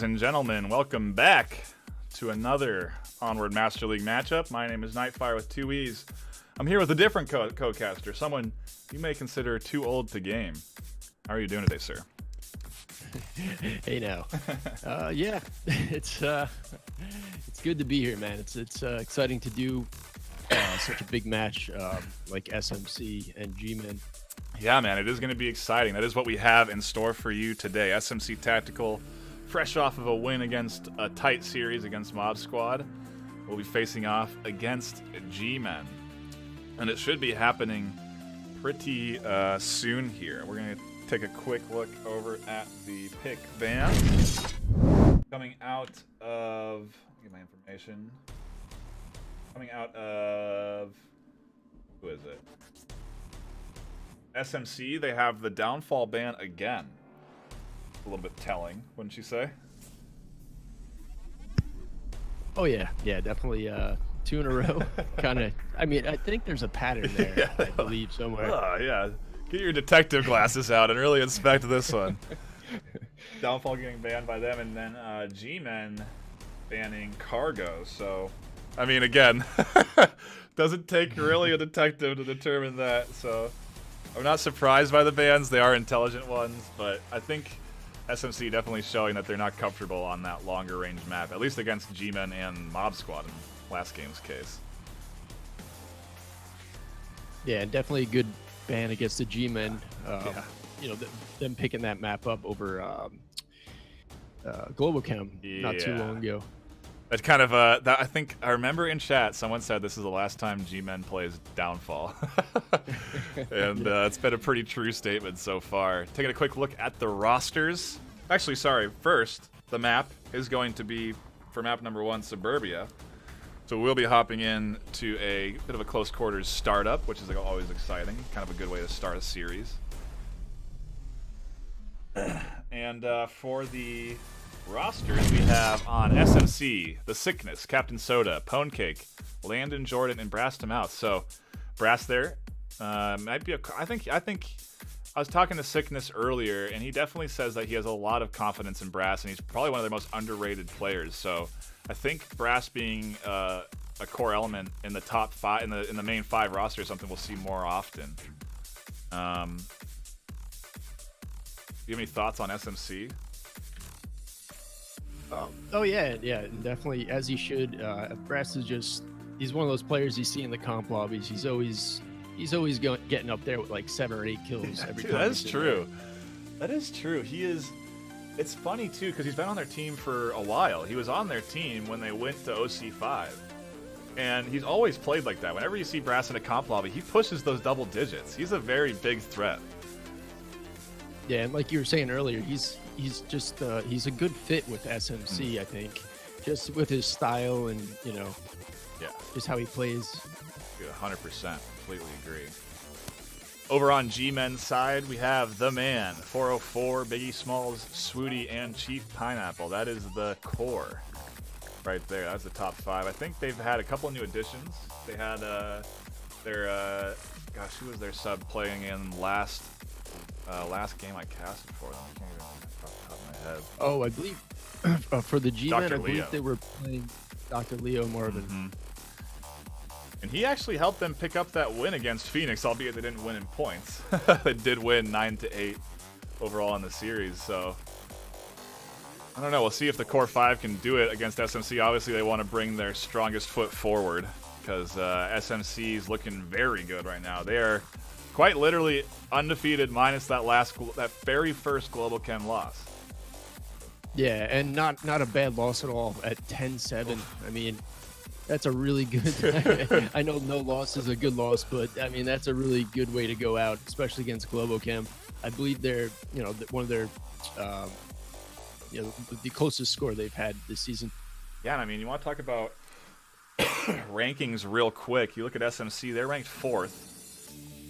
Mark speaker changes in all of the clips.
Speaker 1: Ladies and gentlemen, welcome back to another Onward Master League matchup. My name is NightFiree with two E's. I'm here with a different co-caster, someone you may consider too old to game. How are you doing today, sir?
Speaker 2: Hey now. Yeah, it's good to be here, man. It's exciting to do such a big match like SMC and G-Men.
Speaker 1: Yeah, man, it is going to be exciting. That is what we have in store for you today. SMC Tactical, fresh off of a win against a tight series against Mob Squad, will be facing off against G-Men. And it should be happening pretty soon here. We're going to take a quick look over at the pick band. Coming out of... Let me get my information. Coming out of... Who is it? SMC, they have the downfall ban again. A little bit telling, wouldn't you say?
Speaker 2: Oh yeah, definitely two in a row. Kind of. I mean, I think there's a pattern there. Yeah. I believe somewhere.
Speaker 1: Yeah, get your detective glasses out and really inspect this one. Downfall getting banned by them, and then G-Men banning Cargo. So, I mean, again, doesn't take really a detective to determine that. So, I'm not surprised by the bans. They are intelligent ones, but I think SMC definitely showing that they're not comfortable on that longer range map, at least against G-Men and Mob Squad in last game's case.
Speaker 2: Yeah, definitely a good ban against the G-Men.
Speaker 1: Yeah.
Speaker 2: You know, them picking that map up over Global Chem not too long ago.
Speaker 1: That kind of, that I think, I remember in chat, someone said this is the last time G-Men plays Downfall. And it's been a pretty true statement so far. Taking a quick look at the rosters. Actually, sorry, first, the map is going to be, for map number 1, Suburbia. So we'll be hopping in to a bit of a close quarters startup, which is always exciting. Kind of a good way to start a series. And for the rosters, we have on SMC, The Sickness, Captain Soda, Pwn Cake, Landon Jordan, and Brass to Mouth. So, Brass there might be I think I was talking to Sickness earlier, and he definitely says that he has a lot of confidence in Brass, and he's probably one of their most underrated players. So, I think Brass being a core element in the top 5 in the main 5 roster is something we'll see more often. Do you have any thoughts on SMC?
Speaker 2: Oh yeah, definitely, as he should. Brass is he's one of those players you see in the comp lobbies. He's always getting up there with like 7 or 8 kills every time.
Speaker 1: That is true. That is true. He is. It's funny too because he's been on their team for a while. He was on their team when they went to OC5, and he's always played like that. Whenever you see Brass in a comp lobby, he pushes those double digits. He's a very big threat.
Speaker 2: Yeah, and like you were saying earlier, he's just he's a good fit with SMC. I think, just with his style and just how he plays.
Speaker 1: 100%, completely agree. Over on G-Men's side, we have the man 404, Biggie Smalls, Swooty, and Chief Pineapple. That is the core right there. That's the top 5. I think they've had a couple of new additions. They had their gosh, who was their sub playing in last game I casted for them? I can't even off the top of my head.
Speaker 2: Oh, I believe for the G-Men,
Speaker 1: Dr.
Speaker 2: I believe
Speaker 1: Leo.
Speaker 2: They were playing Dr. Leo Marvin.
Speaker 1: Mm-hmm. And he actually helped them pick up that win against Phoenix, albeit they didn't win in points. They did win 9-8 overall in the series, so I don't know. We'll see if the core 5 can do it against SMC. Obviously, they want to bring their strongest foot forward because SMC is looking very good right now. They are quite literally undefeated minus that very first Global Chem loss.
Speaker 2: Yeah, and not a bad loss at all at 10-7. I mean, that's a really good. I know no loss is a good loss, but I mean that's a really good way to go out, especially against Global Chem. I believe they're one of their the closest score they've had this season.
Speaker 1: Yeah, and I mean you want to talk about rankings real quick. You look at SMC; they're ranked 4th.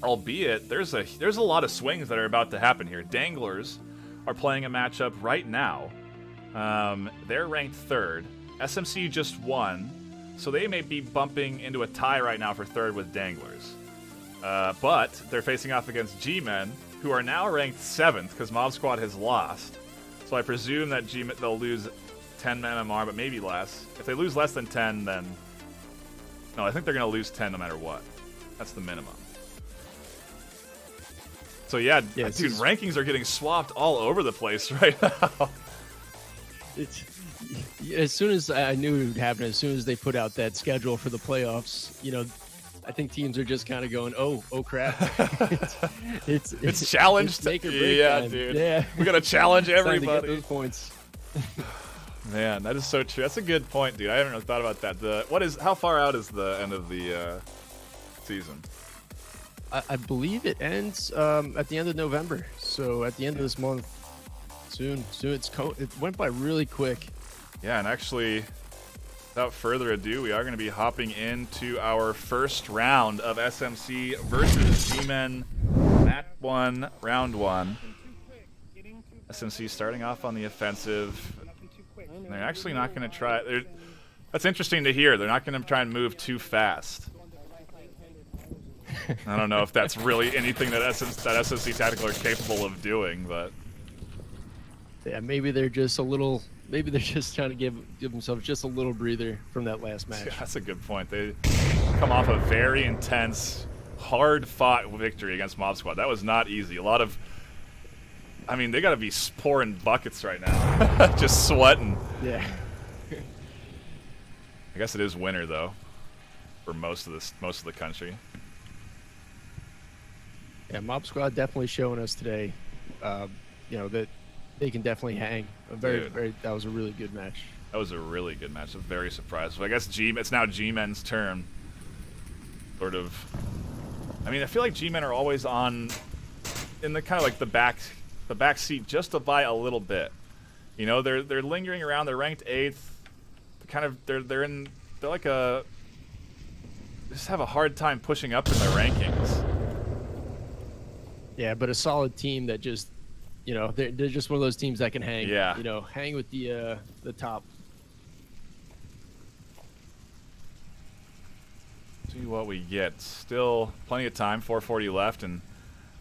Speaker 1: Albeit, there's a lot of swings that are about to happen here. Danglers are playing a matchup right now. They're ranked 3rd. SMC just won, so they may be bumping into a tie right now for 3rd with Danglers. But they're facing off against G-Men, who are now ranked 7th because Mob Squad has lost. So I presume that they'll lose 10 MMR, but maybe less. If they lose less than 10, then... No, I think they're going to lose 10 no matter what. That's the minimum. So yeah, dude, rankings are getting swapped all over the place right now.
Speaker 2: It's, as soon as I knew it would happen, as soon as they put out that schedule for the playoffs, you know, I think teams are just kind of going, oh crap. it's
Speaker 1: challenged.
Speaker 2: Make or break
Speaker 1: yeah,
Speaker 2: time.
Speaker 1: dude.
Speaker 2: Yeah.
Speaker 1: We got to challenge
Speaker 2: It's time to
Speaker 1: everybody.
Speaker 2: get those points.
Speaker 1: Man, that is so true. That's a good point, dude. I haven't really thought about that. How far out is the end of the season?
Speaker 2: I believe it ends at the end of November. So at the end of this month, soon. It went by really quick.
Speaker 1: Yeah, and actually, without further ado, we are going to be hopping into our first round of SMC versus G-Men Match 1, Round 1. SMC starting off on the offensive. And they're actually not going to try. That's interesting to hear. They're not going to try and move too fast. I don't know if that's really anything that SMC Tactical are capable of doing, but
Speaker 2: yeah, maybe they're just a little. Maybe they're just trying to give themselves just a little breather from that last match.
Speaker 1: Yeah, that's a good point. They come off a very intense, hard-fought victory against Mob Squad. That was not easy. A lot of, I mean, they got to be pouring buckets right now, just sweating.
Speaker 2: Yeah.
Speaker 1: I guess it is winter though, for most of the country.
Speaker 2: Yeah, Mob Squad definitely showing us today, you know, that they can definitely hang. That was a really good match.
Speaker 1: That was a really good match. I'm very surprised. So I guess it's now G-Men's turn. Sort of. I mean, I feel like G-Men are always in the kind of like the back seat just by a little bit. You know, they're lingering around. They're ranked 8th. They're like they just have a hard time pushing up in their rankings.
Speaker 2: Yeah, but a solid team that just, you know, they're just one of those teams that can hang.
Speaker 1: Yeah.
Speaker 2: You know, hang with the top.
Speaker 1: See what we get. Still plenty of time. 440 left, and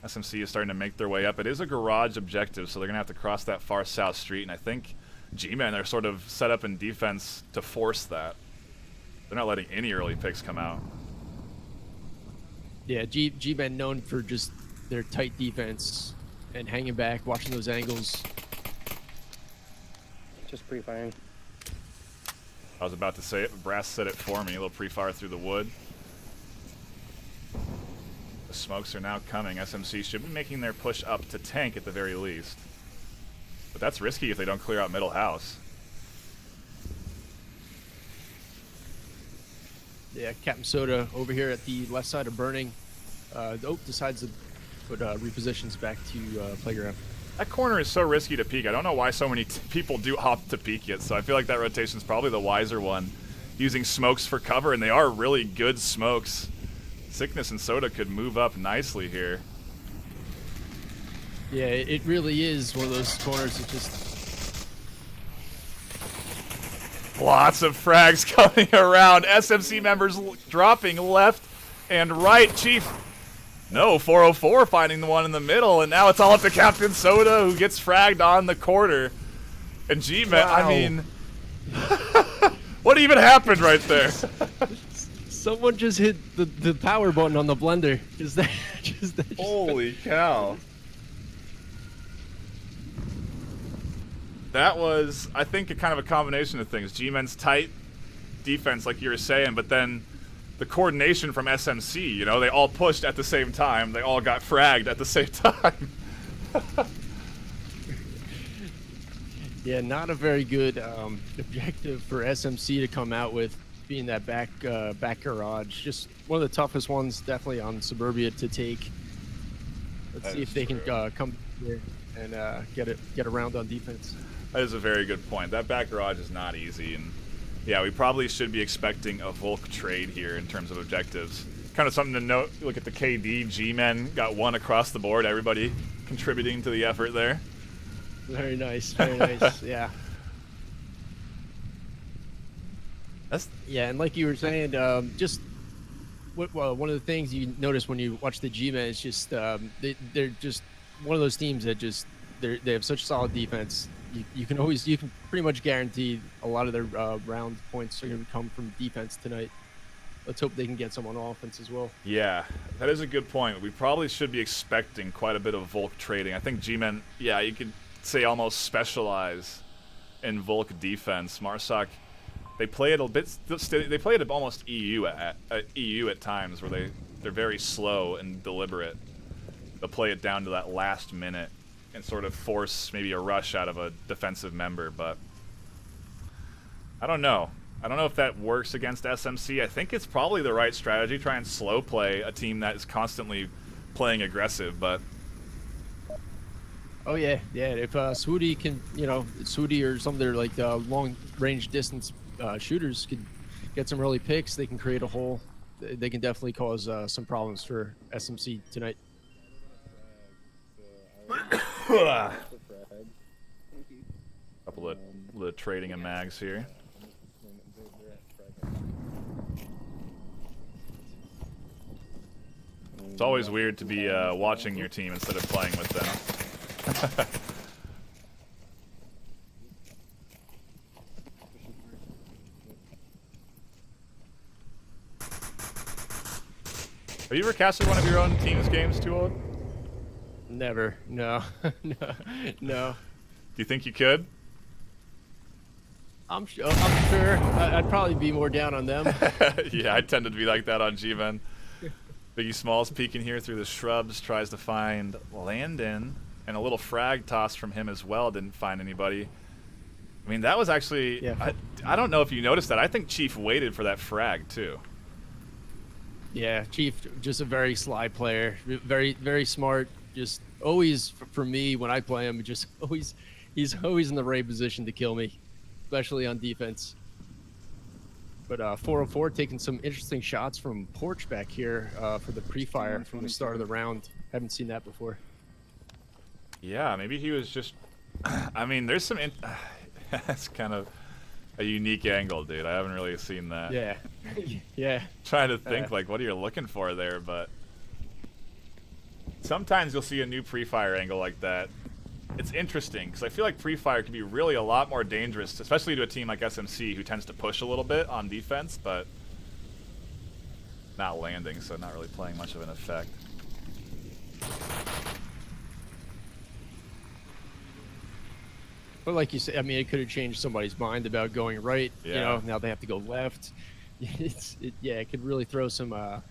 Speaker 1: SMC is starting to make their way up. It is a garage objective, so they're gonna have to cross that far south street, and I think G-Men are sort of set up in defense to force that. They're not letting any early picks come out.
Speaker 2: Yeah, G-Men known for just their tight defense and hanging back, watching those angles.
Speaker 3: Just pre-firing.
Speaker 1: I was about to say it, but Brass said it for me. A little pre-fire through the wood. The smokes are now coming. SMC should be making their push up to tank at the very least. But that's risky if they don't clear out middle house.
Speaker 2: Yeah, Captain Soda over here at the left side of Burning. Decides to put repositions back to Playground.
Speaker 1: That corner is so risky to peek. I don't know why so many people do opt to peek it, so I feel like that rotation is probably the wiser one. Using smokes for cover, and they are really good smokes. Sickness and Soda could move up nicely here.
Speaker 2: Yeah, it really is one of those corners that just...
Speaker 1: Lots of frags coming around. SMC members dropping left and right. Chief, no, 404 finding the one in the middle, and now it's all up to Captain Soda, who gets fragged on the quarter. And G-Man,
Speaker 2: Wow.
Speaker 1: I mean, what even happened right there?
Speaker 2: Someone just hit the power button on the blender. Is that just that?
Speaker 1: Holy cow. That was, I think, a kind of a combination of things. G-Men's tight defense, like you were saying, but then the coordination from SMC, you know, they all pushed at the same time. They all got fragged at the same time.
Speaker 2: Yeah, not a very good objective for SMC to come out with, being that back garage. Just one of the toughest ones, definitely on Suburbia to take. Let's see if they can come here and get around on defense.
Speaker 1: That is a very good point. That back garage is not easy, and yeah, we probably should be expecting a Volk trade here in terms of objectives. Kind of something to note. Look at the KD. G-Men got one across the board. Everybody contributing to the effort there.
Speaker 2: Very nice. Very nice. Yeah. Yeah, and like you were saying, just one of the things you notice when you watch the G-Men is just they're just one of those teams that just they have such solid defense, you can pretty much guarantee a lot of their round points are going to come from defense tonight. Let's hope they can get some on offense as well.
Speaker 1: Yeah, that is a good point. We probably should be expecting quite a bit of Volk trading. I think G-Men, yeah, you could say almost specialize in Volk defense. Marsoc, they play it a bit. They play it almost EU at times, where they're very slow and deliberate. They'll play it down to that last minute and sort of force maybe a rush out of a defensive member, but I don't know. I don't know if that works against SMC. I think it's probably the right strategy. Try and slow play a team that is constantly playing aggressive, but...
Speaker 2: Oh, yeah. If Swooty can, Swooty or some of their, like, long-range distance shooters could get some early picks, they can create a hole. They can definitely cause some problems for SMC tonight.
Speaker 1: Couple of trading of mags here. It's always weird to be watching your team instead of playing with them. Have you ever casted one of your own team's games, Too Old?
Speaker 2: Never. No. No.
Speaker 1: Do you think you could?
Speaker 2: I'm sure. I'd probably be more down on them.
Speaker 1: Yeah, I tend to be like that on G-Men. Biggie Smalls peeking here through the shrubs, tries to find Landon, and a little frag toss from him as well. Didn't find anybody. I mean, that was actually... Yeah. I don't know if you noticed that. I think Chief waited for that frag, too.
Speaker 2: Yeah, Chief, just a very sly player. Very, very smart. Just always, for me, when I play him, he's always in the right position to kill me, especially on defense. But 404 taking some interesting shots from Porch back here for the pre-fire from the start of the round. Haven't seen that before.
Speaker 1: Yeah, maybe he was just... I mean, there's some... That's kind of a unique angle, dude. I haven't really seen that.
Speaker 2: Yeah. Yeah.
Speaker 1: Trying to think, like, what are you looking for there, but... Sometimes you'll see a new pre-fire angle like that. It's interesting, because I feel like pre-fire can be really a lot more dangerous, especially to a team like SMC, who tends to push a little bit on defense, but not landing, so not really playing much of an effect.
Speaker 2: But like you said, I mean, it could have changed somebody's mind about going right.
Speaker 1: Yeah.
Speaker 2: Now they have to go left. It could really throw some, a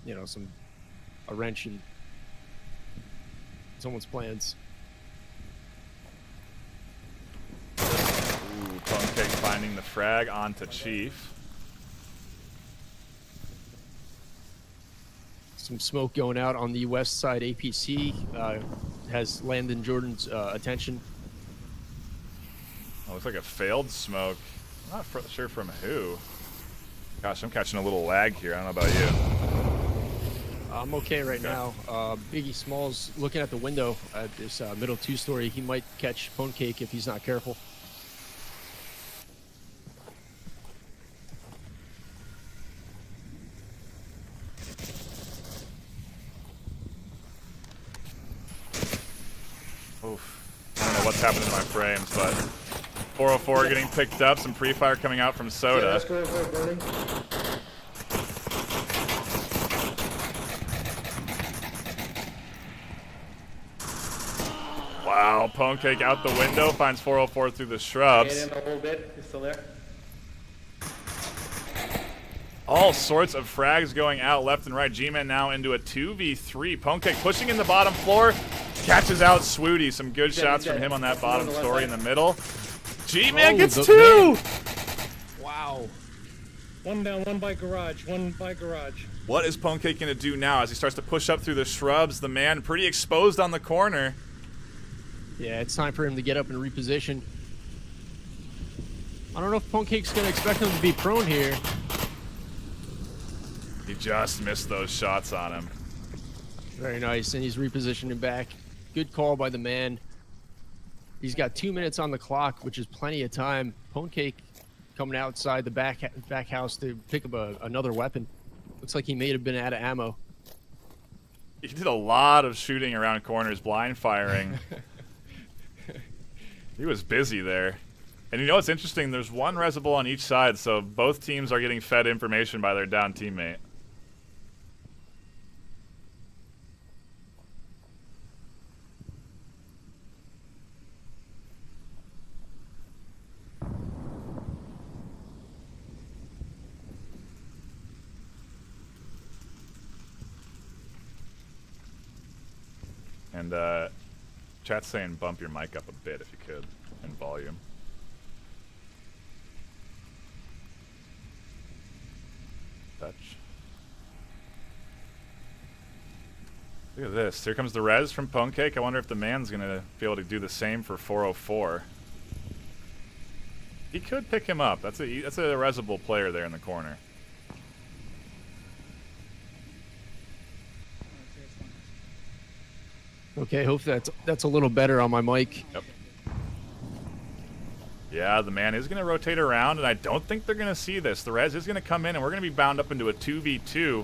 Speaker 2: wrench in someone's plans.
Speaker 1: Ooh, Pancake finding the frag onto Chief.
Speaker 2: Some smoke going out on the west side. APC has Landon Jordan's attention.
Speaker 1: Oh, looks like a failed smoke. I'm not sure from who. Gosh, I'm catching a little lag here. I don't know about you.
Speaker 2: I'm okay right now. Biggie Smalls looking at the window at this middle two-story. He might catch Pancake if he's not careful.
Speaker 1: Oof. I don't know what's happening to my frames, but 404 getting picked up. Some pre-fire coming out from Soda. Wow, Pancake out the window, finds 404 through the shrubs.
Speaker 3: Hit him a little bit. He's still there.
Speaker 1: All sorts of frags going out left and right. G-Man now into a 2v3. Pancake pushing in the bottom floor. Catches out Swooty. Some good shots from him on that bottom story in the middle. G-Man gets two!
Speaker 2: Wow.
Speaker 3: One down, one by garage, one by garage.
Speaker 1: What is Pancake going to do now as he starts to push up through the shrubs? The man pretty exposed on the corner.
Speaker 2: Yeah, it's time for him to get up and reposition. I don't know if Pancake's going to expect him to be prone here.
Speaker 1: He just missed those shots on him.
Speaker 2: Very nice, and he's repositioning back. Good call by the man. He's got 2 minutes on the clock, which is plenty of time. Pancake coming outside the back house to pick up another weapon. Looks like he may have been out of ammo.
Speaker 1: He did a lot of shooting around corners, blind firing. He was busy there. And you know what's interesting? There's one Resible on each side, so both teams are getting fed information by their down teammate. And chat's saying bump your mic up a bit if you could in volume. Touch. Look at this. Here comes the res from Pwnecake. I wonder if the man's going to be able to do the same for 404. He could pick him up. That's a Resible player there in the corner.
Speaker 2: Okay, hope that's a little better on my mic.
Speaker 1: Yep. Yeah, the man is going to rotate around, and I don't think they're going to see this. The res is going to come in, and we're going to be bound up into a 2v2.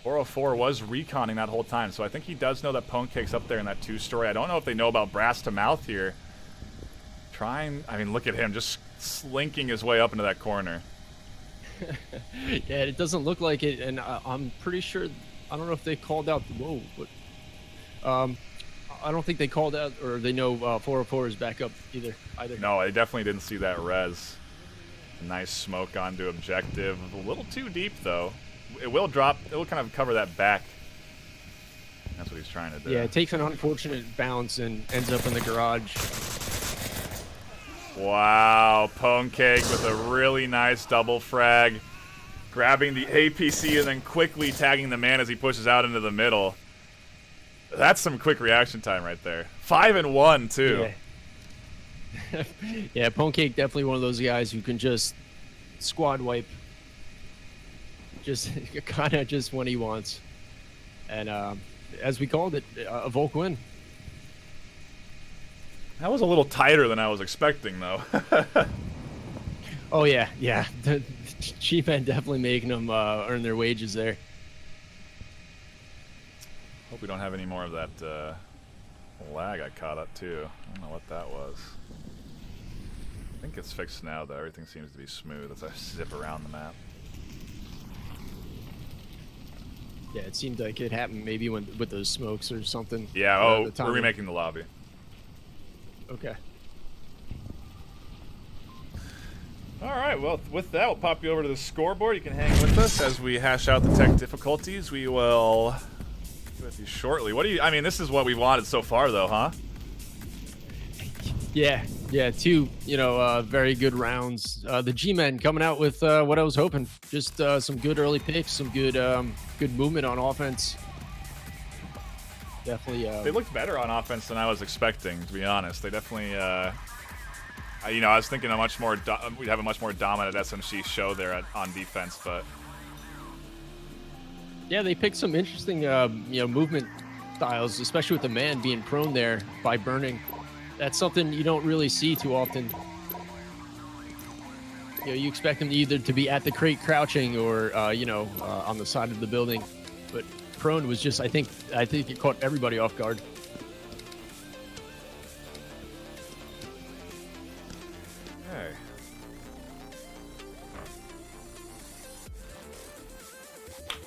Speaker 1: .404 was reconning that whole time, so I think he does know that Pwncake's up there in that 2-story. I don't know if they know about brass to mouth here. I mean, look at him just slinking his way up into that corner.
Speaker 2: Yeah, it doesn't look like it, and I'm pretty sure. I don't know if they called out. Whoa, what? I don't think they called out, or they know 404 is back up either.
Speaker 1: No, I definitely didn't see that res. Nice smoke onto objective. A little too deep though. It will drop. It will kind of cover that back. That's what he's trying to do.
Speaker 2: Yeah, it takes an unfortunate bounce and ends up in the garage.
Speaker 1: Wow, Pwnecake with a really nice double frag, grabbing the APC and then quickly tagging the man as he pushes out into the middle. That's some quick reaction time right there. 5 and 1 too.
Speaker 2: Yeah, yeah, Pwnecake definitely one of those guys who can just squad wipe, just kind of just when he wants. And as we called it, a Volk win.
Speaker 1: That was a little tighter than I was expecting, though.
Speaker 2: Oh yeah, yeah. The G-Men definitely making them earn their wages there.
Speaker 1: Hope we don't have any more of that lag I caught up too. I don't know what that was. I think it's fixed now, though. Everything seems to be smooth as I zip around the map.
Speaker 2: Yeah, it seemed like it happened maybe with those smokes or something.
Speaker 1: Yeah, we're remaking the lobby.
Speaker 2: Okay.
Speaker 1: All right, well, with that, we'll pop you over to the scoreboard. You can hang with us as we hash out the tech difficulties. We will be with you shortly. What do you? I mean, this is what we wanted so far, though, huh?
Speaker 2: Yeah, yeah, two, very good rounds. The G-Men coming out with what I was hoping, just some good early picks, some good movement on offense. Definitely.
Speaker 1: They looked better on offense than I was expecting, to be honest. They definitely, I was thinking we'd have a much more dominant SMC show there on defense, but
Speaker 2: yeah, they picked some interesting, movement styles, especially with the man being prone there by burning. That's something you don't really see too often. You expect him either to be at the crate crouching or, on the side of the building, but prone was just, I think it caught everybody off guard.
Speaker 1: hey.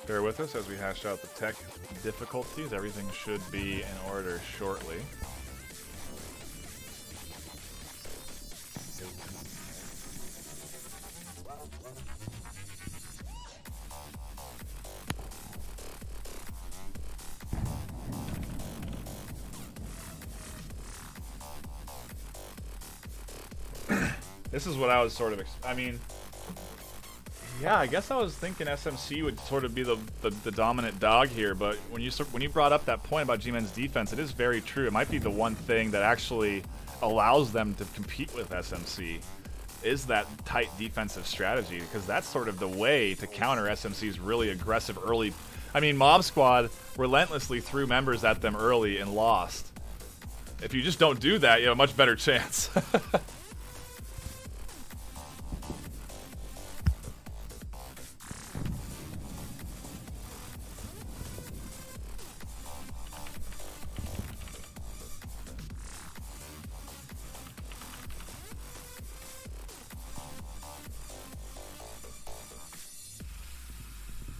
Speaker 1: Bear with us as we hash out the tech difficulties. Everything should be in order shortly. This is what I was sort of, yeah, I guess I was thinking SMC would sort of be the dominant dog here, but when you brought up that point about G-Men's defense, it is very true. It might be the one thing that actually allows them to compete with SMC is that tight defensive strategy, because that's sort of the way to counter SMC's really aggressive early. I mean, Mob Squad relentlessly threw members at them early and lost. If you just don't do that, you have a much better chance.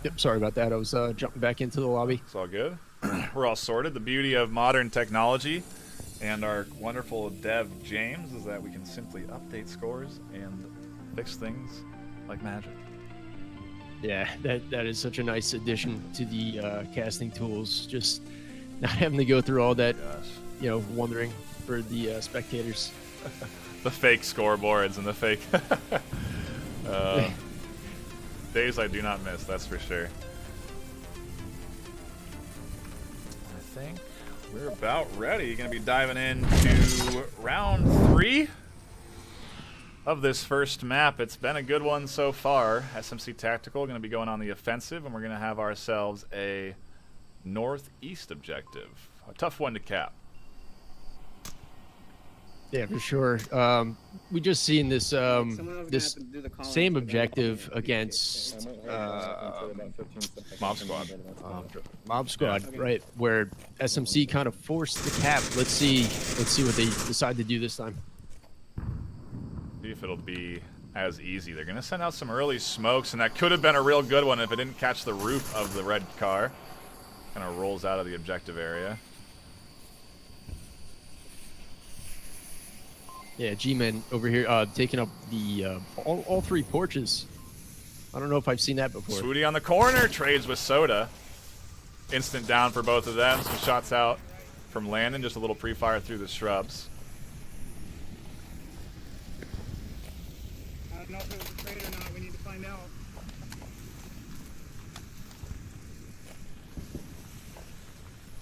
Speaker 2: Yep, sorry about that. I was jumping back into the lobby.
Speaker 1: It's all good. We're all sorted. The beauty of modern technology and our wonderful dev James is that we can simply update scores and fix things like magic.
Speaker 2: Yeah, that is such a nice addition to the casting tools. Just not having to go through all that,
Speaker 1: Gosh.
Speaker 2: wondering for the spectators.
Speaker 1: The fake scoreboards and the fake days I do not miss, that's for sure. I think we're about ready. Going to be diving into round 3 of this first map. It's been a good one so far. SMC Tactical going to be going on the offensive, and we're going to have ourselves a northeast objective. A tough one to cap.
Speaker 2: Yeah, for sure. We just seen this this same objective against
Speaker 1: Mob Squad.
Speaker 2: Mob Squad, right? Where SMC kind of forced the cap. Let's see what they decide to do this time.
Speaker 1: See if it'll be as easy. They're going to send out some early smokes, and that could have been a real good one if it didn't catch the roof of the red car. Kind of rolls out of the objective area.
Speaker 2: Yeah, G-Men over here taking up the all 3 porches. I don't know if I've seen that before.
Speaker 1: Swooty on the corner, trades with Soda. Instant down for both of them. Some shots out from Landon, just a little pre-fire through the shrubs.
Speaker 4: I don't know if it was a trade or not. We need to find out.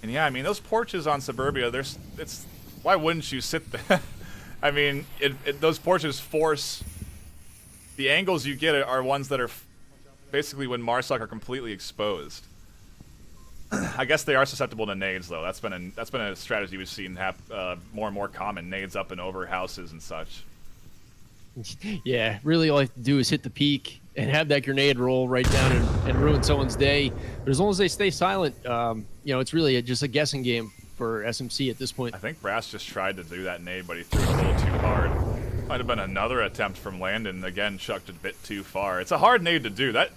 Speaker 1: And yeah, I mean, those porches on Suburbia, why wouldn't you sit there? I mean, those porches force, the angles you get are ones that are basically when Marsoc are completely exposed. I guess they are susceptible to nades, though. That's been a strategy we've seen have more and more common, nades up and over houses and such.
Speaker 2: Yeah, really all I have to do is hit the peak and have that grenade roll right down and ruin someone's day. But as long as they stay silent, it's really just a guessing game for SMC at this point.
Speaker 1: I think Brass just tried to do that nade, but he threw it a little too hard. Might have been another attempt from Landon. Again, chucked a bit too far. It's a hard nade to do. That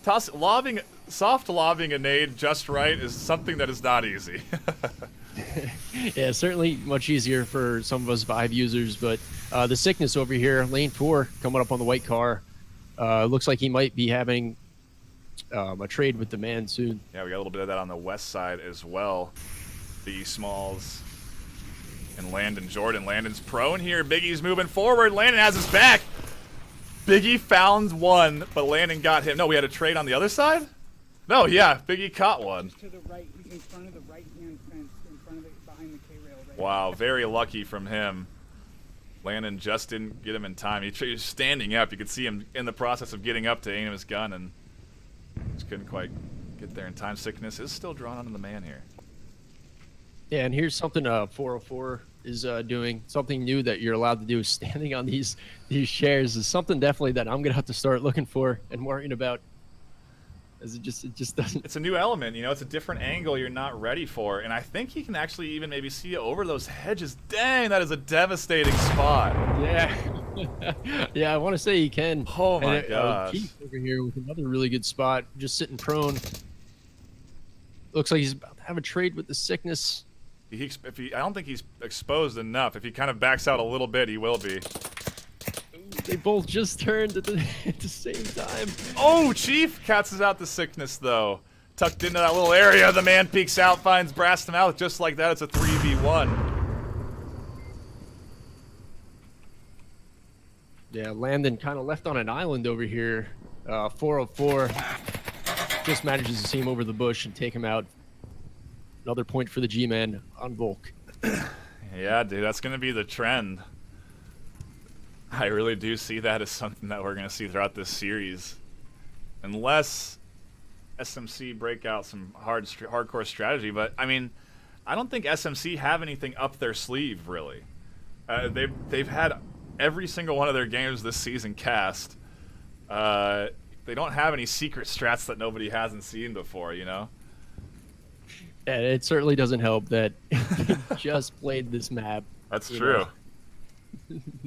Speaker 1: soft lobbing a nade just right is something that is not easy.
Speaker 2: Yeah, certainly much easier for some of us Vive users, but the sickness over here, lane 4, coming up on the white car. Looks like he might be having a trade with the man soon.
Speaker 1: Yeah, we got a little bit of that on the west side as well. The Smalls and Landon Jordan. Landon's prone here. Biggie's moving forward. Landon has his back. Biggie found one, but Landon got him. No, we had a trade on the other side? No, yeah, Biggie caught one.
Speaker 4: To the right, he's in front of the right-hand fence, in front of it, behind the K-rail. Right
Speaker 1: Wow, very lucky from him. Landon just didn't get him in time. He was standing up. You could see him in the process of getting up to aim his gun, and just couldn't quite get there in time. Sickness is still drawn onto the man here.
Speaker 2: Yeah, and here's something 404 is doing. Something new that you're allowed to do, standing on these shares, is something definitely that I'm gonna have to start looking for and worrying about. As it just doesn't.
Speaker 1: It's a new element, it's a different angle you're not ready for, and I think he can actually even maybe see you over those hedges. Dang, that is a devastating spot.
Speaker 2: Yeah, yeah, I want to say he can.
Speaker 1: Oh my gosh.
Speaker 2: Keith over here with another really good spot, just sitting prone. Looks like he's about to have a trade with the sickness.
Speaker 1: I don't think he's exposed enough. If he kind of backs out a little bit, he will be.
Speaker 2: They both just turned at the same time.
Speaker 1: Oh, Chief catches out the sickness, though. Tucked into that little area. The man peeks out, finds Brass to mouth. Just like that, it's a 3v1.
Speaker 2: Yeah, Landon kind of left on an island over here. 404 just manages to see him over the bush and take him out. Another point for the G-Man on Volk.
Speaker 1: Yeah, dude, that's going to be the trend. I really do see that as something that we're going to see throughout this series. Unless SMC break out some hardcore strategy. But, I mean, I don't think SMC have anything up their sleeve, really. They've had every single one of their games this season cast. They don't have any secret strats that nobody hasn't seen before,
Speaker 2: Yeah, it certainly doesn't help that he just played this map.
Speaker 1: That's true.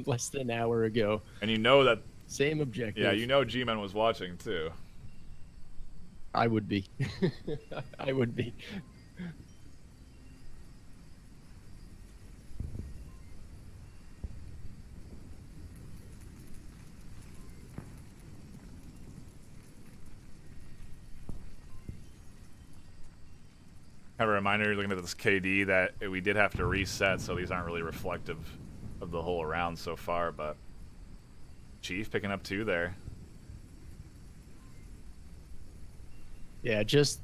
Speaker 2: Less than an hour ago.
Speaker 1: And that. Same objective.
Speaker 2: Yeah,
Speaker 1: G-Man was watching, too.
Speaker 2: I would be. I would be.
Speaker 1: Have a reminder, looking at this KD, that we did have to reset, so these aren't really reflective of the whole round so far, but Chief picking up 2 there.
Speaker 2: Yeah, just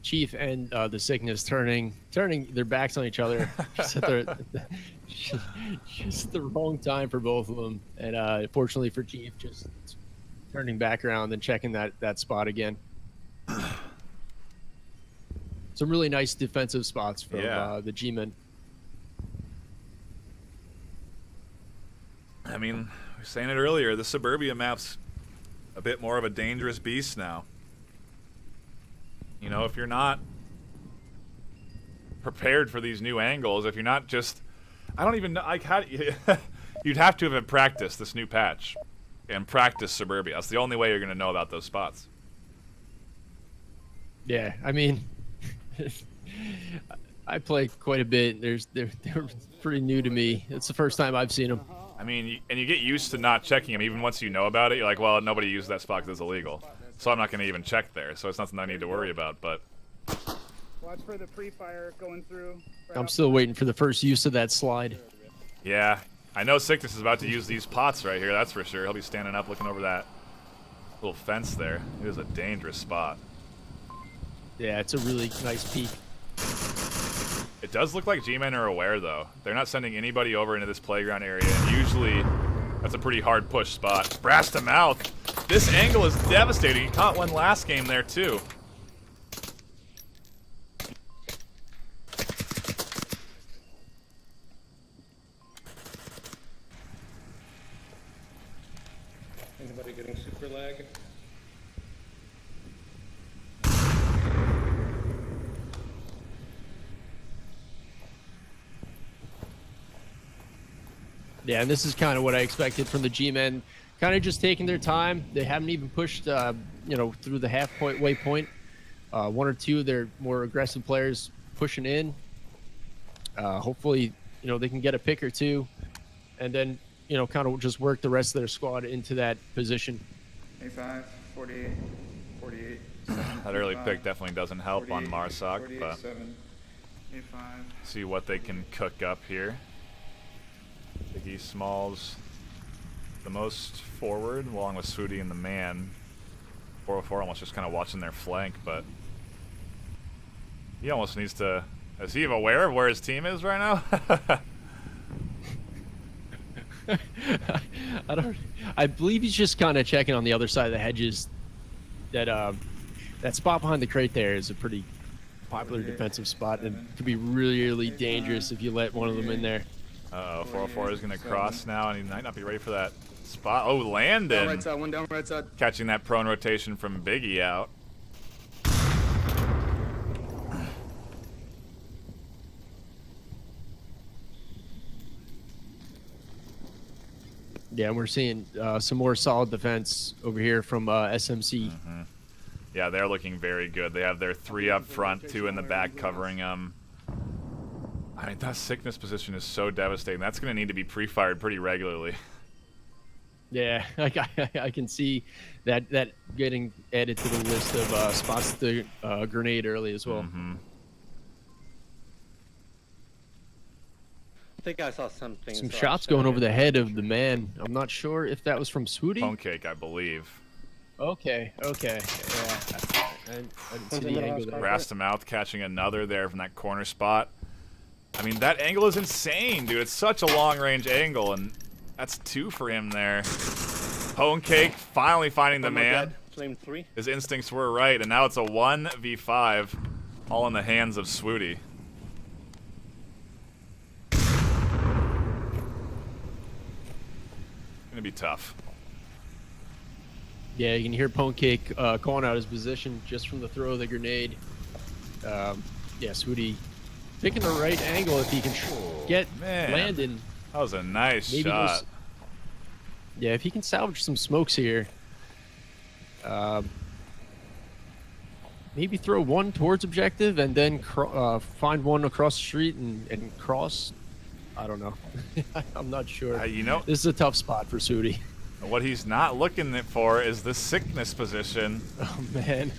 Speaker 2: Chief and the Sickness turning their backs on each other just at just the wrong time for both of them. And fortunately for Chief, just turning back around and checking that spot again. Some really nice defensive spots from the G-men.
Speaker 1: I mean, we were saying it earlier, the Suburbia map's a bit more of a dangerous beast now. You know, if you're not prepared for these new angles, if you're not just... I don't even know... you'd have to have practiced this new patch and practice Suburbia. That's the only way you're going to know about those spots.
Speaker 2: Yeah, I mean... I play quite a bit. They're pretty new to me. It's the first time I've seen them.
Speaker 1: I mean, and you get used to not checking them. Even once you know about it, you're like, well, nobody used that spot because it's illegal. So I'm not going to even check there. So it's nothing I need to worry about. But
Speaker 4: Watch for the pre-fire going through.
Speaker 2: I'm still waiting for the first use of that slide.
Speaker 1: yeah, I know Sickness is about to use these pots right here. That's for sure. He'll be standing up looking over that little fence there. It is a dangerous spot.
Speaker 2: Yeah, it's a really nice peek.
Speaker 1: It does look like G-Men are aware, though. They're not sending anybody over into this playground area, and usually that's a pretty hard push spot. Brass to mouth. This angle is devastating. He caught one last game there, too.
Speaker 3: Anybody getting super lag?
Speaker 2: Yeah, and this is kind of what I expected from the G-men. Kind of just taking their time. They haven't even pushed, through the halfway point. One or two of their more aggressive players pushing in. Hopefully, they can get a pick or two, and then, kind of just work the rest of their squad into that position.
Speaker 5: A5, 48, 48.
Speaker 1: That early pick definitely doesn't help on Marsoc, but
Speaker 5: 7, A5.
Speaker 1: see what they can cook up here. Biggie Smalls the most forward, along with Swooty and the man. 404 almost just kind of watching their flank, but he almost needs to... Is he aware of where his team is right now?
Speaker 2: I believe he's just kind of checking on the other side of the hedges. That spot behind the crate there is a pretty popular defensive spot, and could be really, really dangerous if you let one of them in there.
Speaker 1: Uh-oh, 404 is going to cross now, and he might not be ready for that spot. Oh, Landon!
Speaker 5: Right side, one down, right side.
Speaker 1: Catching that prone rotation from Biggie out.
Speaker 2: Yeah, and we're seeing some more solid defense over here from SMC.
Speaker 1: Mm-hmm. Yeah, they're looking very good. They have their 3 up front, 2 in the back covering them. I mean, that Sickness position is so devastating. That's going to need to be pre-fired pretty regularly.
Speaker 2: Yeah, I can see that getting added to the list of spots to grenade early as well.
Speaker 1: Mm-hmm.
Speaker 6: I think I saw something.
Speaker 2: Some
Speaker 6: so
Speaker 2: shots
Speaker 6: I'll
Speaker 2: going
Speaker 6: show
Speaker 2: over
Speaker 6: you.
Speaker 2: the head of the man. I'm not sure if that was from Swooty.
Speaker 1: Phone cake, I believe.
Speaker 2: Okay. Yeah, I didn't see the angle there.
Speaker 1: Brass to mouth catching another there from that corner spot. I mean, that angle is insane, dude. It's such a long-range angle, and that's 2 for him there. Phone cake finally finding the
Speaker 6: One more
Speaker 1: man.
Speaker 6: dead. Flame 3.
Speaker 1: His instincts were right, and now it's a 1v5, all in the hands of Swooty. Gonna be tough.
Speaker 2: Yeah, you can hear Pone Cake calling out his position just from the throw of the grenade. Yeah, Swooty picking the right angle if he can get
Speaker 1: Man.
Speaker 2: Landon.
Speaker 1: That was a nice
Speaker 2: Maybe
Speaker 1: shot.
Speaker 2: Yeah, if he can salvage some smokes here. maybe throw one towards objective and then find one across the street and cross. I don't know. I'm not sure.
Speaker 1: You know,
Speaker 2: This is a tough spot for Sudi.
Speaker 1: what he's not looking for is the sickness position.
Speaker 2: Oh, man.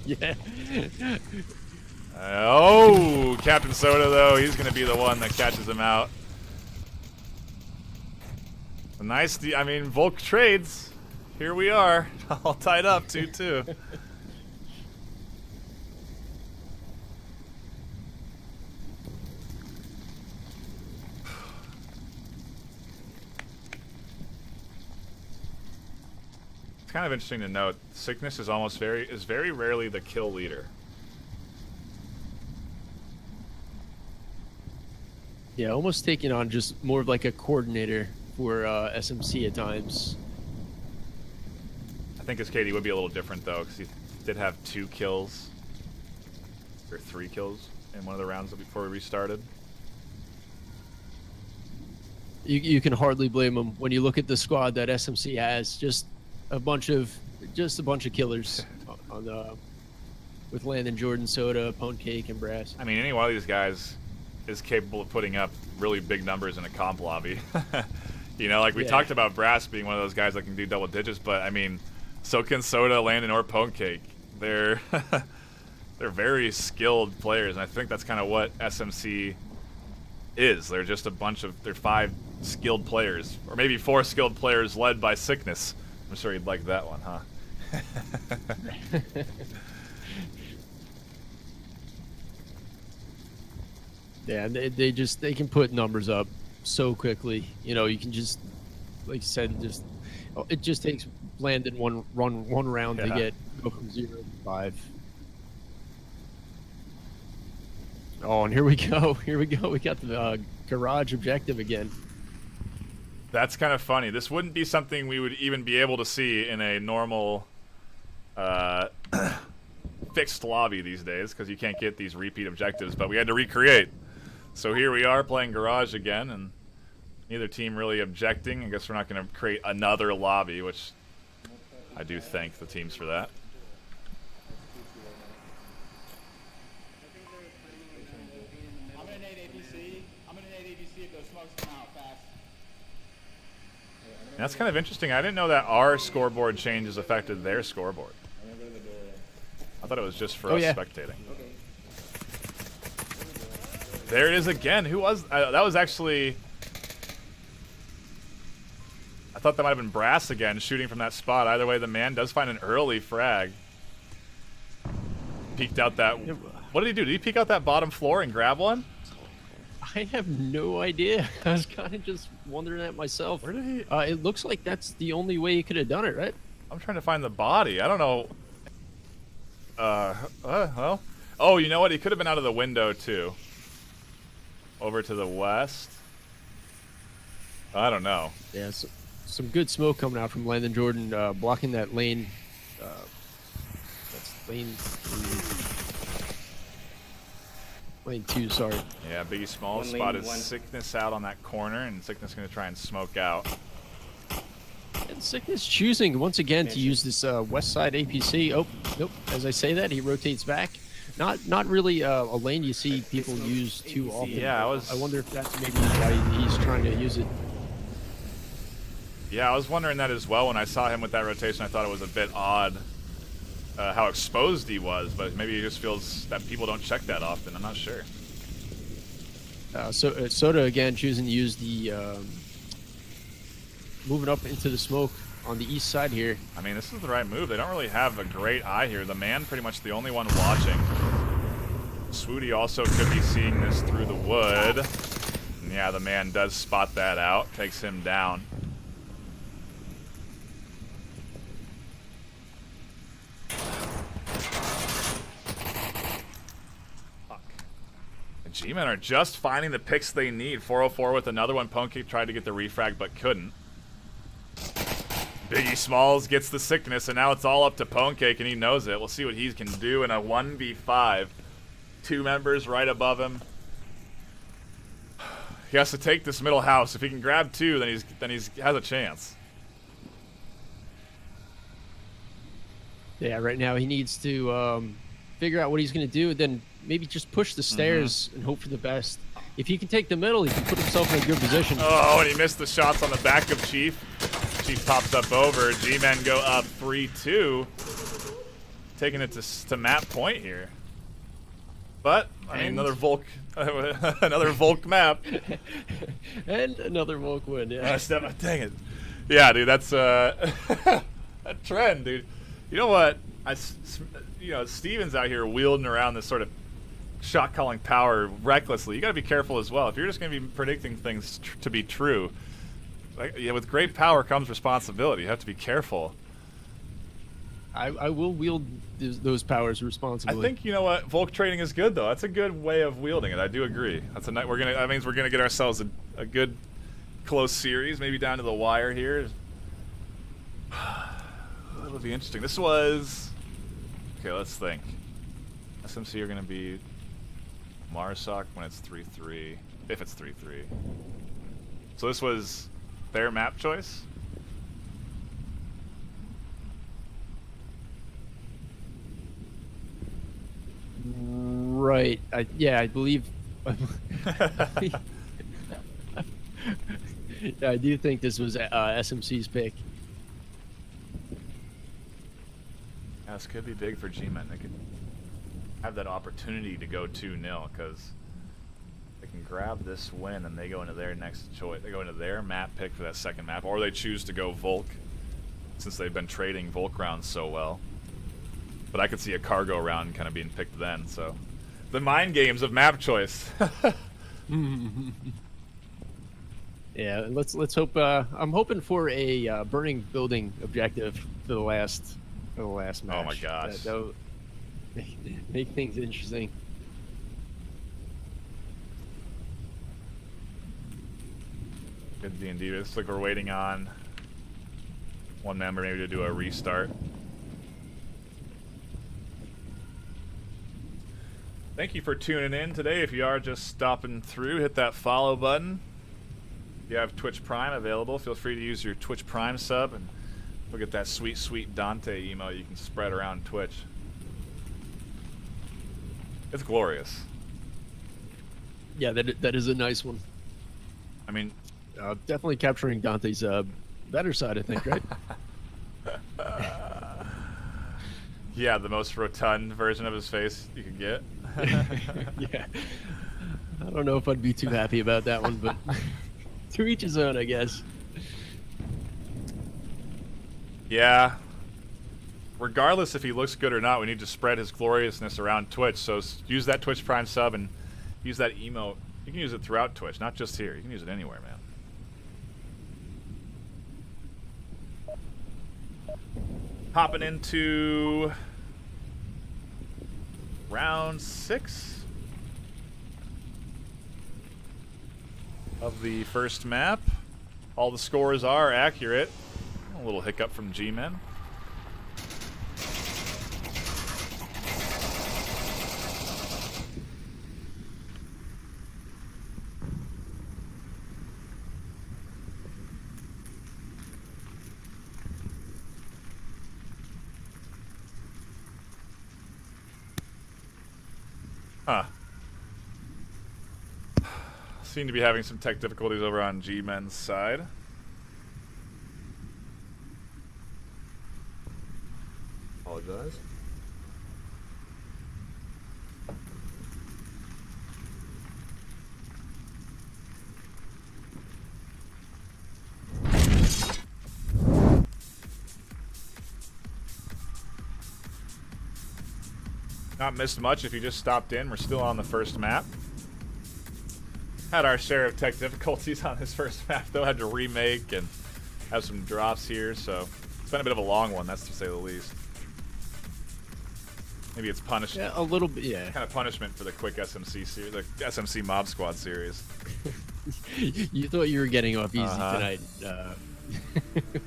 Speaker 2: Yeah.
Speaker 1: Oh, Captain Soda, though, he's going to be the one that catches him out. Nice, I mean, Volk trades. Here we are, all tied up, 2-2. It's kind of interesting to note, sickness is very rarely the kill leader.
Speaker 2: Yeah, almost taking on just more of like a coordinator for SMC at times.
Speaker 1: I think his KD would be a little different though, because he did have 2 kills or 3 kills in one of the rounds before we restarted.
Speaker 2: You can hardly blame him when you look at the squad that SMC has. Just a bunch of killers on with Landon, Jordan, Soda, Pwn Cake, and Brass.
Speaker 1: I mean, any one of these guys is capable of putting up really big numbers in a comp lobby. You know, like we talked about Brass being one of those guys that can do double digits, but I mean, so can Soda, Landon, or Pwn Cake. They're they're very skilled players, and I think that's kind of what SMC is. They're just they're 5 skilled players, or maybe 4 skilled players led by sickness. I'm sure you'd like that one, huh?
Speaker 2: Yeah, they can put numbers up so quickly. You know, you can just, like you said, it just takes Landon one round to go from 0 to 5. Oh, and here we go. We got the garage objective again.
Speaker 1: That's kind of funny. This wouldn't be something we would even be able to see in a normal fixed lobby these days, because you can't get these repeat objectives, but we had to recreate. So here we are playing garage again, and neither team really objecting. I guess we're not going to create another lobby, which I do thank the teams for that.
Speaker 7: I'm gonna nade ABC if those smokes come out fast.
Speaker 1: And that's kind of interesting. I didn't know that our scoreboard changes affected their scoreboard. I thought it was just for us spectating. There it is again. Who was that? Was actually, I thought that might have been Brass again, shooting from that spot. Either way, the man does find an early frag. Peeked out that. What did he do? Did he peek out that bottom floor and grab one?
Speaker 2: I have no idea. I was kind of just wondering that myself.
Speaker 1: Where did he?
Speaker 2: It looks like that's the only way he could have done it, right?
Speaker 1: I'm trying to find the body. I don't know. Well. Oh, you know what? He could have been out of the window too. Over to the west. I don't know.
Speaker 2: Yeah, so, some good smoke coming out from Landon Jordan, blocking that lane. That's lane 2, sorry.
Speaker 1: Yeah, Biggie Small spotted Sickness out on that corner, and Sickness going to try and smoke out.
Speaker 2: And Sickness choosing once again to use this west side APC. Oh, nope. As I say that, he rotates back. Not really a lane you see people use too often.
Speaker 1: Yeah,
Speaker 2: I wonder if that's maybe why he's trying to use it.
Speaker 1: Yeah, I was wondering that as well when I saw him with that rotation. I thought it was a bit odd how exposed he was, but maybe he just feels that people don't check that often. I'm not sure.
Speaker 2: So Soda again choosing to use the moving up into the smoke on the east side here.
Speaker 1: I mean, this is the right move. They don't really have a great eye here. The man pretty much the only one watching. Swooty also could be seeing this through the wood. And yeah, the man does spot that out. Takes him down. Fuck. The G-Men are just finding the picks they need. 404 with another one. Pwn Cake tried to get the refrag but couldn't. Biggie Smalls gets the sickness, and now it's all up to Pwn Cake, and he knows it. We'll see what he can do in a 1v5. 2 members right above him. He has to take this middle house. If he can grab 2, then he's has a chance.
Speaker 2: Yeah, right now he needs to figure out what he's going to do, then maybe just push the stairs and hope for the best. If he can take the middle, he can put himself in a good position.
Speaker 1: Oh, and he missed the shots on the back of Chief. Chief pops up over. G-Men go up 3-2. Taking it to map point here. But, I mean, another Volk map.
Speaker 2: And another Volk win, yeah.
Speaker 1: Dang it. Yeah, dude, that's a trend, dude. You know what? Steven's out here wielding around this sort of shot calling power recklessly. You got to be careful as well. If you're just going to be predicting things to be true, with great power comes responsibility. You have to be careful.
Speaker 2: I will wield those powers responsibly.
Speaker 1: I think, you know what, Volk trading is good though. That's a good way of wielding it. I do agree. That means we're gonna get ourselves a good close series, maybe down to the wire here. That'll be interesting. This was okay. Let's think. SMC are gonna be Marsoc when it's 3-3, if it's 3-3. So this was their map choice.
Speaker 2: Right. I believe. I do think this was SMC's pick.
Speaker 1: Yeah, this could be big for G-Men. They could have that opportunity to go 2-0 because they can grab this win and they go into their next choice. They go into their map pick for that second map, or they choose to go Volk since they've been trading Volk rounds so well. But I could see a cargo round kind of being picked then. So, the mind games of map choice.
Speaker 2: Yeah, let's hope. I'm hoping for a burning building objective for the last match.
Speaker 1: Oh my gosh,
Speaker 2: that would make things interesting.
Speaker 1: Good D&D. Looks like we're waiting on one member maybe to do a restart. Thank you for tuning in today. If you are just stopping through, hit that follow button. If you have Twitch Prime available, feel free to use your Twitch Prime sub and look at that sweet, sweet Dante email you can spread around Twitch. It's glorious.
Speaker 2: Yeah, that is a nice one.
Speaker 1: I mean,
Speaker 2: definitely capturing Dante's better side, I think, right?
Speaker 1: yeah, the most rotund version of his face you could get.
Speaker 2: Yeah. I don't know if I'd be too happy about that one, but to each his own, I guess.
Speaker 1: Yeah. Regardless if he looks good or not, we need to spread his gloriousness around Twitch. So use that Twitch Prime sub and use that emote. You can use it throughout Twitch, not just here. You can use it anywhere, man. Hopping into round 6 of the first map. All the scores are accurate. A little hiccup from G-Men. Huh. Seem to be having some tech difficulties over on G-Men's side. Apologize. Not missed much if you just stopped in. We're still on the first map. Had our share of tech difficulties on this first map, though. Had to remake and have some drops here, so it's been a bit of a long one, that's to say the least. Maybe it's punishment.
Speaker 2: Yeah, a little bit, yeah.
Speaker 1: Kind of punishment for the quick SMC series, the SMC Mob Squad series.
Speaker 2: You thought you were getting off easy tonight,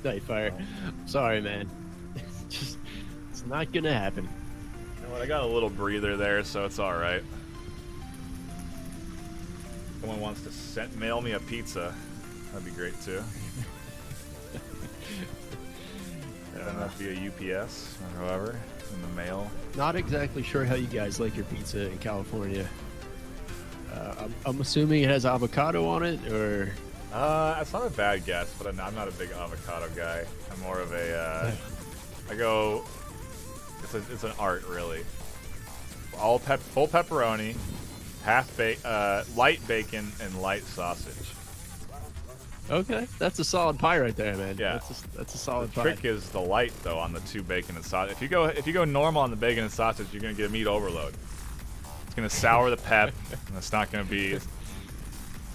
Speaker 2: NightFiree. Sorry, man. It's not gonna happen.
Speaker 1: You know what, I got a little breather there, so it's alright. Someone wants to mail me a pizza. That'd be great, too. via UPS or however in the mail.
Speaker 2: Not exactly sure how you guys like your pizza in California. I'm assuming it has avocado on it, or
Speaker 1: It's not a bad guess, but I'm not a big avocado guy. I'm more of a. I go. It's an art, really. Full pepperoni, light bacon, and light sausage.
Speaker 2: okay, that's a solid pie right there, man.
Speaker 1: Yeah.
Speaker 2: That's a solid
Speaker 1: The
Speaker 2: pie.
Speaker 1: trick is the light though on the 2 bacon and sausage. If you go normal on the bacon and sausage, you're gonna get a meat overload. It's gonna sour the pep, and it's not gonna be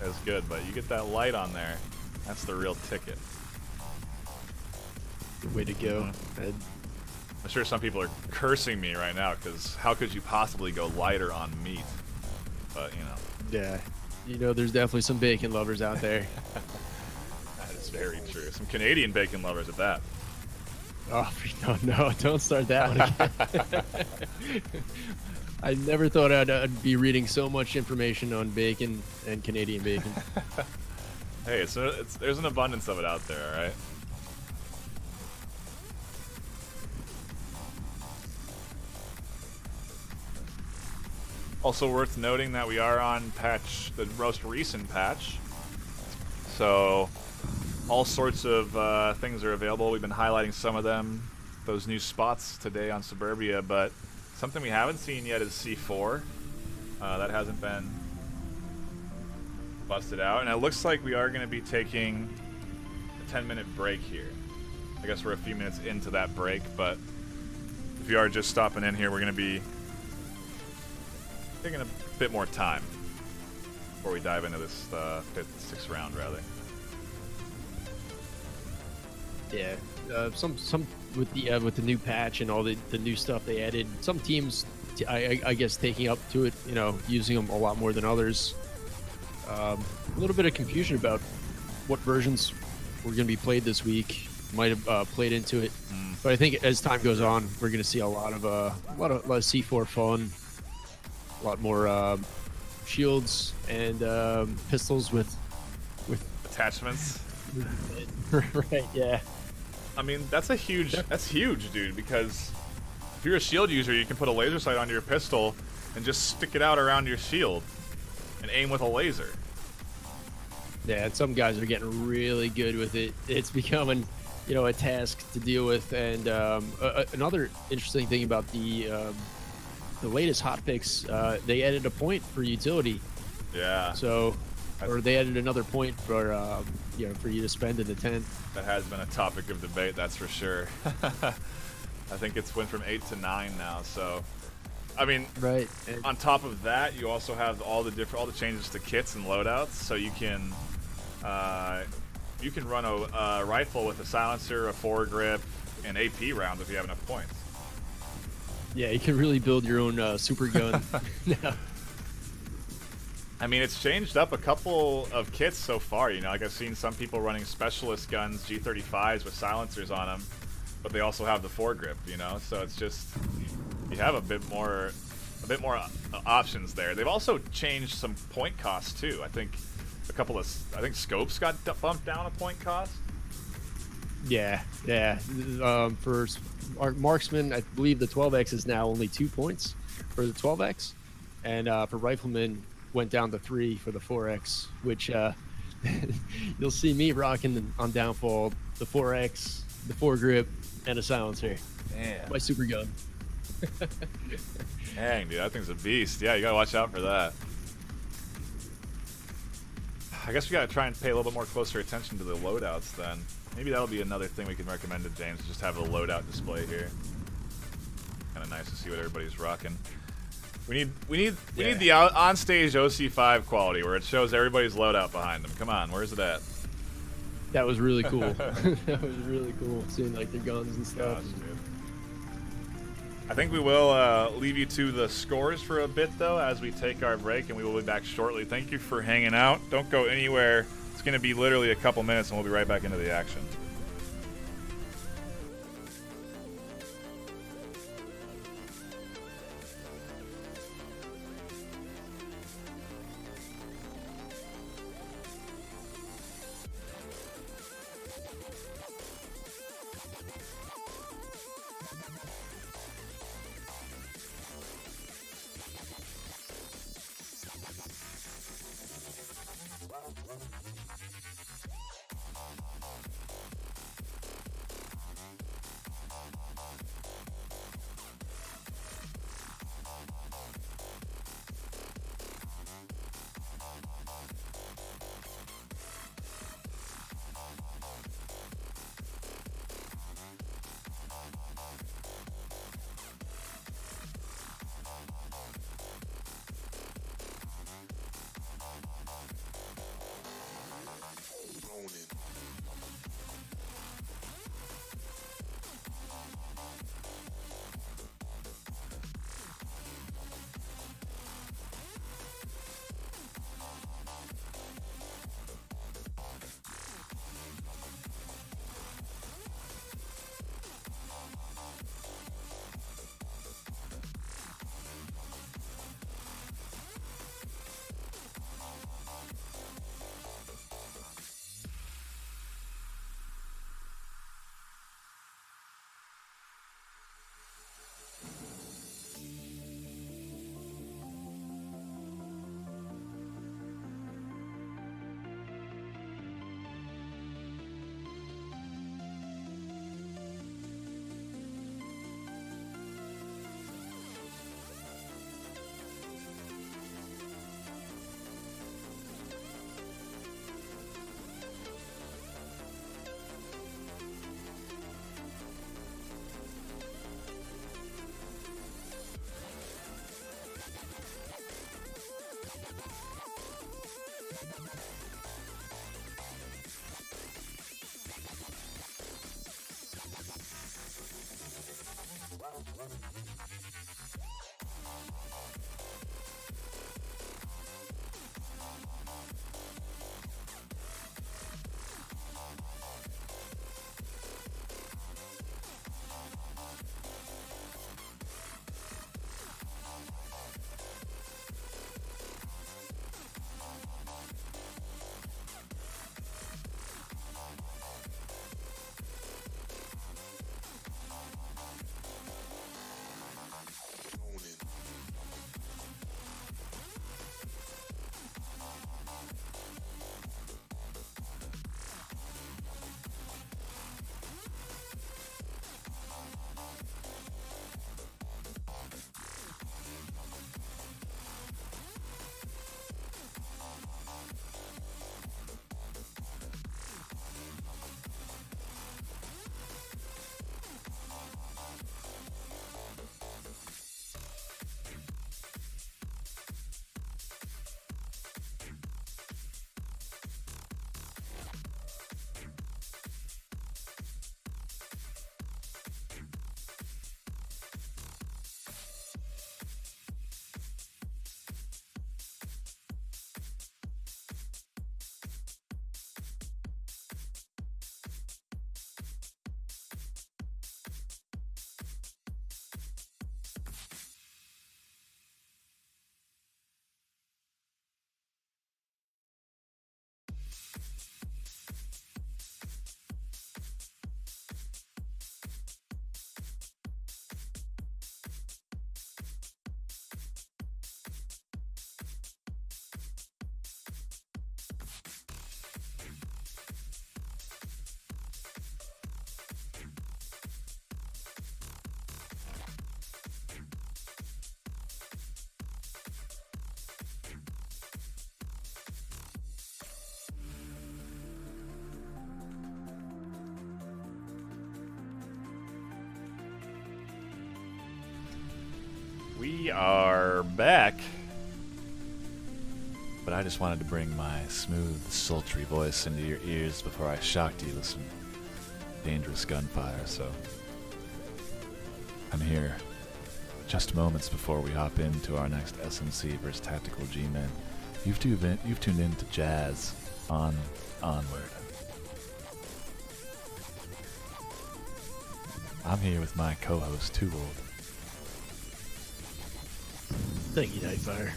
Speaker 1: as good. But you get that light on there, that's the real ticket.
Speaker 2: Good way to go.
Speaker 1: Mm-hmm.
Speaker 2: And
Speaker 1: I'm sure some people are cursing me right now because how could you possibly go lighter on meat? But you know,
Speaker 2: yeah, there's definitely some bacon lovers out there.
Speaker 1: that is very true. Some Canadian bacon lovers at that.
Speaker 2: Oh no! Don't start that one again. I never thought I'd be reading so much information on bacon and Canadian bacon.
Speaker 1: Hey, there's an abundance of it out there, all right? Also worth noting that we are on the most recent patch. So all sorts of things are available. We've been highlighting some of them, those new spots today on Suburbia, but something we haven't seen yet is C4. That hasn't been busted out. And it looks like we are going to be taking a 10-minute break here. I guess we're a few minutes into that break, but if you are just stopping in here, we're going to be taking a bit more time before we dive into this sixth round, rather.
Speaker 2: Yeah, some with the new patch and all the new stuff they added. Some teams, I guess, taking up to it, using them a lot more than others. A little bit of confusion about what versions were going to be played this week. Might have played into it, but I think as time goes on, we're going to see a lot of C4 fun, a lot more shields and pistols with
Speaker 1: Attachments.
Speaker 2: right. Yeah.
Speaker 1: I mean, that's huge, dude, because if you're a shield user, you can put a laser sight onto your pistol and just stick it out around your shield and aim with a laser.
Speaker 2: Yeah, and some guys are getting really good with it. It's becoming, a task to deal with. And another interesting thing about the latest hotfix, they added a point for utility.
Speaker 1: Yeah.
Speaker 2: So, or they added another point for for you to spend in the tent.
Speaker 1: That has been a topic of debate, that's for sure. I think it's went from 8 to 9 now. So, I mean,
Speaker 2: right.
Speaker 1: On top of that, you also have all the changes to kits and loadouts. So you can run a rifle with a silencer, a foregrip, and AP rounds if you have enough points.
Speaker 2: Yeah, you can really build your own super gun. now.
Speaker 1: I mean, it's changed up a couple of kits so far. Like I've seen some people running specialist guns, G35s with silencers on them, but they also have the foregrip. So it's just you have a bit more options there. They've also changed some point costs too. I think scopes got bumped down a point cost.
Speaker 2: Yeah. For marksman, I believe the 12x is now only 2 points for the 12x, and for rifleman went down to 3 for the 4x, which you'll see me rocking on downfall the 4x, the foregrip, and a silencer.
Speaker 1: Damn.
Speaker 2: My super gun.
Speaker 1: Dang, dude, that thing's a beast. Yeah, you gotta watch out for that. I guess we gotta try and pay a little bit more closer attention to the loadouts then. Maybe that'll be another thing we can recommend to James, just have a loadout display here. Kind of nice to see what everybody's rocking. We need the on-stage OC5 quality where it shows everybody's loadout behind them. Come on, where's it at?
Speaker 2: That was really cool. That was really cool, seeing like their guns and stuff.
Speaker 1: Gosh, dude. I think we will leave you to the scores for a bit, though, as we take our break, and we will be back shortly. Thank you for hanging out. Don't go anywhere. It's going to be literally a couple minutes, and we'll be right back into the action. We are back. But I just wanted to bring my smooth, sultry voice into your ears before I shocked you with some dangerous gunfire, so I'm here just moments before we hop into our next SMC versus Tactical G-Men. You've tuned in to Jazz on Onward. I'm here with my co-host, Too Old.
Speaker 2: Thank you, NightFiree.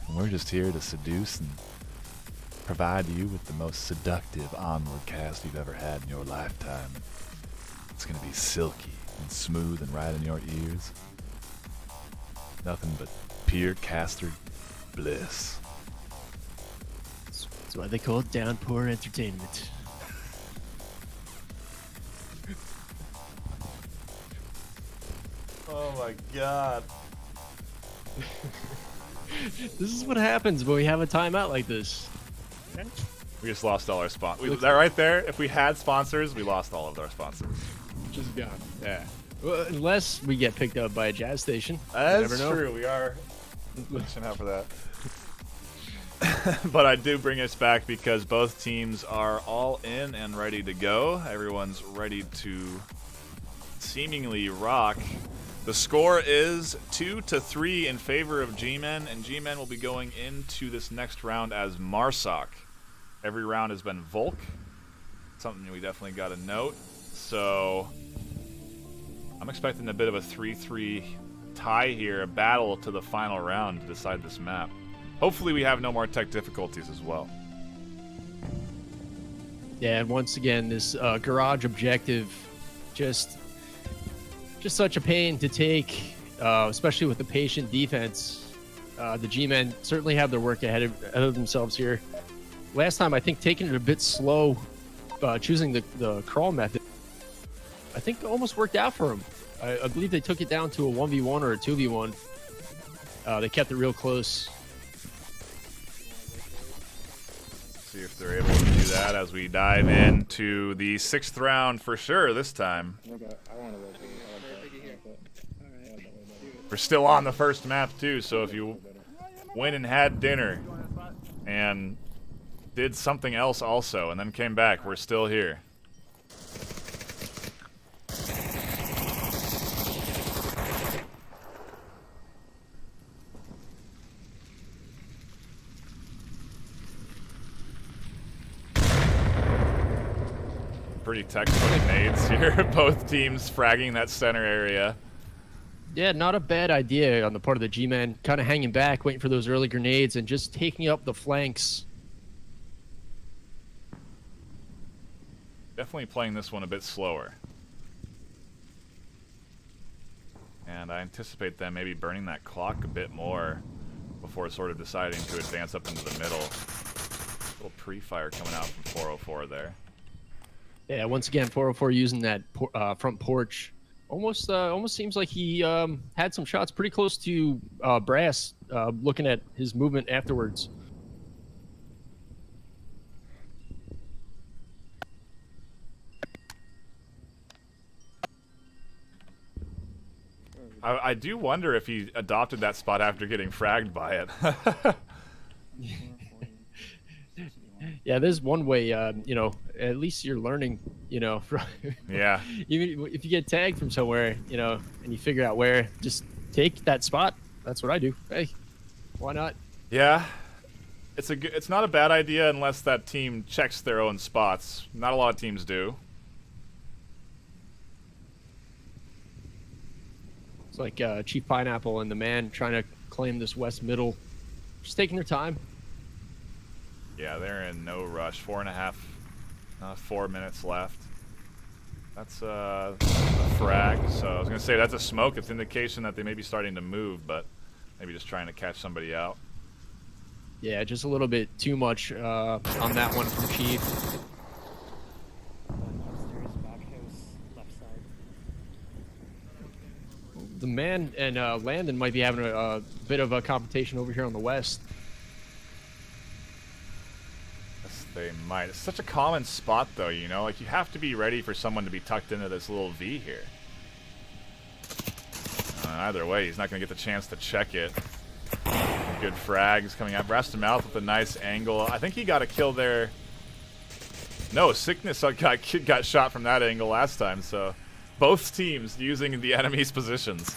Speaker 1: And we're just here to seduce and provide you with the most seductive Onward cast you've ever had in your lifetime. It's gonna be silky and smooth and right in your ears. Nothing but pure caster bliss.
Speaker 2: That's why they call it downpour entertainment.
Speaker 1: Oh my god.
Speaker 2: This is what happens when we have a timeout like this.
Speaker 1: We just lost all our sponsors. That right there, if we had sponsors, we lost all of our sponsors.
Speaker 2: Just gone. Yeah. Well, unless we get picked up by a jazz station.
Speaker 1: That's
Speaker 2: Never know.
Speaker 1: true. We are watching out for that. But I do bring us back because both teams are all in and ready to go. Everyone's ready to seemingly rock. The score is 2-3 in favor of G-Men, and G-Men will be going into this next round as Marsoc. Every round has been Volk. Something we definitely got to note. So I'm expecting a bit of a 3-3 tie here, a battle to the final round to decide this map. Hopefully we have no more tech difficulties as well.
Speaker 2: Yeah, and once again, this garage objective, just such a pain to take, especially with the patient defense. The G-Men certainly have their work ahead of themselves here. Last time, I think taking it a bit slow, choosing the crawl method, I think almost worked out for them. I believe they took it down to a 1v1 or a 2v1. They kept it real close.
Speaker 1: See if they're able to do that as we dive into the 6th round for sure this time. We're still on the first map too, so if you went and had dinner and did something else also and then came back, we're still here. Pretty textbook nades here. Both teams fragging that center area.
Speaker 2: Yeah, not a bad idea on the part of the G-Men, kind of hanging back, waiting for those early grenades and just taking up the flanks.
Speaker 1: Definitely playing this one a bit slower. And I anticipate them maybe burning that clock a bit more before sort of deciding to advance up into the middle. A little pre-fire coming out from 404 there.
Speaker 2: Yeah, once again, 404 using that front porch. Almost seems like he had some shots pretty close to Brass, looking at his movement afterwards.
Speaker 1: I do wonder if he adopted that spot after getting fragged by it.
Speaker 2: Yeah, there's one way, you know, at least you're learning, you know, from
Speaker 1: Yeah.
Speaker 2: even if you get tagged from somewhere, you know, and you figure out where, just take that spot. That's what I do. Hey, why not?
Speaker 1: Yeah. It's not a bad idea unless that team checks their own spots. Not a lot of teams do.
Speaker 2: It's like Chief Pineapple and the man trying to claim this west middle, just taking their time.
Speaker 1: Yeah, they're in no rush. 4 minutes left. That's a frag. So I was going to say that's a smoke. It's indication that they may be starting to move, but maybe just trying to catch somebody out.
Speaker 2: Yeah, just a little bit too much on that one from Chief.
Speaker 3: Upstairs, back house, left side.
Speaker 2: The man and Landon might be having a bit of a confrontation over here on the west.
Speaker 1: Yes, they might. It's such a common spot, though, you know? Like, you have to be ready for someone to be tucked into this little V here. Either way, he's not going to get the chance to check it. Good frags coming out. Brass to mouth with a nice angle. I think he got a kill there. No, Sickness got shot from that angle last time, so both teams using the enemy's positions.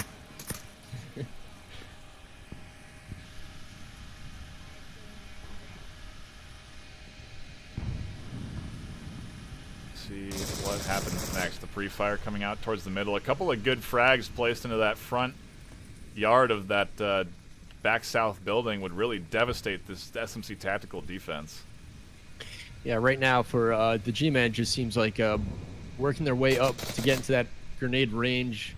Speaker 1: See what happens next. The pre-fire coming out towards the middle. A couple of good frags placed into that front yard of that back south building would really devastate this SMC tactical defense.
Speaker 2: Yeah, right now for the G-Man, just seems like working their way up to get into that grenade range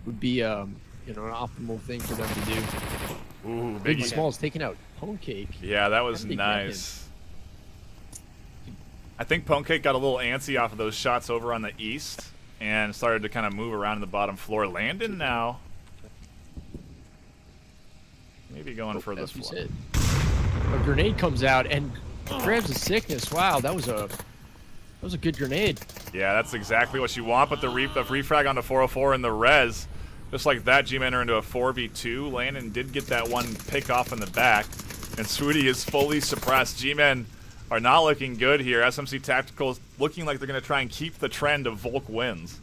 Speaker 2: would be an optimal thing for them to do.
Speaker 1: Ooh,
Speaker 2: Biggie
Speaker 1: Biggie.
Speaker 2: Smalls taking out Pwnecake.
Speaker 1: Yeah, that was nice. I think Pwnecake got a little antsy off of those shots over on the east and started to kind of move around in the bottom floor. Landon now. Maybe going for the floor.
Speaker 2: A grenade comes out and grabs a Sickness. Wow, that was a good grenade.
Speaker 1: Yeah, that's exactly what you want, but the refrag onto 404 and the res, just like that, G-Men are into a 4v2. Landon did get that one pick off in the back, and Swooty is fully suppressed. G-Men are not looking good here. SMC Tactical is looking like they're going to try and keep the trend of Volk wins.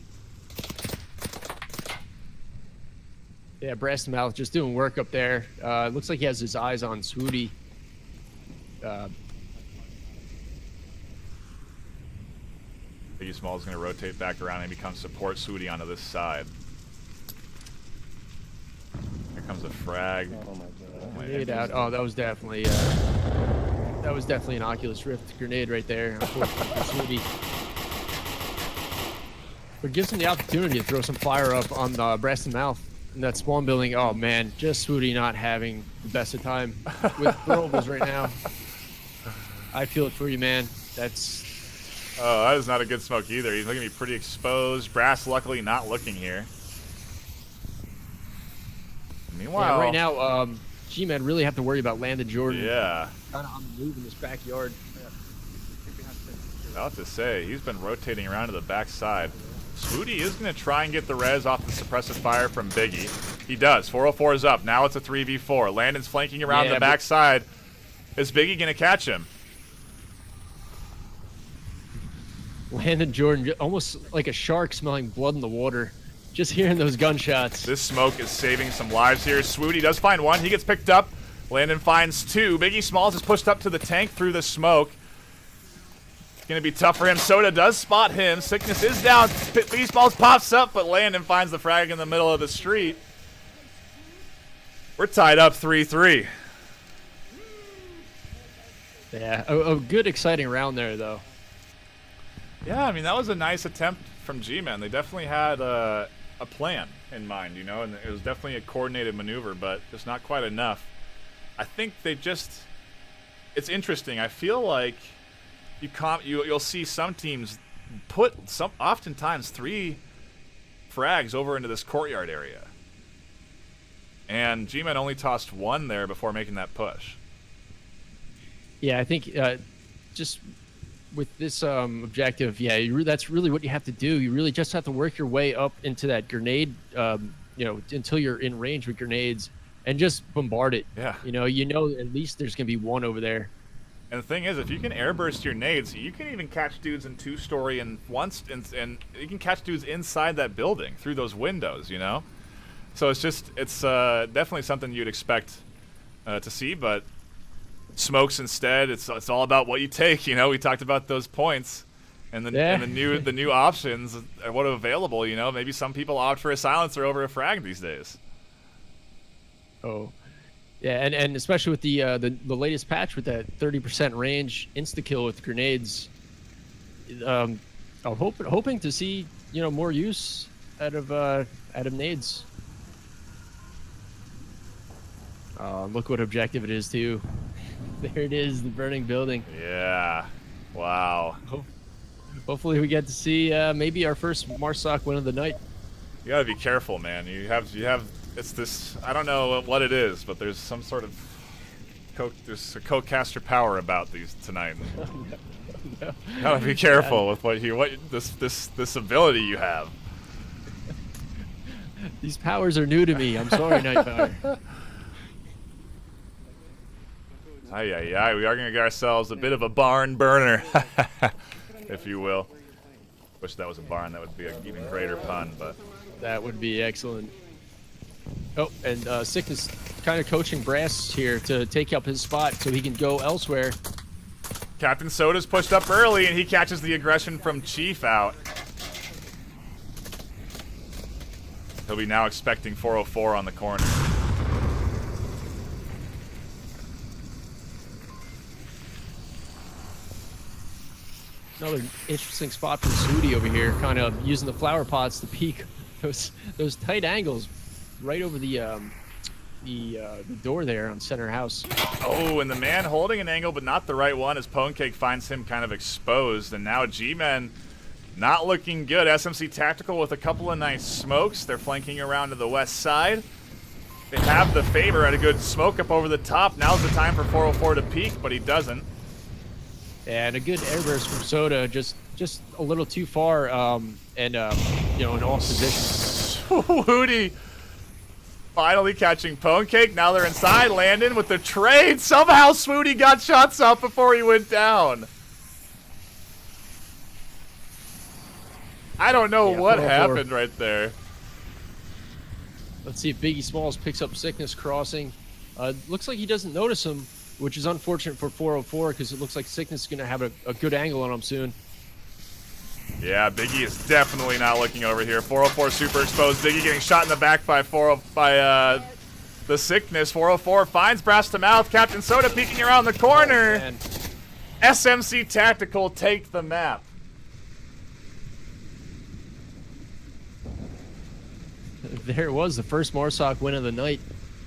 Speaker 2: Yeah, Brass Mouth just doing work up there. Looks like he has his eyes on Swooty.
Speaker 1: Biggie Small is going to rotate back around and become support Swooty onto this side. Here comes a frag.
Speaker 6: Oh my god.
Speaker 2: Grenade out. Oh, that was definitely an Oculus Rift grenade right there. Unfortunately for Swooty. But gives him the opportunity to throw some fire up on the Brass Mouth in that spawn building. Oh man, just Swooty not having the best of time with throwables right now. I feel it for you, man. That's.
Speaker 1: Oh, that is not a good smoke either. He's looking to be pretty exposed. Brass luckily not looking here. Meanwhile,
Speaker 2: Yeah, right now, G-Man really have to worry about Landon Jordan.
Speaker 1: Yeah.
Speaker 2: Kind of on the move in this backyard.
Speaker 1: About to say, he's been rotating around to the back side. Swooty is going to try and get the res off the suppressive fire from Biggie. He does. 404 is up. Now it's a 3v4. Landon's flanking around the back side. Is Biggie going to catch him?
Speaker 2: Landon Jordan, almost like a shark smelling blood in the water. Just hearing those gunshots.
Speaker 1: This smoke is saving some lives here. Swooty does find one. He gets picked up. Landon finds two. Biggie Smalls is pushed up to the tank through the smoke. It's going to be tough for him. Soda does spot him. Sickness is down. Biggie Smalls pops up, but Landon finds the frag in the middle of the street. We're tied up 3-3.
Speaker 2: Yeah, a good, exciting round there, though.
Speaker 1: Yeah, I mean, that was a nice attempt from G-Men. They definitely had a plan in mind, you know, and it was definitely a coordinated maneuver, but just not quite enough. I think they just... It's interesting. I feel like you'll see some teams put oftentimes 3 frags over into this courtyard area. And G-Men only tossed 1 there before making that push.
Speaker 2: Yeah, I think just with this objective, yeah, that's really what you have to do. You really just have to work your way up into that grenade, until you're in range with grenades, and just bombard it.
Speaker 1: Yeah.
Speaker 2: You know, at least there's going to be 1 over there.
Speaker 1: And the thing is, if you can airburst your nades, you can even catch dudes in 2-story and you can catch dudes inside that building through those windows, you know? So it's definitely something you'd expect to see, but smokes instead. It's all about what you take, you know? We talked about those points and the new options are what are available, you know? Maybe some people opt for a silencer over a frag these days.
Speaker 2: Oh. Yeah, and especially with the latest patch with that 30% range insta-kill with grenades, I'm hoping to see, more use out of nades. Look what objective it is, too. There it is, the burning building.
Speaker 1: Yeah. Wow.
Speaker 2: Hopefully we get to see maybe our first Marsoc win of the night.
Speaker 1: You gotta be careful, man. You have it's this, I don't know what it is, but there's some sort of there's a co-caster power about these tonight.
Speaker 2: No.
Speaker 1: You gotta be careful with what this ability you have.
Speaker 2: These powers are new to me. I'm sorry, NightFiree.
Speaker 1: Aye. We are going to get ourselves a bit of a barn burner, if you will. Wish that was a barn. That would be an even greater pun, but...
Speaker 2: That would be excellent. Oh, and Sickness kind of coaching Brass here to take up his spot so he can go elsewhere.
Speaker 1: Captain Soda's pushed up early, and he catches the aggression from Chief out. He'll be now expecting 404 on the corner.
Speaker 2: Another interesting spot from Sudi over here, kind of using the flower pots to peek those tight angles right over the door there on center house.
Speaker 1: Oh, and the man holding an angle, but not the right one, as Pwnecake finds him kind of exposed. And now G-Men not looking good. SMC Tactical with a couple of nice smokes. They're flanking around to the west side. They have the favor at a good smoke up over the top. Now's the time for 404 to peek, but he doesn't.
Speaker 2: And a good airburst from Soda, just a little too far, you know, in off position.
Speaker 1: Woody finally catching Pwnecake. Now they're inside. Landon with the trade. Somehow Swooty got shots up before he went down. I don't know what happened right there.
Speaker 2: Let's see if Biggie Smalls picks up Sickness crossing. Looks like he doesn't notice him, which is unfortunate for 404 because it looks like Sickness is going to have a good angle on him soon.
Speaker 1: Yeah, Biggie is definitely not looking over here. 404 super exposed. Biggie getting shot in the back by the Sickness. 404 finds Brass to mouth. Captain Soda peeking around the corner.
Speaker 2: And
Speaker 1: SMC Tactical take the map.
Speaker 2: there it was, the first Marsoc win of the night.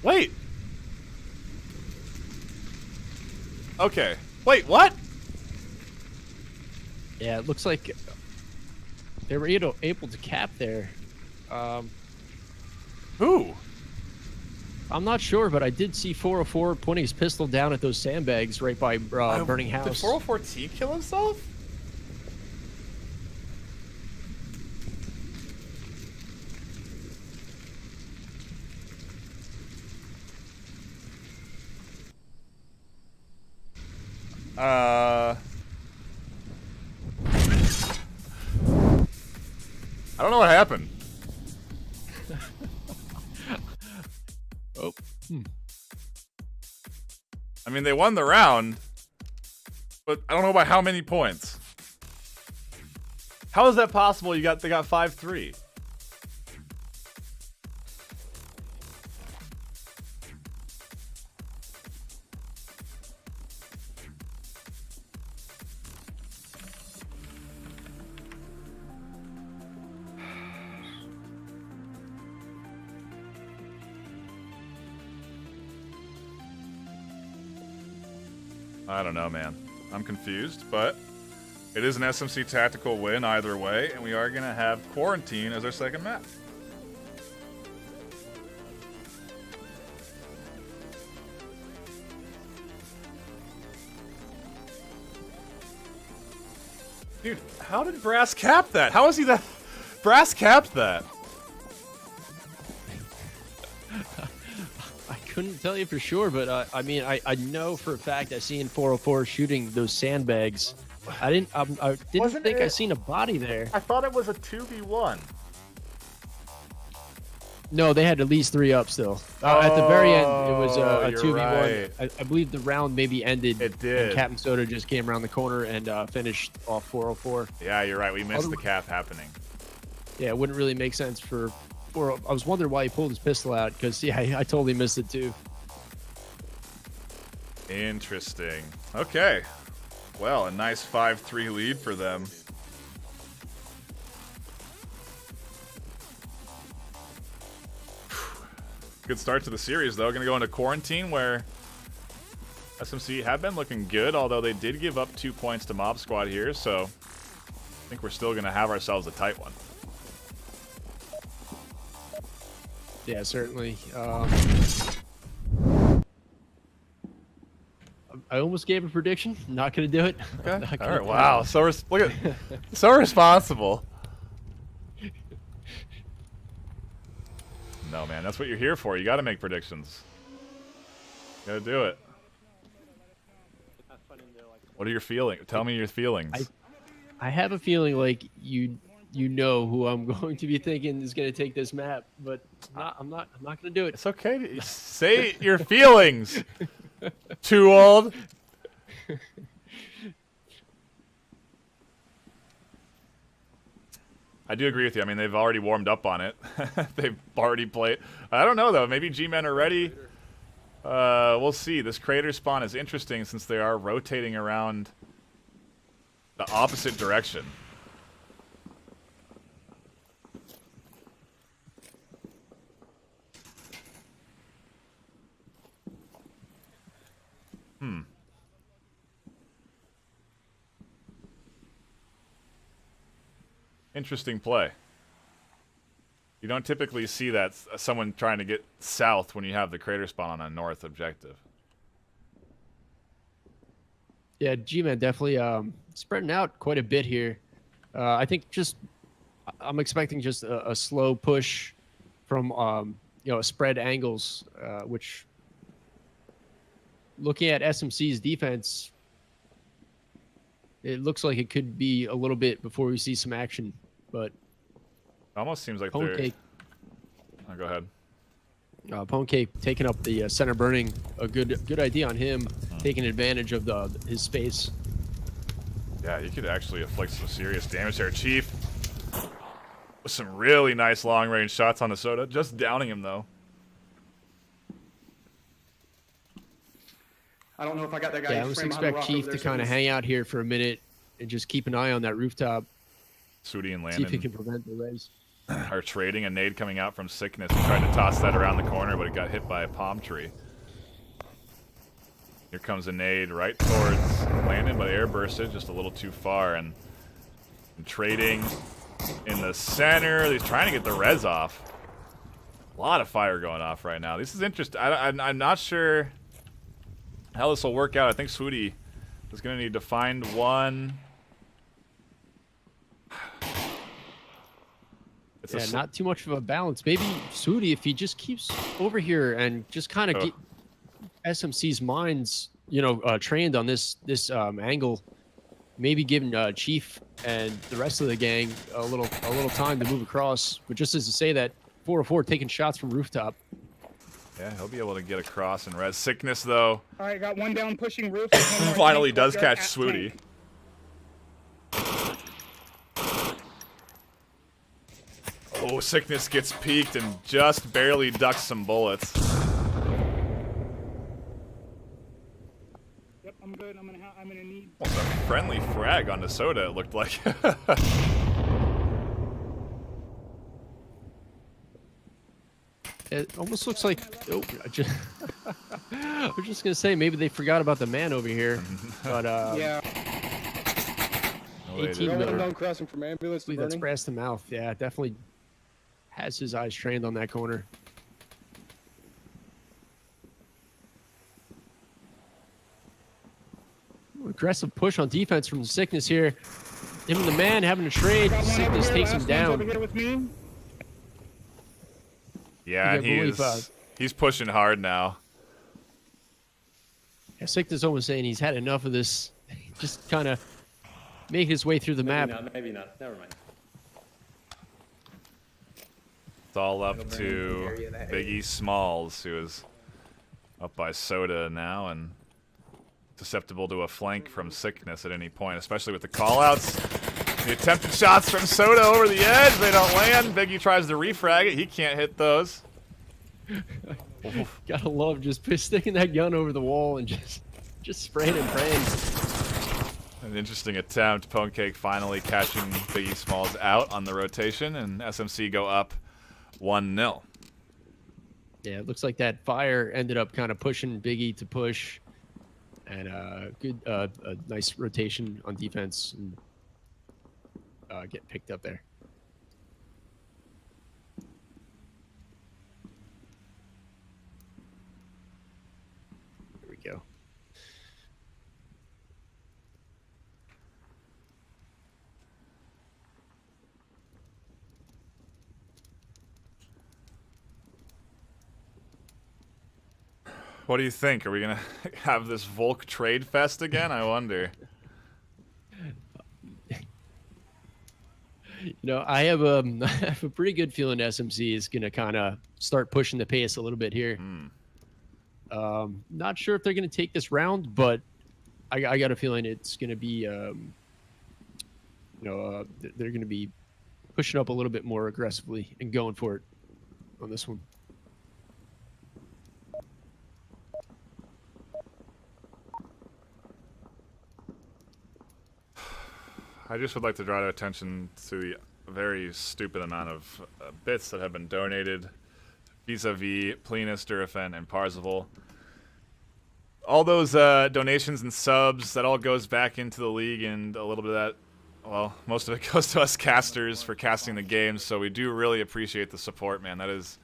Speaker 1: Wait. Okay. Wait, what?
Speaker 2: Yeah, it looks like they were able to cap there.
Speaker 1: Who?
Speaker 2: I'm not sure, but I did see 404 pointing his pistol down at those sandbags right by Burning House.
Speaker 1: Did 404T kill himself? I don't know what happened.
Speaker 2: Oh.
Speaker 1: I mean, they won the round, but I don't know by how many points. How is that possible? They got 5-3. I don't know, man. I'm confused, but it is an SMC Tactical win either way, and we are going to have Quarantine as our second map. Dude, how did Brass cap that? How is he that? Brass capped that.
Speaker 2: Couldn't tell you for sure, but I mean, I know for a fact I seen 404 shooting those sandbags. I didn't think I seen a body there.
Speaker 1: I thought it was a 2v1.
Speaker 2: No, they had at least 3 up still. At the very end, it was a
Speaker 1: you're
Speaker 2: 2v1.
Speaker 1: right.
Speaker 2: I believe the round maybe ended.
Speaker 1: It did.
Speaker 2: And Captain Soda just came around the corner and finished off 404.
Speaker 1: Yeah, you're right. We missed the cap happening.
Speaker 2: Yeah, it wouldn't really make sense for. I was wondering why he pulled his pistol out because yeah, I totally missed it too.
Speaker 1: Interesting. Okay. Well, a nice 5-3 lead for them. Good start to the series, though. Going to go into Quarantine, where SMC have been looking good, although they did give up 2 points to Mob Squad here, so I think we're still going to have ourselves a tight one.
Speaker 2: Yeah, certainly. I almost gave a prediction. Not going to do it.
Speaker 1: Okay. All right. Wow. So look at so responsible. No, man, that's what you're here for. You got to make predictions. You got to do it. What are your feelings? Tell me your feelings.
Speaker 2: I have a feeling like you know who I'm going to be thinking is going to take this map, but I'm not going to do it.
Speaker 1: It's okay to say your feelings. Too old. I do agree with you. I mean, they've already warmed up on it. They've already played. I don't know, though. Maybe G-Men are ready. We'll see. This crater spawn is interesting since they are rotating around the opposite direction. Interesting play. You don't typically see that someone trying to get south when you have the crater spawn on a north objective.
Speaker 2: Yeah, G-Man definitely spreading out quite a bit here. I think I'm expecting just a slow push from spread angles, which looking at SMC's defense, it looks like it could be a little bit before we see some action, but
Speaker 1: Almost seems like
Speaker 2: Pone
Speaker 1: they're...
Speaker 2: Cake,
Speaker 1: Oh, go ahead.
Speaker 2: Pone Cake taking up the center burning, a good idea on him, taking advantage of his space.
Speaker 1: Yeah, you could actually inflict some serious damage there. Chief with some really nice long-range shots on the Soda. Just downing him, though.
Speaker 5: I don't know if I got that guy.
Speaker 2: Yeah, I just expect Chief to kind of hang out here for a minute and just keep an eye on that rooftop.
Speaker 1: Sudi and
Speaker 2: See if he
Speaker 1: Landon
Speaker 2: can prevent the res.
Speaker 1: are trading. A nade coming out from Sickness. He tried to toss that around the corner, but it got hit by a palm tree. Here comes a nade right towards Landon, but air bursted just a little too far. And trading in the center. He's trying to get the res off. A lot of fire going off right now. This is interesting. I'm not sure how this will work out. I think Sudi is going to need to find one.
Speaker 2: It's not too much of a balance. Maybe Sudi, if he just keeps over here and just kind of get SMC's minds, trained on this angle, maybe giving Chief and the rest of the gang a little time to move across. But just as to say that 404 taking shots from rooftop.
Speaker 1: Yeah, he'll be able to get across and res. Sickness, though.
Speaker 4: All right, got one down pushing roof.
Speaker 1: Finally does catch Swooty. Oh, Sickness gets peeked and just barely ducks some bullets.
Speaker 4: Yep, I'm good. I'm gonna need.
Speaker 1: Well, it's a friendly frag on the Soda, it looked like.
Speaker 2: It almost looks like. Oh, I was just gonna say maybe they forgot about the man over here, but
Speaker 5: Yeah.
Speaker 1: No, they
Speaker 2: 18
Speaker 1: didn't.
Speaker 2: miller.
Speaker 5: Down crossing from ambulance
Speaker 2: I
Speaker 5: to
Speaker 2: believe that's
Speaker 5: burning.
Speaker 2: brass to mouth. Yeah, definitely has his eyes trained on that corner. Ooh, aggressive push on defense from the Sickness here. Him and the man having a trade.
Speaker 4: Got one over
Speaker 2: Sickness
Speaker 4: here,
Speaker 2: takes him
Speaker 4: last one's
Speaker 2: down.
Speaker 4: over here with me.
Speaker 1: Yeah,
Speaker 2: You can't believe,
Speaker 1: he's pushing hard now.
Speaker 2: Yeah, Sickness almost saying he's had enough of this. Just kind of make his way through the map.
Speaker 6: Maybe not. Never mind.
Speaker 1: It's all up to Biggie Smalls, who is up by Soda now and susceptible to a flank from Sickness at any point, especially with the callouts. The attempted shots from Soda over the edge, they don't land. Biggie tries to refrag it, he can't hit those.
Speaker 2: Gotta love just sticking that gun over the wall and just spraying and praying.
Speaker 1: An interesting attempt. Pone Cake finally catching Biggie Smalls out on the rotation, and SMC go up 1-0.
Speaker 2: Yeah, it looks like that fire ended up kind of pushing Biggie to push, and a nice rotation on defense and get picked up there. There we go.
Speaker 1: What do you think? Are we gonna have this Volk trade fest again? I wonder.
Speaker 2: You know, I have I have a pretty good feeling SMC is going to kind of start pushing the pace a little bit here. Not sure if they're going to take this round, but I got a feeling it's going to be, they're going to be pushing up a little bit more aggressively and going for it on this one.
Speaker 1: I just would like to draw attention to the very stupid amount of bits that have been donated vis-a-vis Plenus, Durafen, and Parzival. All those donations and subs, that all goes back into the league, and a little bit of that, well, most of it goes to us casters for casting the games, so we do really appreciate the support, man. That is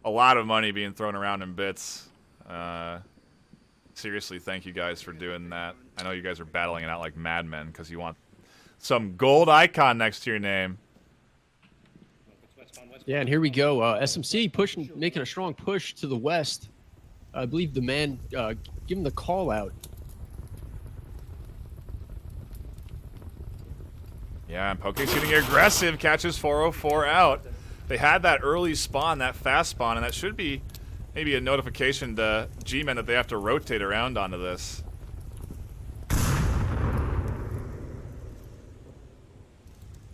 Speaker 1: a lot of money being thrown around in bits. Seriously, thank you guys for doing that. I know you guys are battling it out like madmen because you want some gold icon next to your name.
Speaker 2: Yeah, and here we go. SMC pushing, making a strong push to the west. I believe the man give him the call out.
Speaker 1: Yeah, and Poke's getting aggressive, catches 404 out. They had that early spawn, that fast spawn, and that should be maybe a notification to G-Men that they have to rotate around onto this.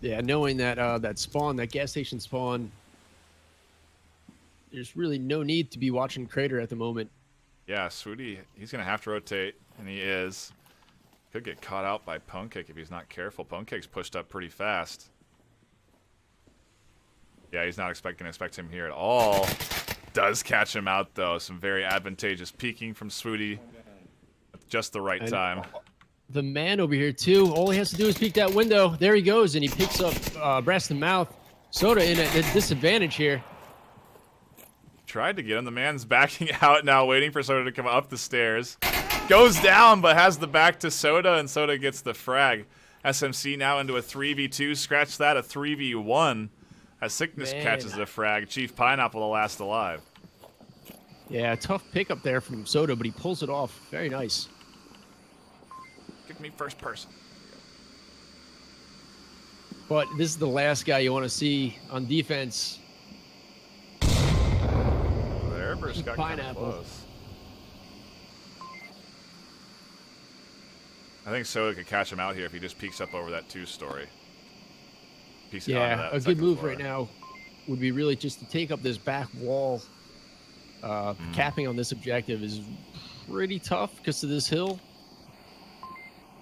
Speaker 2: Yeah, knowing that that spawn, that gas station spawn, there's really no need to be watching Crater at the moment.
Speaker 1: Yeah, Swooty, he's going to have to rotate, and he is. Could get caught out by Punkcake if he's not careful. Puncake's pushed up pretty fast. Yeah, he's not expect him here at all. Does catch him out, though. Some very advantageous peeking from Swooty at just the right time.
Speaker 2: The man over here, too, all he has to do is peek that window. There he goes, and he picks up Breast and Mouth. Soda in a disadvantage here.
Speaker 1: Tried to get him. The man's backing out now, waiting for Soda to come up the stairs. Goes down, but has the back to Soda, and Soda gets the frag. SMC now into a 3v2. Scratch that, a 3v1. As Sickness catches the frag. Chief Pineapple the last alive.
Speaker 2: Yeah, tough pickup there from Soda, but he pulls it off. Very nice.
Speaker 1: Give me first person.
Speaker 2: But this is the last guy you want to see on defense.
Speaker 1: There, Burst got kind of
Speaker 2: Pineapple.
Speaker 1: close. I think Soda could catch him out here if he just peeks up over that two-story.
Speaker 2: Yeah, a good move right now would be really just to take up this back wall. Capping on this objective is pretty tough because of this hill.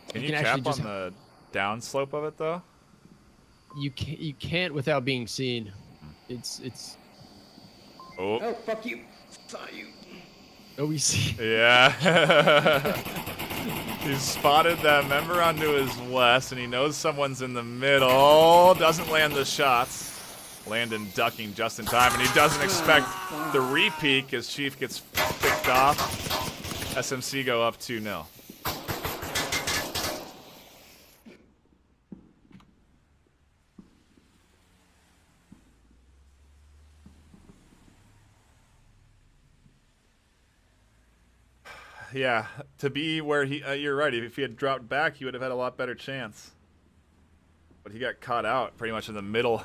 Speaker 1: Can you cap on the downslope of it, though?
Speaker 2: You can't without being seen. It's.
Speaker 5: Oh, fuck you. Saw you.
Speaker 2: Oh, we see.
Speaker 1: Yeah. He's spotted that member onto his west, and he knows someone's in the middle. Doesn't land the shots. Landon ducking just in time, and he doesn't expect the re-peek as Chief gets picked off. SMC go up 2-0. Yeah, to be where he, you're right. If he had dropped back, he would have had a lot better chance. But he got caught out pretty much in the middle,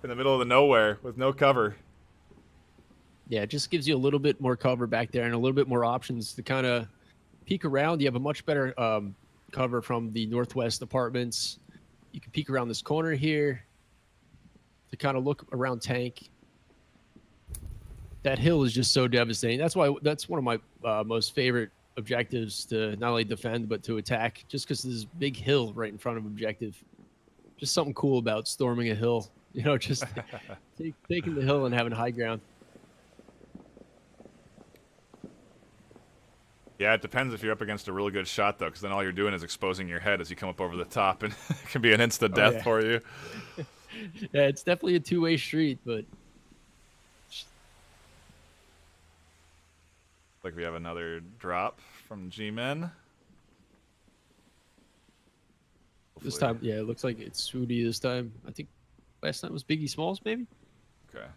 Speaker 1: in the middle of the nowhere with no cover.
Speaker 2: Yeah, it just gives you a little bit more cover back there and a little bit more options to kind of peek around. You have a much better cover from the northwest apartments. You can peek around this corner here to kind of look around tank. That hill is just so devastating. That's why that's one of my most favorite objectives to not only defend but to attack, just because there's this big hill right in front of objective. Just something cool about storming a hill, you know, just taking the hill and having high ground.
Speaker 1: Yeah, it depends if you're up against a really good shot, though, because then all you're doing is exposing your head as you come up over the top, and it can be an instant death for you.
Speaker 2: Yeah, it's definitely a two-way street, but...
Speaker 1: Like we have another drop from G-Men.
Speaker 2: This time, yeah, it looks like it's Swooty this time. I think last time was Biggie Smalls, maybe?
Speaker 1: Okay.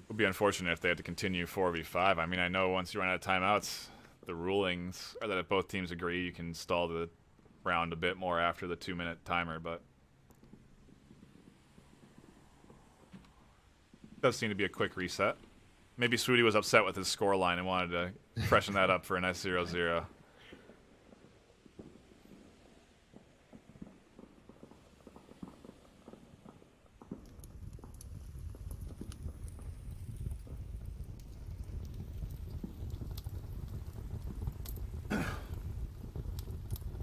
Speaker 1: would be unfortunate if they had to continue 4v5. I mean, I know once you run out of timeouts, the rulings are that if both teams agree, you can stall the round a bit more after the 2-minute timer, but it does seem to be a quick reset. Maybe Swooty was upset with his score line and wanted to freshen that up for a nice 0-0.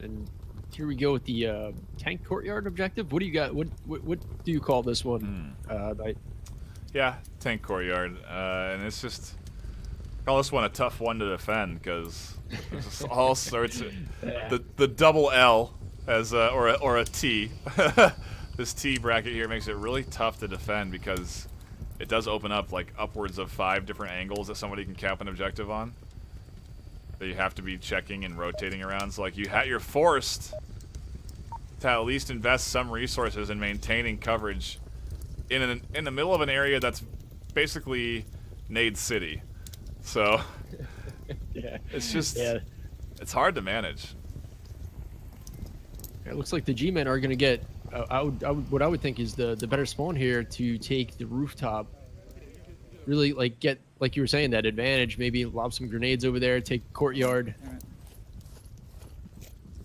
Speaker 2: And here we go with the tank courtyard objective. What do you got? What do you call this one?
Speaker 1: Yeah, tank courtyard, and it's just call this one a tough one to defend because there's just all sorts of the double L as or a T. This T bracket here makes it really tough to defend because it does open up like upwards of 5 different angles that somebody can cap an objective on. That you have to be checking and rotating around. So like you're forced to at least invest some resources in maintaining coverage in the middle of an area that's basically Nade City. So
Speaker 2: Yeah.
Speaker 1: it's just
Speaker 2: Yeah.
Speaker 1: it's hard to manage.
Speaker 2: It looks like the G-men are going to get, what I would think is the better spawn here to take the rooftop. Really, like, get, like you were saying, that advantage. Maybe lob some grenades over there, take courtyard.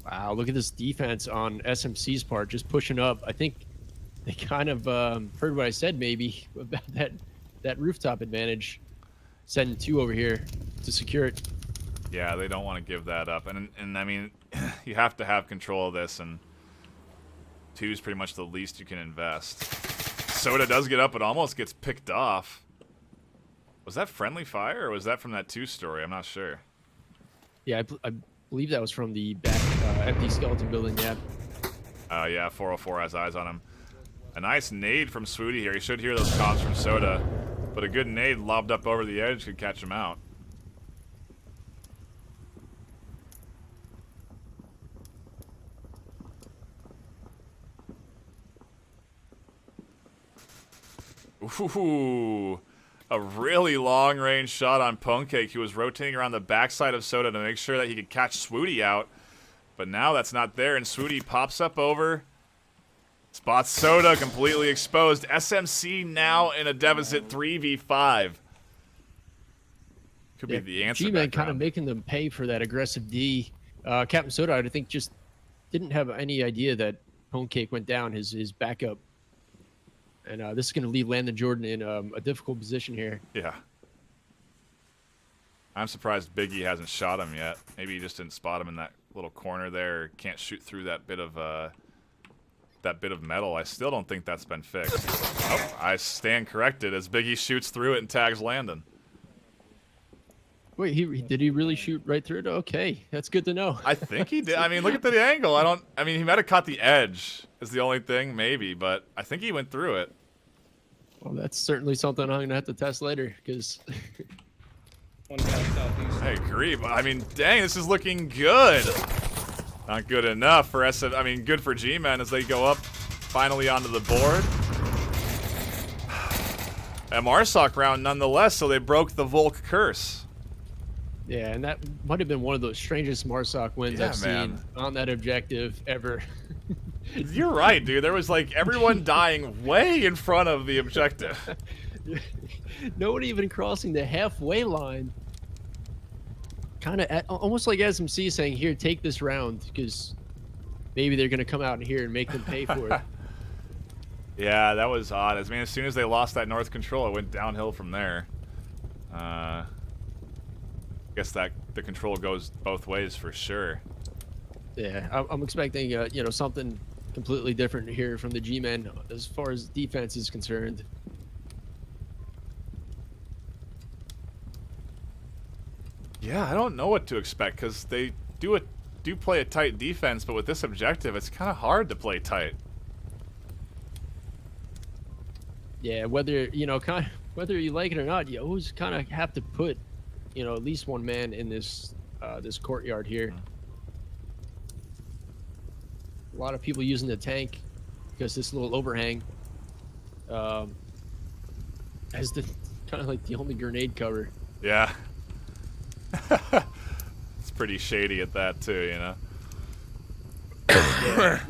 Speaker 2: Wow, look at this defense on SMC's part, just pushing up. I think they kind of heard what I said, maybe, about that rooftop advantage. Sending 2 over here to secure it.
Speaker 1: Yeah, they don't want to give that up. And I mean, you have to have control of this, and 2 is pretty much the least you can invest. Soda does get up, but almost gets picked off. Was that friendly fire, or was that from that 2 story? I'm not sure.
Speaker 2: Yeah, I believe that was from the back empty skeleton building, yeah.
Speaker 1: Yeah, 404 has eyes on him. A nice nade from Swooty here. He should hear those comms from Soda, but a good nade lobbed up over the edge could catch him out. Ooh, a really long-range shot on Punkcake. He was rotating around the backside of Soda to make sure that he could catch Swooty out. But now that's not there, and Swooty pops up over. Spots Soda completely exposed. SMC now in a deficit 3v5. Could be the answer.
Speaker 2: G-Man kind of making them pay for that aggressive D. Captain Soda, I think, just didn't have any idea that Punkcake went down, his backup. And this is going to leave Landon Jordan in a difficult position here.
Speaker 1: Yeah. I'm surprised Biggie hasn't shot him yet. Maybe he just didn't spot him in that little corner there. Or can't shoot through that bit of metal. I still don't think that's been fixed. Oh, I stand corrected as Biggie shoots through it and tags Landon.
Speaker 2: Wait, did he really shoot right through it? Okay, that's good to know.
Speaker 1: I think he did. I mean, look at the angle. I mean, he might have caught the edge is the only thing, maybe, but I think he went through it.
Speaker 2: Well, that's certainly something I'm going to have to test later, because...
Speaker 3: One guy southeast.
Speaker 1: I agree, but I mean, dang, this is looking good. Not good enough for SM. I mean, good for G-Men as they go up finally onto the board. A MARSOC round nonetheless, so they broke the Volk curse.
Speaker 2: Yeah, and that might have been one of the strangest MARSOC wins I've seen on that objective ever.
Speaker 1: You're right, dude. There was like everyone dying way in front of the objective.
Speaker 2: No one even crossing the halfway line. Kind of almost like SMC saying, here, take this round, because maybe they're going to come out here and make them pay for it.
Speaker 1: Yeah, that was odd. I mean, as soon as they lost that north control, it went downhill from there. I guess that the control goes both ways for sure.
Speaker 2: Yeah, I'm expecting you know, something completely different here from the G-Men as far as defense is concerned.
Speaker 1: Yeah, I don't know what to expect because they do play a tight defense, but with this objective, it's kind of hard to play tight.
Speaker 2: Yeah, whether you know, whether you like it or not, you always kind of have to put, you know, at least one man in this this courtyard here. A lot of people using the tank because this little overhang has the Kind of like the only grenade cover.
Speaker 1: Yeah. It's pretty shady at that too, you know.
Speaker 2: Yeah.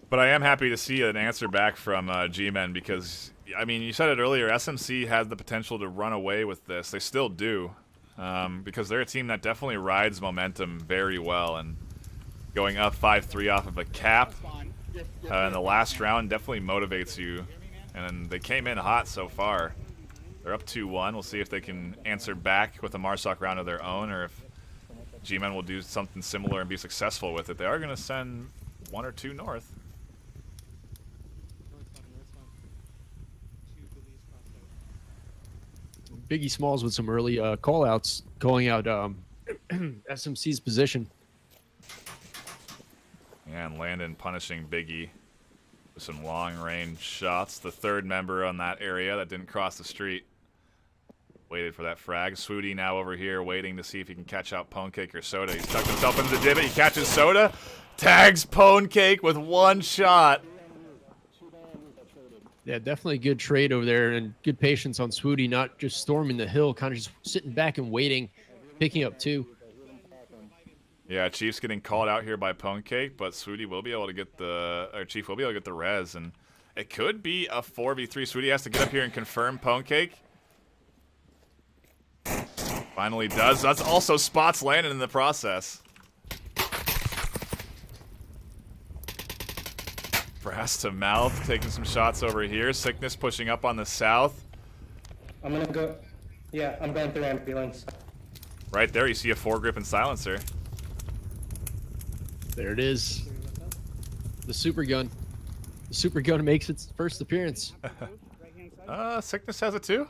Speaker 1: But I am happy to see an answer back from G-Men because, I mean, you said it earlier, SMC has the potential to run away with this. They still do because they're a team that definitely rides momentum very well, and going up 5-3 off of a cap in the last round definitely motivates you. And they came in hot so far. They're up 2-1. We'll see if they can answer back with a Marsoc round of their own, or if G-Men will do something similar and be successful with it. They are going to send 1 or 2 north.
Speaker 2: Biggie Smalls with some early call-outs, calling out SMC's position.
Speaker 1: Yeah, and Landon punishing Biggie with some long-range shots. The third member on that area that didn't cross the street. Waited for that frag. Swooty now over here waiting to see if he can catch out Pwnecake or Soda. He's tucked himself into the divot. He catches Soda. Tags Pwnecake with 1 shot.
Speaker 2: Yeah, definitely good trade over there and good patience on Swooty, not just storming the hill, kind of just sitting back and waiting, picking up 2.
Speaker 1: Yeah, Chief's getting called out here by Pwnecake, but Swooty will be able to get Chief will be able to get the res, and it could be a 4v3. Swooty has to get up here and confirm Pwnecake. Finally does. That's also spots Landon in the process. Brass to mouth, taking some shots over here. Sickness pushing up on the south.
Speaker 6: I'm gonna go. Yeah, I'm going through ambulance.
Speaker 1: Right there, you see a foregrip and silencer.
Speaker 2: There it is. The super gun. The super gun makes its first appearance.
Speaker 1: Sickness has it too?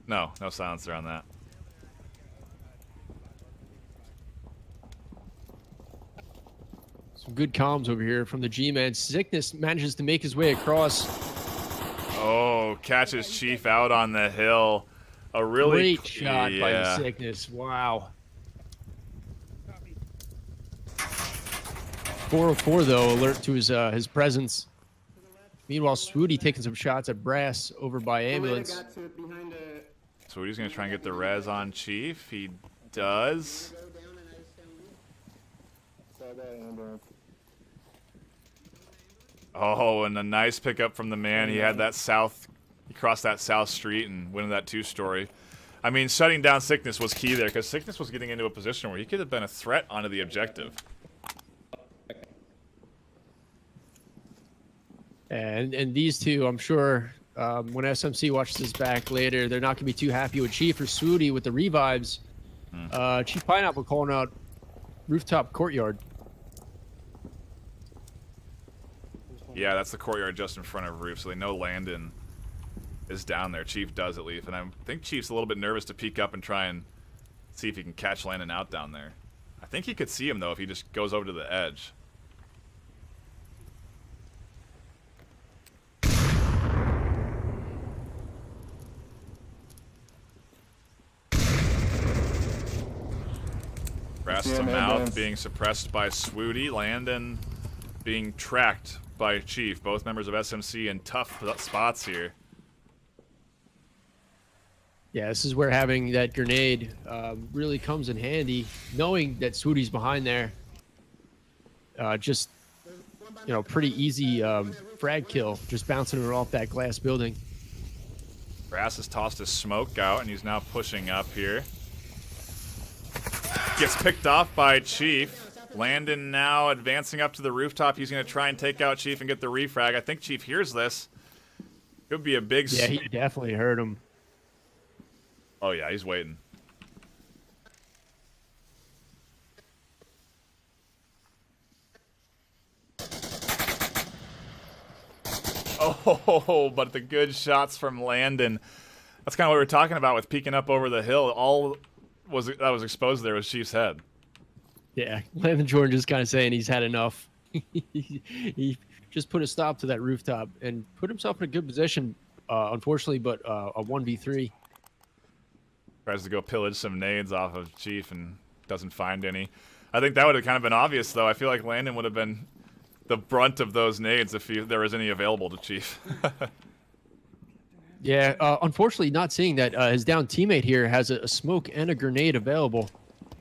Speaker 1: No silencer on that.
Speaker 2: Some good comms over here from the G-Man. Sickness manages to make his way across.
Speaker 1: Oh, catches Chief out on the hill. A really
Speaker 2: great shot by the Sickness. Wow. 404 though, alert to his presence. Meanwhile, Swooty taking some shots at Brass over by ambulance.
Speaker 1: Swooty's gonna try and get the res on Chief. He does. Oh, and a nice pickup from the man. He had that he crossed that south street and went in that 2-story. I mean, shutting down Sickness was key there, because Sickness was getting into a position where he could have been a threat onto the objective.
Speaker 2: And these two, I'm sure, when SMC watches this back later, they're not going to be too happy with Chief or Swooty with the revives. Chief Pineapple calling out rooftop courtyard.
Speaker 1: Yeah, that's the courtyard just in front of roof, so they know Landon is down there. Chief does at least, and I think Chief's a little bit nervous to peek up and try and see if he can catch Landon out down there. I think he could see him, though, if he just goes over to the edge. Brass to mouth being suppressed by Swooty. Landon being tracked by Chief. Both members of SMC in tough spots here.
Speaker 2: Yeah, this is where having that grenade really comes in handy. Knowing that Swooty's behind there, just, you know, pretty easy frag kill, just bouncing it off that glass building.
Speaker 1: Brass has tossed his smoke out, and he's now pushing up here. Gets picked off by Chief. Landon now advancing up to the rooftop. He's going to try and take out Chief and get the refrag. I think Chief hears this. Could be a big...
Speaker 2: Yeah, he definitely heard him.
Speaker 1: Oh, yeah, he's waiting. Oh, but the good shots from Landon. That's kind of what we were talking about with peeking up over the hill. All that was exposed there was Chief's head.
Speaker 2: Yeah, Landon Jordan just kind of saying he's had enough. He just put a stop to that rooftop and put himself in a good position, unfortunately, but a 1v3.
Speaker 1: Tries to go pillage some nades off of Chief and doesn't find any. I think that would have kind of been obvious, though. I feel like Landon would have been the brunt of those nades if there was any available to Chief.
Speaker 2: Yeah, unfortunately, not seeing that his down teammate here has a smoke and a grenade available.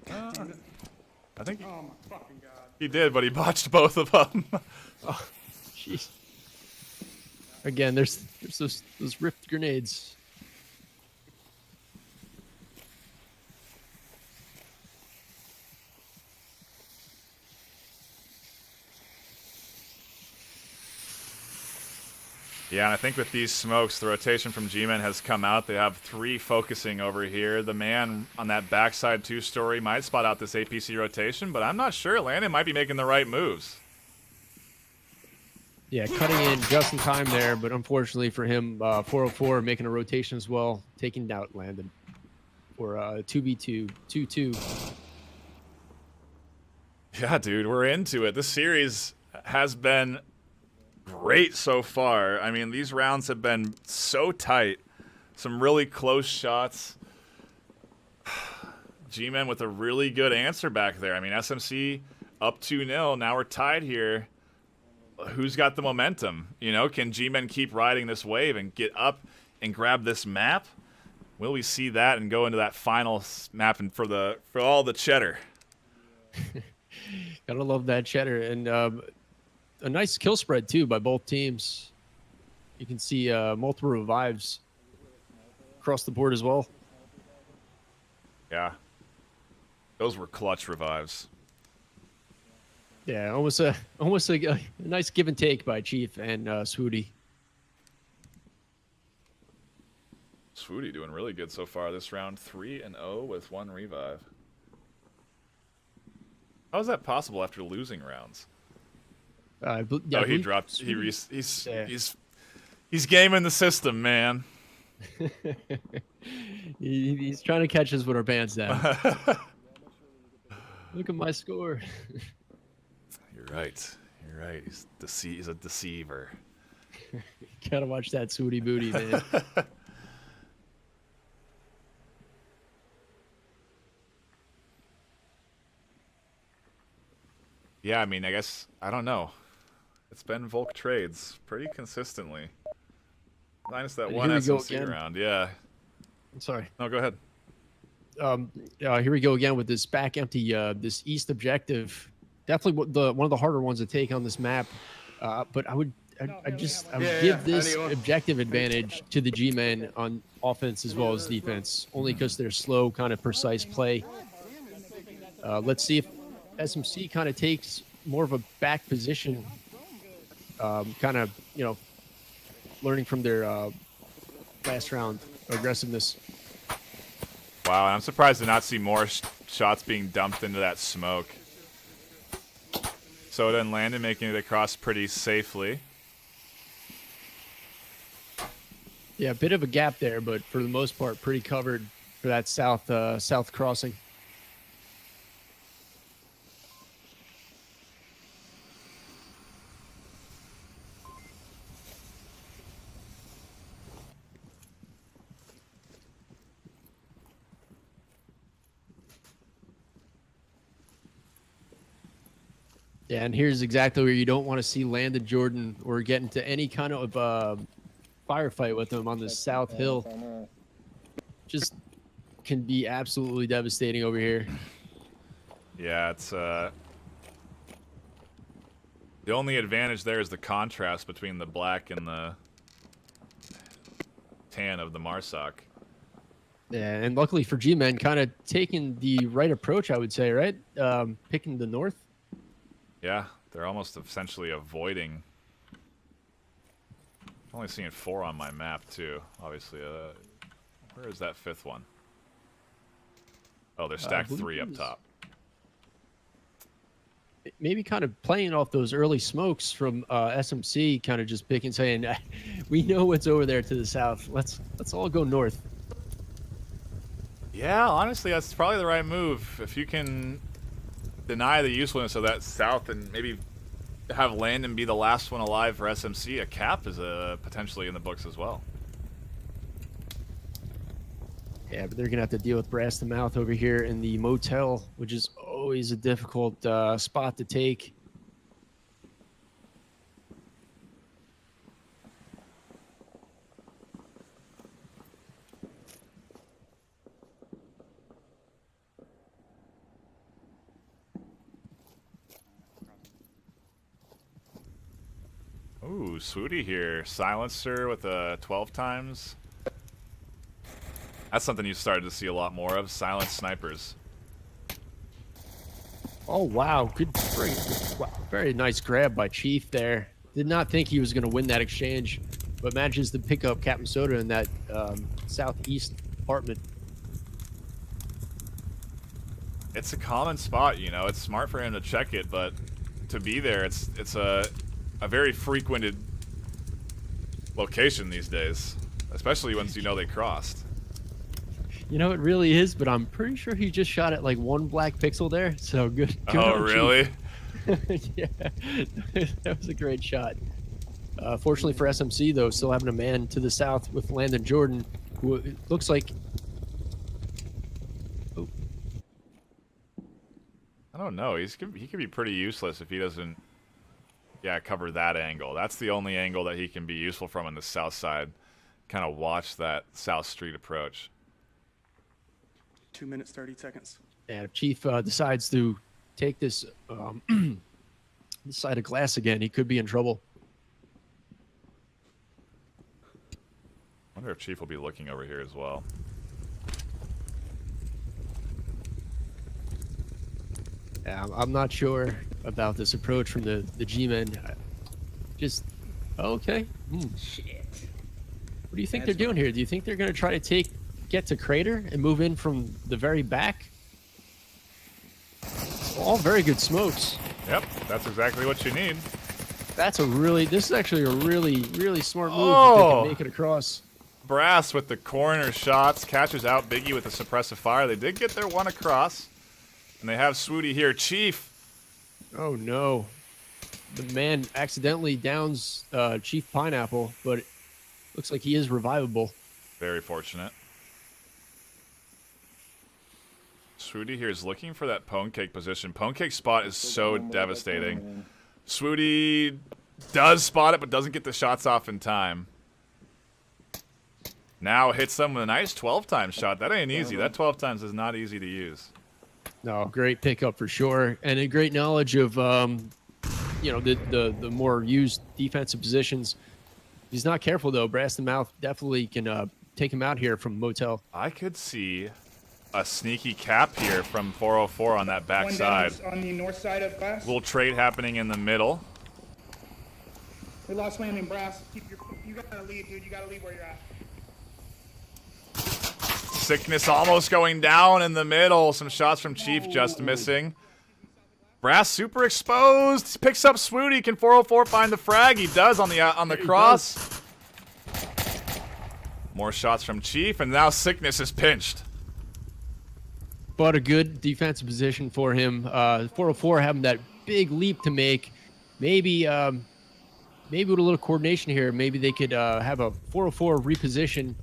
Speaker 1: I think he did, but he botched both of them.
Speaker 2: Oh, jeez. Again, there's those ripped grenades.
Speaker 1: Yeah, and I think with these smokes, the rotation from G-Men has come out. They have 3 focusing over here. The man on that backside 2-story might spot out this APC rotation, but I'm not sure. Landon might be making the right moves.
Speaker 2: Yeah, cutting in just in time there, but unfortunately for him, 404 making a rotation as well, taking out Landon for 2v2, 2-2.
Speaker 1: Yeah, dude, we're into it. This series has been great so far. I mean, these rounds have been so tight. Some really close shots. G-Men with a really good answer back there. I mean, SMC up 2-0. Now we're tied here. Who's got the momentum? You know, can G-Men keep riding this wave and get up and grab this map? Will we see that and go into that final map and for all the cheddar?
Speaker 2: Gotta love that cheddar. And a nice kill spread, too, by both teams. You can see multiple revives across the board as well.
Speaker 1: Yeah. Those were clutch revives.
Speaker 2: Yeah, almost a nice give and take by Chief and Swooty.
Speaker 1: Swooty doing really good so far this round. 3-0 with 1 revive. How is that possible after losing rounds?
Speaker 2: Yeah,
Speaker 1: he dropped. He's gaming the system, man.
Speaker 2: He's trying to catch us with our pants down. Look at my score.
Speaker 1: You're right. You're right. He's a deceiver.
Speaker 2: Gotta watch that Swooty booty, man.
Speaker 1: Yeah, I mean, I guess, I don't know. It's been Volk trades pretty consistently. Minus that one SMC round, yeah.
Speaker 2: I'm sorry.
Speaker 1: No, go ahead.
Speaker 2: Here we go again with this back empty, this east objective. Definitely one of the harder ones to take on this map. But I would give this objective advantage to the G-Men on offense as well as defense, only because they're slow, kind of precise play. Let's see if SMC kind of takes more of a back position, kind of, learning from their last round aggressiveness.
Speaker 1: Wow, and I'm surprised to not see more shots being dumped into that smoke. Soda and Landon making it across pretty safely.
Speaker 2: Yeah, a bit of a gap there, but for the most part, pretty covered for that south crossing. Yeah, and here's exactly where you don't want to see Landon Jordan or get into any kind of firefight with him on the South Hill. Just can be absolutely devastating over here.
Speaker 1: Yeah, it's the only advantage there is the contrast between the black and the tan of the Marsoc.
Speaker 2: Yeah, and luckily for G-Men, kind of taking the right approach, I would say, right? Picking the north.
Speaker 1: Yeah, they're almost essentially avoiding. I'm only seeing 4 on my map too. Obviously, where is that 5th one? Oh, they're stacked 3 up top.
Speaker 2: Maybe kind of playing off those early smokes from SMC, kind of just picking, saying, "We know what's over there to the south. Let's all go north."
Speaker 1: Yeah, honestly, that's probably the right move. If you can deny the usefulness of that south and maybe have Landon be the last one alive for SMC, a cap is potentially in the books as well.
Speaker 2: Yeah, but they're gonna have to deal with Brass the Mouth over here in the motel, which is always a difficult spot to take.
Speaker 1: Ooh, Swooty here. Silencer with a 12 times. That's something you started to see a lot more of. Silent snipers.
Speaker 2: Oh, wow. Good. Wow. Very nice grab by Chief there. Did not think he was going to win that exchange, but manages to pick up Captain Soda in that southeast apartment.
Speaker 1: It's a common spot, you know. It's smart for him to check it, but to be there, it's a very frequented location these days, especially once you know they crossed.
Speaker 2: You know, it really is, but I'm pretty sure he just shot at like one black pixel there, so good.
Speaker 1: Oh, really?
Speaker 2: Yeah, that was a great shot. Fortunately for SMC, though, still having a man to the south with Landon Jordan, who looks like... Oh.
Speaker 1: I don't know. He could be pretty useless if he doesn't, cover that angle. That's the only angle that he can be useful from on the south side. Kind of watch that South Street approach.
Speaker 8: 2 minutes, 30 seconds.
Speaker 2: And if Chief decides to take this this side of glass again, he could be in trouble.
Speaker 1: I wonder if Chief will be looking over here as well.
Speaker 2: Yeah, I'm not sure about this approach from the G-men. Just, okay.
Speaker 5: Shit.
Speaker 2: What do you think they're doing here? Do you think they're going to try to get to Crater and move in from the very back? All very good smokes.
Speaker 1: Yep, that's exactly what you need.
Speaker 2: This is actually a really smart move if they can make it across.
Speaker 1: Brass with the corner shots, catches out Biggie with the suppressive fire. They did get their one across, and they have Swooty here. Chief.
Speaker 2: Oh no. The man accidentally downs Chief Pineapple, but it looks like he is revivable.
Speaker 1: Very fortunate. Swooty here is looking for that Pone Cake position. Pone Cake spot is so devastating. Swooty does spot it, but doesn't get the shots off in time. Now hits them with a nice 12 times shot. That ain't easy. That 12 times is not easy to use.
Speaker 2: No, great pickup for sure, and a great knowledge of the more used defensive positions. He's not careful though. Brass the Mouth definitely can take him out here from motel.
Speaker 1: I could see a sneaky cap here from 404 on that back side.
Speaker 4: On the north side of glass.
Speaker 1: Little trade happening in the middle.
Speaker 4: We lost landing, Brass. You gotta leave, dude. You gotta leave where you're at.
Speaker 1: Sickness almost going down in the middle. Some shots from Chief just missing. Brass super exposed. Picks up Swooty. Can 404 find the frag? He does on the cross. More shots from Chief, and now Sickness is pinched.
Speaker 2: But a good defensive position for him. 404 having that big leap to make. Maybe with a little coordination here, maybe they could have a 404 reposition,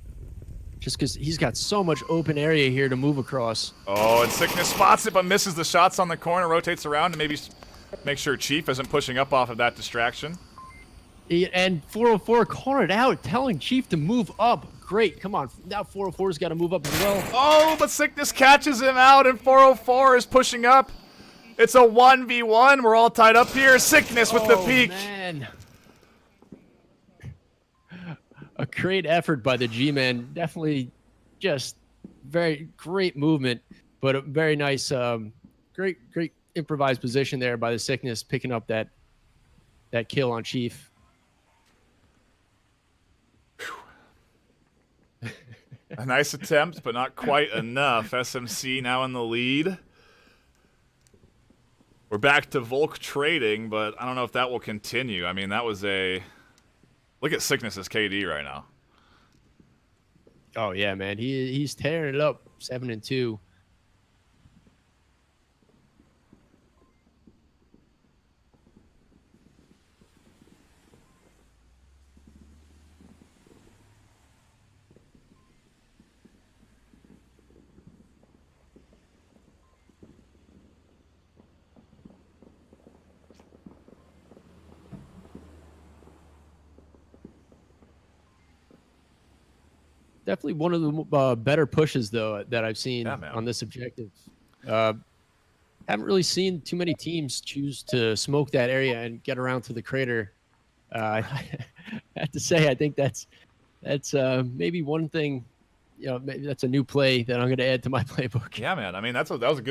Speaker 2: just because he's got so much open area here to move across.
Speaker 1: Oh, and Sickness spots it, but misses the shots on the corner, rotates around to maybe make sure Chief isn't pushing up off of that distraction.
Speaker 2: And 404 calling it out, telling Chief to move up. Great, come on. Now 404's got to move up as well.
Speaker 1: Oh, but Sickness catches him out, and 404 is pushing up. It's a 1v1. We're all tied up here. Sickness with the peak.
Speaker 2: Man. A great effort by the G-Men. Definitely just very great movement, but a very nice, great improvised position there by the Sickness, picking up that kill on Chief.
Speaker 1: A nice attempt, but not quite enough. SMC now in the lead. We're back to Volk trading, but I don't know if that will continue. I mean, that was a... Look at Sickness's KD right now.
Speaker 2: Oh, yeah, man. He's tearing it up, 7-2. Definitely one of the better pushes, though, that I've seen
Speaker 1: Yeah, man.
Speaker 2: on this objective. Haven't really seen too many teams choose to smoke that area and get around to the crater. I have to say, I think that's maybe one thing. You know, maybe that's a new play that I'm going to add to my playbook.
Speaker 1: Yeah, man. I mean, that was a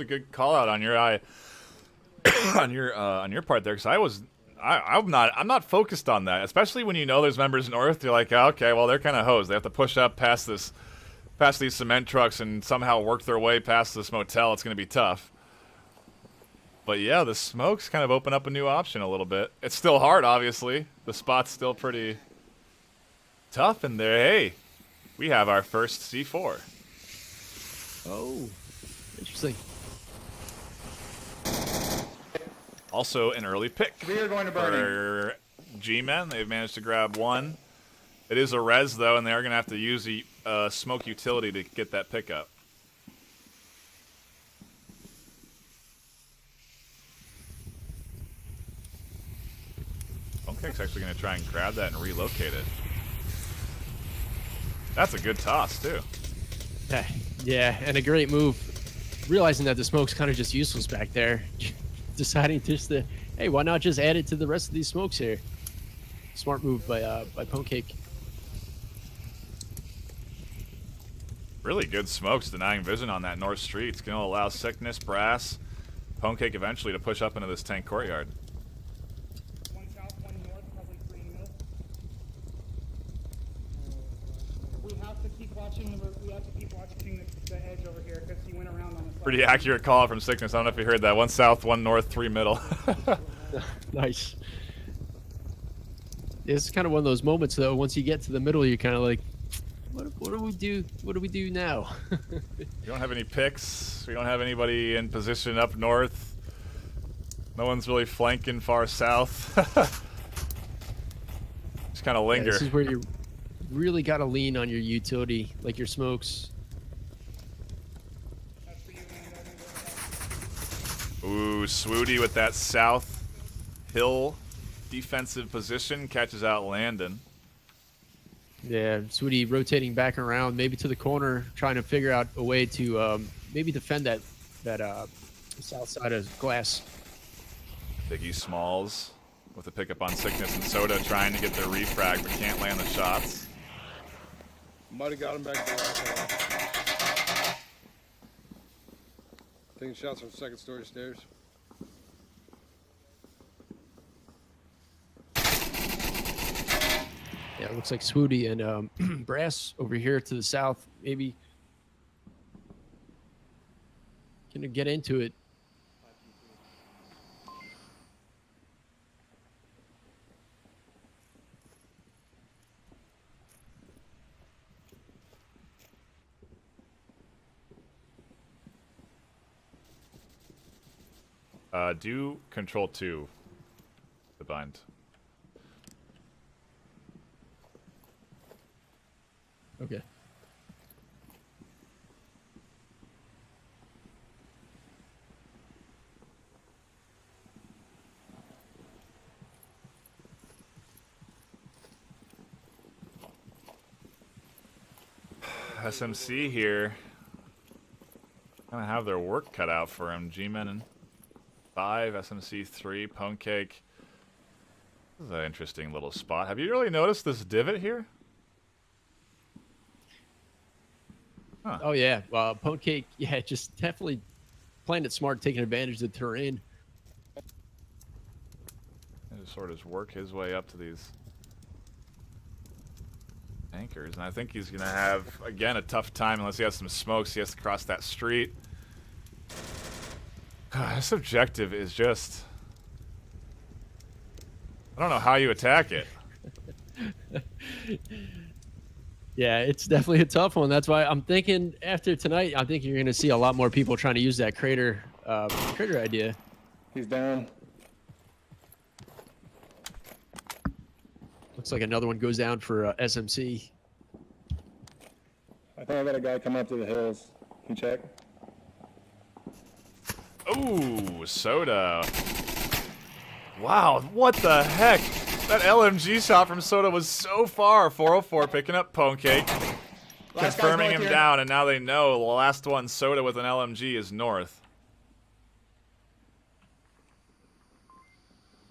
Speaker 1: good call out on your eye, on your part there, because I'm not focused on that, especially when you know there's members north. You're like, oh, okay, well they're kind of hosed. They have to push up past these cement trucks and somehow work their way past this motel. It's going to be tough. But yeah, the smokes kind of open up a new option a little bit. It's still hard, obviously. The spot's still pretty tough in there. Hey, we have our first C4.
Speaker 2: Oh, interesting.
Speaker 1: Also an early pick
Speaker 4: We are going to burn
Speaker 1: for G-Men. They've managed to grab one. It is a res, though, and they are going to have to use a smoke utility to get that pickup. Bunkcake's actually going to try and grab that and relocate it. That's a good toss, too.
Speaker 2: Yeah, and a great move. Realizing that the smoke's kind of just useless back there. Deciding just to, hey, why not just add it to the rest of these smokes here? Smart move by Pancake.
Speaker 1: Really good smokes denying vision on that north street. It's going to allow Sickness, Brass, Pancake eventually to push up into this tank courtyard.
Speaker 4: One south, one north, probably 3 in the middle. We have to keep watching the edge over here because he went around on the side.
Speaker 1: Pretty accurate call from Sickness. I don't know if you heard that. 1 south, 1 north, 3 middle.
Speaker 2: Nice. It's kind of one of those moments, though. Once you get to the middle, you're kind of like, what do we do? What do we do now?
Speaker 1: We don't have any picks. We don't have anybody in position up north. No one's really flanking far south. Just kind of linger.
Speaker 2: This is where you really got to lean on your utility, like your smokes.
Speaker 1: Ooh, Swooty with that south hill defensive position catches out Landon.
Speaker 2: Yeah, Sweetie rotating back around, maybe to the corner, trying to figure out a way to maybe defend that south side of glass.
Speaker 1: Biggie Smalls with a pickup on Sickness and Soda trying to get their refrag but can't land the shots.
Speaker 9: Might have got him back there. Taking shots from second story stairs.
Speaker 2: Yeah, it looks like Swooty and Brass over here to the south, maybe gonna get into it.
Speaker 1: Do control 2 to bind.
Speaker 2: Okay.
Speaker 1: SMC here kind of have their work cut out for him. G-Men and 5, SMC 3, Pancake. This is an interesting little spot. Have you really noticed this divot here? Huh.
Speaker 2: Oh yeah, Pancake. Yeah, just definitely playing it smart, taking advantage of the terrain.
Speaker 1: And just sort of work his way up to these anchors, and I think he's gonna have again a tough time unless he has some smokes. He has to cross that street. This objective is just, I don't know how you attack it.
Speaker 2: Yeah, it's definitely a tough one. That's why I'm thinking after tonight, I think you're going to see a lot more people trying to use that crater idea.
Speaker 3: He's down.
Speaker 2: Looks like another one goes down for SMC.
Speaker 3: I think I got a guy coming up to the hills. Can you check?
Speaker 1: Ooh, Soda. Wow, what the heck? That LMG shot from Soda was so far. 404 picking up Pancake.
Speaker 4: Last guy's
Speaker 1: confirming
Speaker 4: north
Speaker 1: him
Speaker 4: here.
Speaker 1: down, and now they know the last one, Soda with an LMG, is north.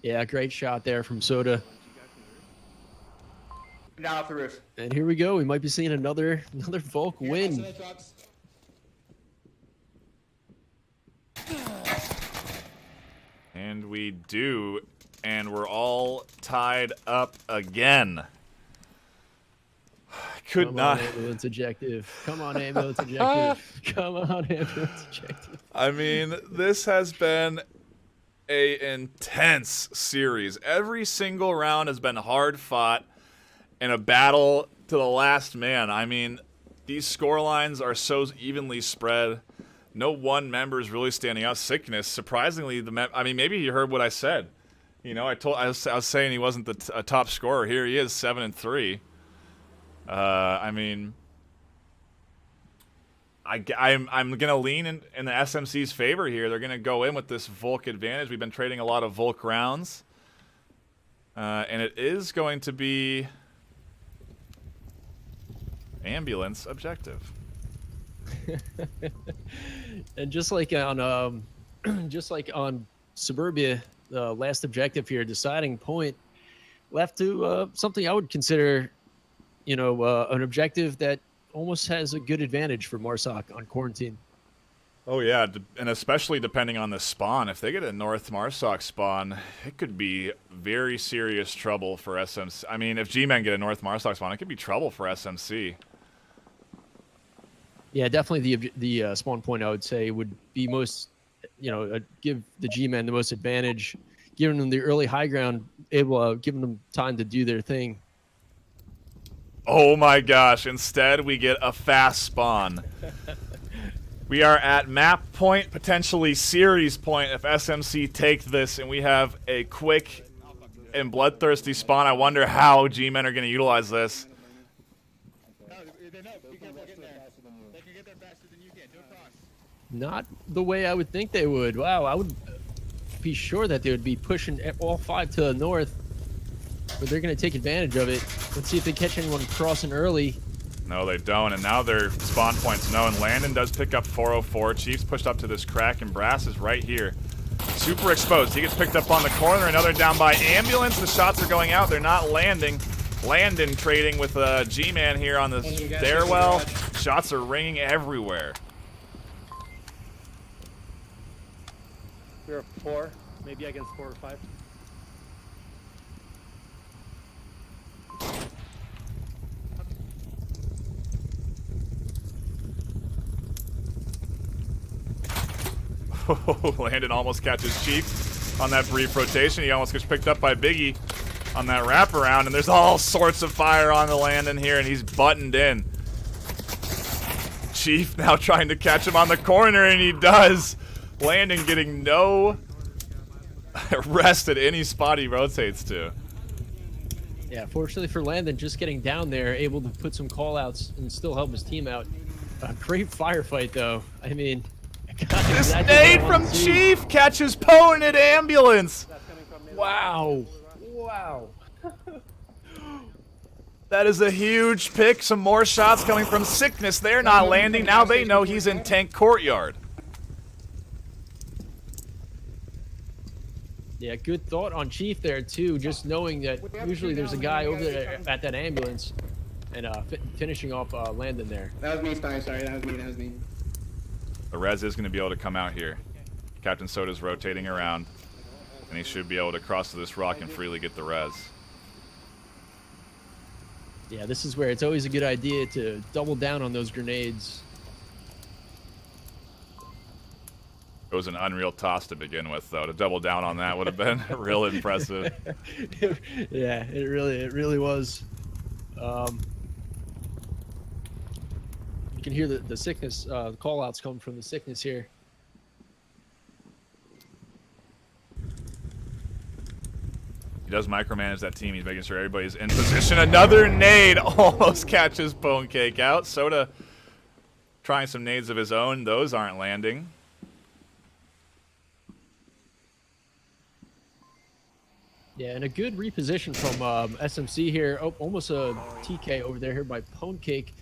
Speaker 2: Yeah, great shot there from Soda.
Speaker 4: Down off the roof.
Speaker 2: And here we go. We might be seeing another Volk win.
Speaker 1: And we do, and we're all tied up again. Could
Speaker 2: Come
Speaker 1: not.
Speaker 2: on, ambulance objective. Come on, ambulance objective. Come on, ambulance objective.
Speaker 1: I mean, this has been a intense series. Every single round has been hard fought and a battle to the last man. I mean, these score lines are so evenly spread. No one member is really standing out. Sickness, surprisingly, I mean, maybe you heard what I said. You know, I was saying he wasn't a top scorer. Here he is, 7-3. I mean, I'm gonna lean in the SMC's favor here. They're gonna go in with this Volk advantage. We've been trading a lot of Volk rounds, and it is going to be ambulance objective.
Speaker 2: And just like on Suburbia, the last objective here, deciding point, left to something I would consider, you know, an objective that almost has a good advantage for Marsoc on quarantine.
Speaker 1: Oh yeah, and especially depending on the spawn. If they get a North Marsoc spawn, it could be very serious trouble for SMC. I mean, if G-Men get a North Marsoc spawn, it could be trouble for SMC.
Speaker 2: Yeah, definitely the spawn point I would say would be most, you know, give the G-Men the most advantage, giving them the early high ground, giving them time to do their thing.
Speaker 1: Oh my gosh, instead we get a fast spawn. We are at map point, potentially series point if SMC take this, and we have a quick and bloodthirsty spawn. I wonder how G-Men are going to utilize this.
Speaker 2: Not the way I would think they would. Wow, I would be sure that they would be pushing all five to the north, but they're going to take advantage of it. Let's see if they catch anyone crossing early.
Speaker 1: No, they don't, and now their spawn point's known. Landon does pick up 404. Chief's pushed up to this crack, and Brass is right here. Super exposed. He gets picked up on the corner. Another down by ambulance. The shots are going out. They're not landing. Landon trading with G-Man here on the stairwell. Shots are ringing everywhere.
Speaker 6: We're 4, maybe against 4 or 5.
Speaker 1: Landon almost catches Chief on that brief rotation. He almost gets picked up by Biggie on that wraparound, and there's all sorts of fire on the Landon here, and he's buttoned in. Chief now trying to catch him on the corner, and he does. Landon getting no rest at any spot he rotates to.
Speaker 2: Yeah, fortunately for Landon, just getting down there, able to put some call-outs and still help his team out. A great firefight, though. I mean,
Speaker 1: this nade from Chief catches Pone at ambulance.
Speaker 2: Wow. Wow.
Speaker 1: That is a huge pick. Some more shots coming from Sickness. They're not landing. Now they know he's in tank courtyard.
Speaker 2: Yeah, good thought on Chief there, too, just knowing that usually there's a guy over there at that ambulance and finishing off Landon there.
Speaker 4: That was me, Stein. Sorry, that was me.
Speaker 1: The res is going to be able to come out here. Captain Soda's rotating around, and he should be able to cross to this rock and freely get the res.
Speaker 2: Yeah, this is where it's always a good idea to double down on those grenades.
Speaker 1: It was an unreal toss to begin with, though. To double down on that would have been real impressive.
Speaker 2: Yeah, it really was. You can hear the Sickness call-outs come from the Sickness here.
Speaker 1: He does micromanage that team. He's making sure everybody's in position. Another nade almost catches Bone Cake out. Soda trying some nades of his own. Those aren't landing.
Speaker 2: Yeah, and a good reposition from SMC here. Oh, almost a TK over there here by Pone Cake.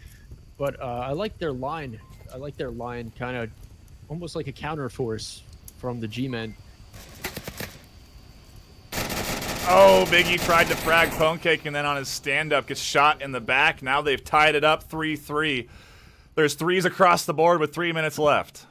Speaker 2: But I like their line. I like their line, kind of almost like a counter force from the G-Men.
Speaker 1: Oh, Biggie tried to frag Pwnecake and then on his stand-up gets shot in the back. Now they've tied it up 3-3. There's threes across the board with 3 minutes left.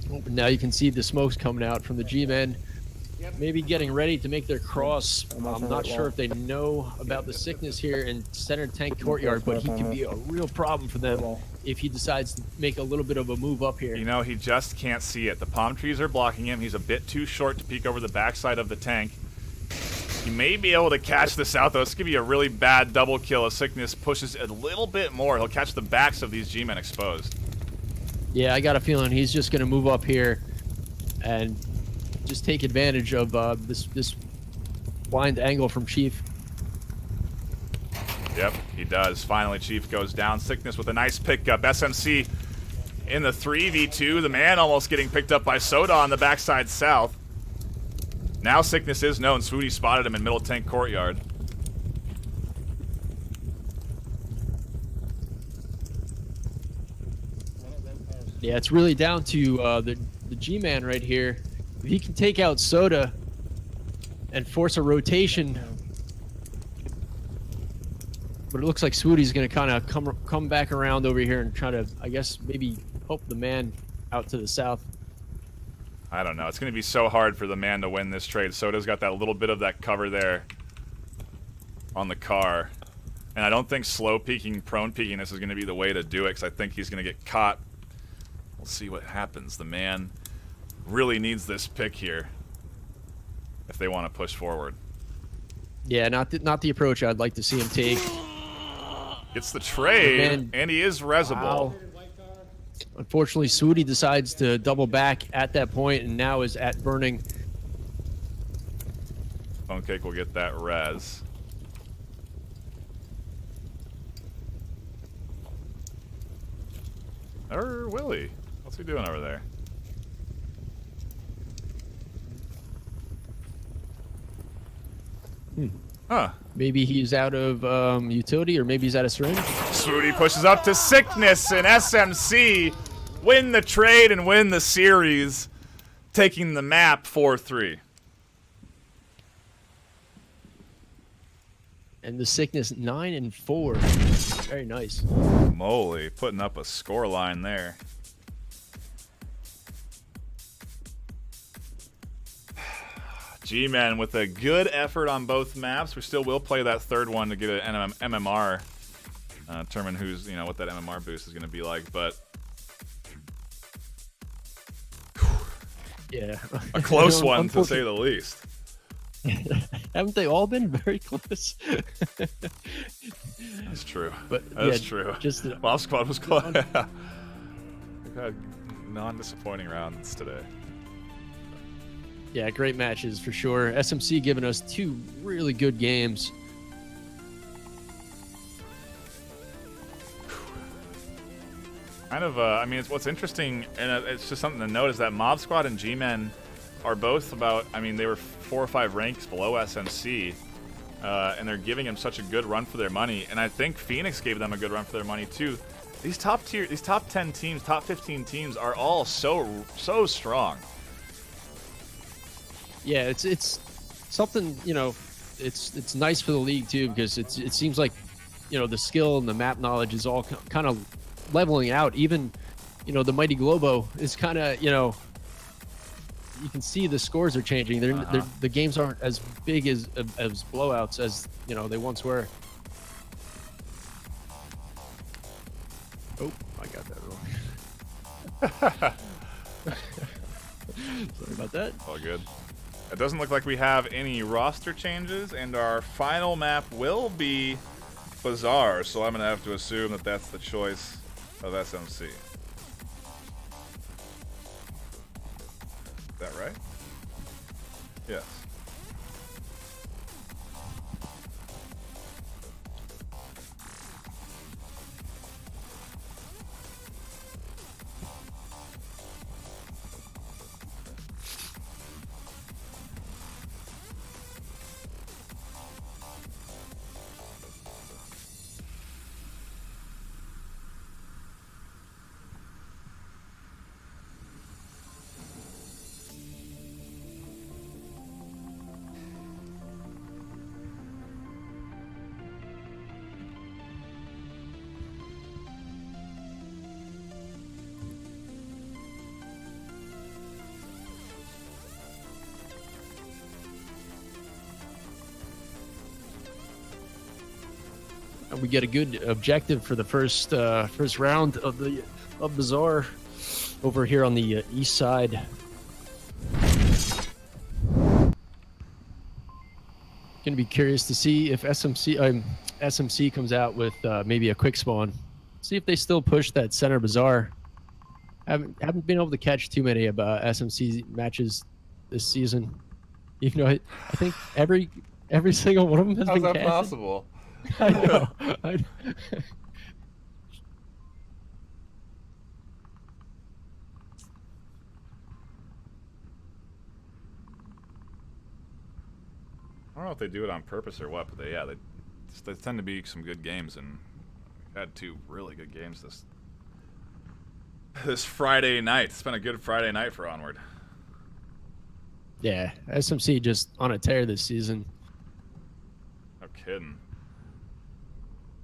Speaker 2: Oh, now you can see the smokes coming out from the G-Men. Maybe getting ready to make their cross. I'm not sure if they know about the sickness here in center tank courtyard, but he can be a real problem for them if he decides to make a little bit of a move up here.
Speaker 1: You know, he just can't see it. The palm trees are blocking him. He's a bit too short to peek over the backside of the tank. He may be able to catch this out, though. This could be a really bad double kill. A sickness pushes a little bit more. He'll catch the backs of these G-Men exposed.
Speaker 2: Yeah, I got a feeling he's just going to move up here and just take advantage of this blind angle from Chief.
Speaker 1: Yep, he does. Finally, Chief goes down. Sickness with a nice pickup. SMC in the 3v2. The man almost getting picked up by Soda on the backside south. Now Sickness is known. Swooty spotted him in middle tank courtyard.
Speaker 2: Yeah, it's really down to the G-Man right here. If he can take out Soda and force a rotation, but it looks like Swooty's going to kind of come back around over here and try to, I guess, maybe help the man out to the south.
Speaker 1: I don't know. It's going to be so hard for the man to win this trade. Soda's got that little bit of that cover there on the car. And I don't think slow peeking, prone peeking this is going to be the way to do it, because I think he's going to get caught. We'll see what happens. The man really needs this pick here if they want to push forward.
Speaker 2: Yeah, not the approach I'd like to see him take.
Speaker 1: Gets the trade, and he is resable.
Speaker 2: Wow. Unfortunately, Swooty decides to double back at that point and now is at burning.
Speaker 1: Pwnecake will get that res. Or Willie. What's he doing over there? Huh.
Speaker 2: Maybe he's out of utility, or maybe he's out of syringe.
Speaker 1: Swooty pushes up to Sickness, and SMC win the trade and win the series, taking the map 4-3.
Speaker 2: And the Sickness 9-4. Very nice.
Speaker 1: Moly, putting up a score line there. G-Men with a good effort on both maps. We still will play that third one to get an MMR. Determine who's, what that MMR boost is going to be like, but
Speaker 2: yeah,
Speaker 1: a close one to say the least.
Speaker 2: Haven't they all been very close?
Speaker 1: That's true.
Speaker 2: But
Speaker 1: that's
Speaker 2: yeah,
Speaker 1: true.
Speaker 2: Just
Speaker 1: Mob Squad was close. We've had non-disappointing rounds today.
Speaker 2: Yeah, great matches for sure. SMC giving us 2 really good games.
Speaker 1: Kind of, it's what's interesting, and it's just something to note, is that Mob Squad and G-Men are both about, they were 4 or 5 ranks below SMC, and they're giving them such a good run for their money. And I think Phoenix gave them a good run for their money too. These top 10 teams, top 15 teams are all so strong.
Speaker 2: Yeah, it's something, it's nice for the league too, because it seems like, the skill and the map knowledge is all kind of leveling out. Even, the Mighty Globo is kind of, you can see the scores are changing. The games aren't as big as blowouts as, they once were. Oh, I got that wrong. Sorry about that.
Speaker 1: All good. It doesn't look like we have any roster changes, and our final map will be Bazaar, so I'm going to have to assume that that's the choice of SMC. Is that right? Yes.
Speaker 2: we get a good objective for the first round of Bazaar over here on the east side. Gonna be curious to see if SMC comes out with maybe a quick spawn. See if they still push that center Bazaar. Haven't been able to catch too many of SMC matches this season. Even though I think every single one of them has been casted.
Speaker 1: How's that possible?
Speaker 2: I know. I
Speaker 1: don't know if they do it on purpose or what, but they tend to be some good games, and we've had 2 really good games this Friday night. It's been a good Friday night for Onward.
Speaker 2: Yeah, SMC just on a tear this season.
Speaker 1: No kidding.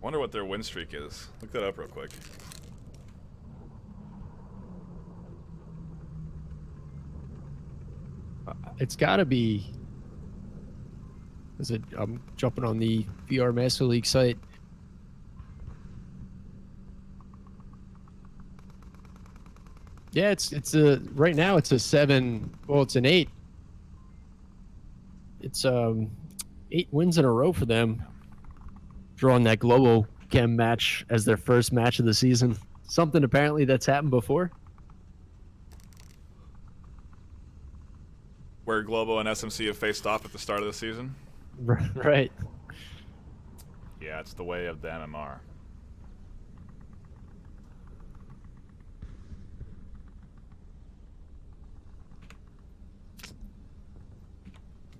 Speaker 1: Wonder what their win streak is. Look that up real quick.
Speaker 2: It's got to be. I'm jumping on the VRML League site. Yeah, it's a right now it's a 7. Well, it's an 8. It's 8 wins in a row for them. Drawing that global chem match as their first match of the season. Something apparently that's happened before.
Speaker 1: Where Globo and SMC have faced off at the start of the season.
Speaker 2: Right.
Speaker 1: Yeah, it's the way of the MMR.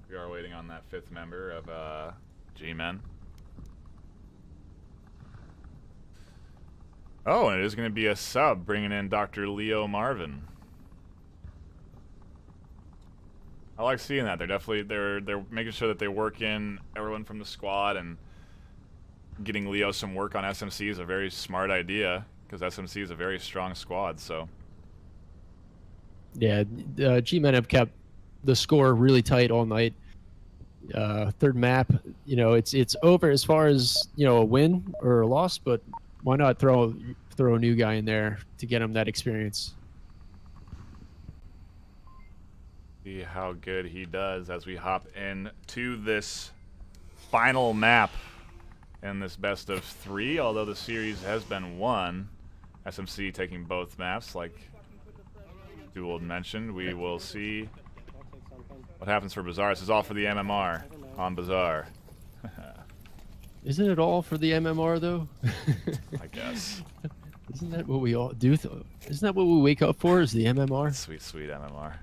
Speaker 1: We are waiting on that 5th member of G-Men. Oh, and it is going to be a sub, bringing in Dr. Leo Marvin. I like seeing that. They're making sure that they work in everyone from the squad, and getting Leo some work on SMC is a very smart idea because SMC is a very strong squad. So
Speaker 2: yeah, G-Men have kept the score really tight all night. 3rd map, it's over as far as a win or a loss, but why not throw a new guy in there to get him that experience?
Speaker 1: See how good he does as we hop into this final map in this best of 3, although the series has been won. SMC taking both maps, like Duel mentioned. We will see what happens for Bazaar. This is all for the MMR on Bazaar.
Speaker 2: Isn't it all for the MMR, though?
Speaker 1: I guess.
Speaker 2: Isn't that what we all do? Isn't that what we wake up for, is the MMR?
Speaker 1: Sweet, sweet MMR.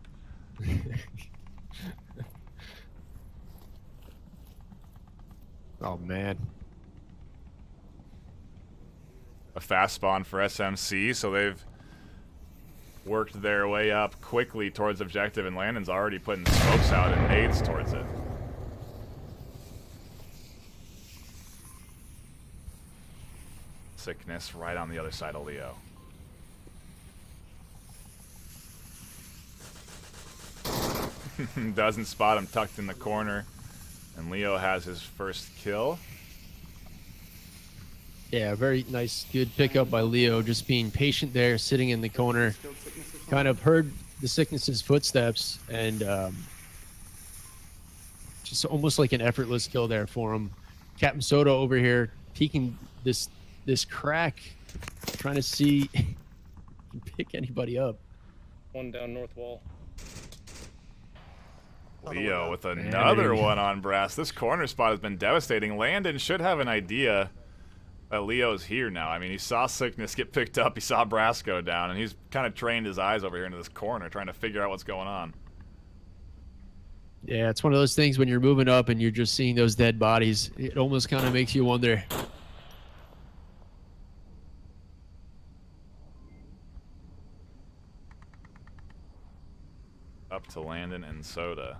Speaker 2: Oh, man.
Speaker 1: A fast spawn for SMC, so they've worked their way up quickly towards objective, and Landon's already putting smokes out and nades towards it. Sickness right on the other side of Leo. Doesn't spot him tucked in the corner, and Leo has his first kill.
Speaker 2: Yeah, very nice, good pickup by Leo, just being patient there, sitting in the corner. Kind of heard the Sickness's footsteps, and just almost like an effortless kill there for him. Captain Soda over here peeking this crack, trying to see pick anybody up.
Speaker 3: 1 down north wall.
Speaker 1: Leo with another one on Brass. This corner spot has been devastating. Landon should have an idea that Leo's here now. I mean, he saw Sickness get picked up. He saw Brass go down, and he's kind of trained his eyes over here into this corner, trying to figure out what's going on.
Speaker 2: Yeah, it's one of those things when you're moving up and you're just seeing those dead bodies. It almost kind of makes you wonder.
Speaker 1: Up to Landon and Soda.